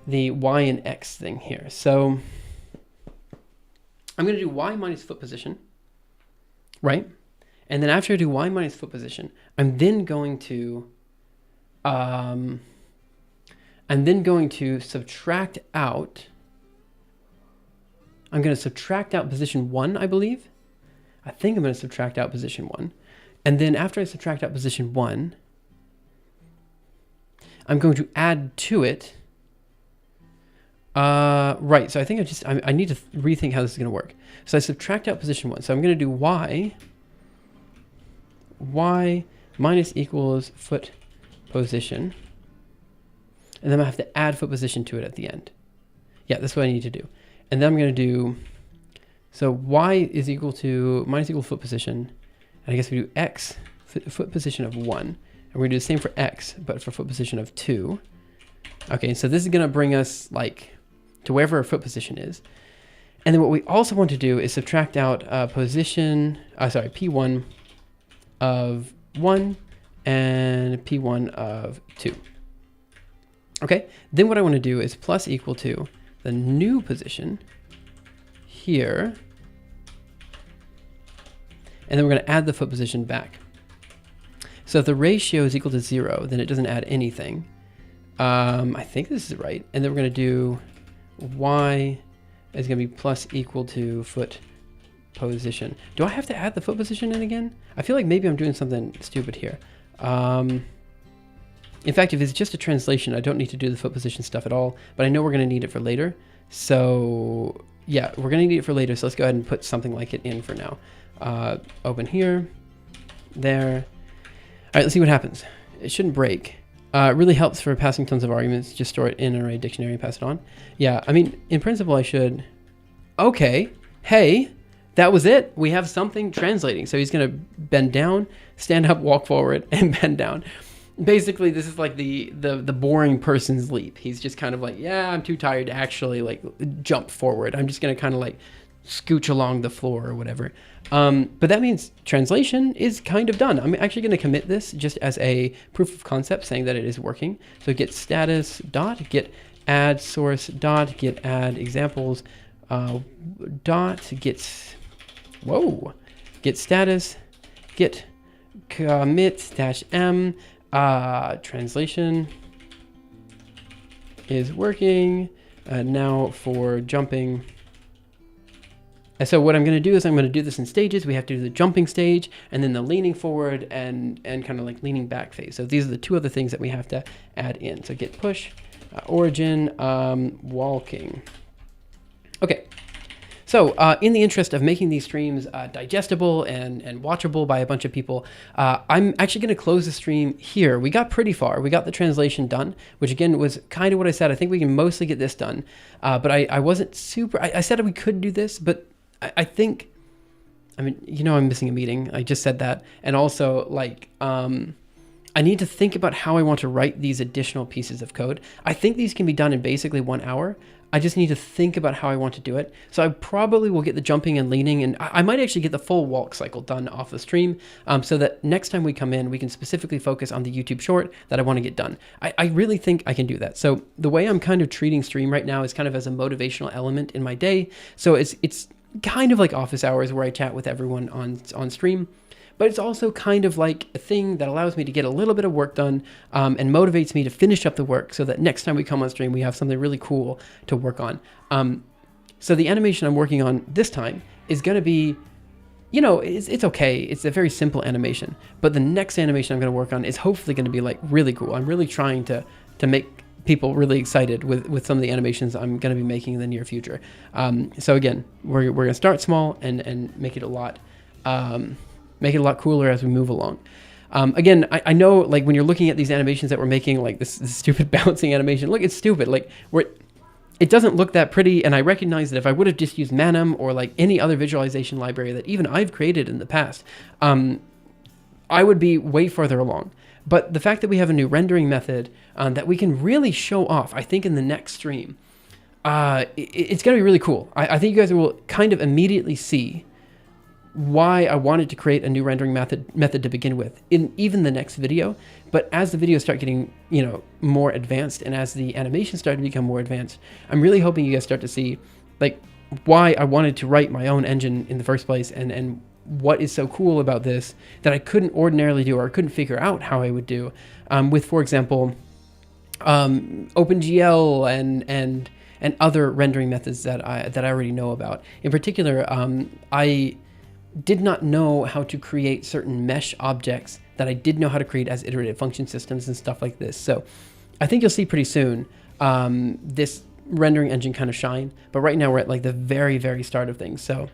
the y and x thing here. So I'm going to do y minus foot position, right? And then after I do y minus foot position, I'm then going to subtract out. I'm going to subtract out position 1, I believe. I think I'm going to subtract out position 1. And then after I subtract out position 1, I'm going to add to it. Right, so I think I need to rethink how this is going to work. So I subtract out position 1. So I'm going to do y minus equals foot position. And then I have to add foot position to it at the end. Yeah, that's what I need to do. And then I'm going to do, so y is equal to, minus equal foot position. And I guess we do x, foot position of 1. And we're going to do the same for x, but for foot position of 2. Okay, so this is going to bring us like to wherever our foot position is. And then what we also want to do is subtract out P1 of 1 and P1 of 2. Okay, then what I want to do is plus equal to the new position here. And then we're going to add the foot position back. So if the ratio is equal to 0, then it doesn't add anything. I think this is right. And then we're going to do y is going to be plus equal to foot position. Do I have to add the foot position in again? I feel like maybe I'm doing something stupid here. In fact, if it's just a translation, I don't need to do the foot position stuff at all, but I know we're going to need it for later. So yeah, we're going to need it for later. So let's go ahead and put something like it in for now. Open here, there. All right, let's see what happens. It shouldn't break. It really helps for passing tons of arguments. Just store it in an array dictionary and pass it on. Yeah, I mean, in principle, I should. Okay, hey, that was it. We have something translating. So he's going to bend down, stand up, walk forward, and bend down. Basically, this is like the boring person's leap. He's just kind of like, yeah, I'm too tired to actually like jump forward. I'm just going to kind of like scooch along the floor or whatever. But that means translation is kind of done. I'm actually going to commit this just as a proof of concept saying that it is working. So git status dot git add source dot git add examples dot git status git commit dash m translation is working now for jumping. And so what I'm going to do is I'm going to do this in stages. We have to do the jumping stage and then the leaning forward and kind of like leaning back phase. So these are the two other things that we have to add in. So git push, origin, walking. Okay. So in the interest of making these streams digestible and watchable by a bunch of people, I'm actually going to close the stream here. We got pretty far. We got the translation done, which again was kind of what I said. I think we can mostly get this done. But I wasn't super, I said we could do this, but I think, I mean, you know, I'm missing a meeting. I just said that. And also like, I need to think about how I want to write these additional pieces of code. I think these can be done in basically 1 hour. I just need to think about how I want to do it. So I probably will get the jumping and leaning, and I might actually get the full walk cycle done off the stream so that next time we come in, we can specifically focus on the YouTube short that I want to get done. I really think I can do that. So the way I'm kind of treating stream right now is kind of as a motivational element in my day. So it's kind of like office hours where I chat with everyone on stream. But it's also kind of like a thing that allows me to get a little bit of work done and motivates me to finish up the work so that next time we come on stream, we have something really cool to work on. So the animation I'm working on this time is going to be, you know, it's okay. It's a very simple animation. But the next animation I'm going to work on is hopefully going to be like really cool. I'm really trying to make people really excited with some of the animations I'm going to be making in the near future. So again, we're going to start small and make it a lot cooler as we move along. Again, I know like when you're looking at these animations that we're making, like this stupid bouncing animation, look, it's stupid. Like it doesn't look that pretty. And I recognize that if I would have just used Manum or like any other visualization library that even I've created in the past, I would be way further along. But the fact that we have a new rendering method that we can really show off, I think in the next stream, it's going to be really cool. I think you guys will kind of immediately see why I wanted to create a new rendering method to begin with in even the next video. But as the videos start getting, more advanced, and as the animations start to become more advanced, I'm really hoping you guys start to see like why I wanted to write my own engine in the first place, and what is so cool about this that I couldn't ordinarily do, or I couldn't figure out how I would do with, for example, OpenGL and other rendering methods that I already know about. In particular, I did not know how to create certain mesh objects that I did know how to create as iterative function systems and stuff like this. So I think you'll see pretty soon this rendering engine kind of shine. But right now we're at like the very, very start of things. So,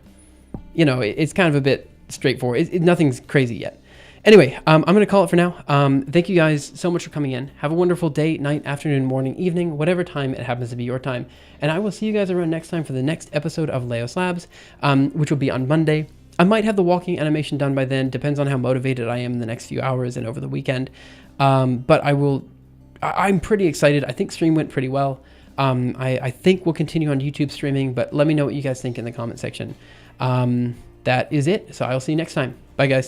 it's kind of a bit straightforward. Nothing's crazy yet. Anyway, I'm going to call it for now. Thank you guys so much for coming in. Have a wonderful day, night, afternoon, morning, evening, whatever time it happens to be your time. And I will see you guys around next time for the next episode of Leos Labs, which will be on Monday. I might have the walking animation done by then. Depends on how motivated I am in the next few hours and over the weekend. But I'm pretty excited. I think stream went pretty well. I think we'll continue on YouTube streaming, but let me know what you guys think in the comment section. That is it. So I'll see you next time. Bye, guys.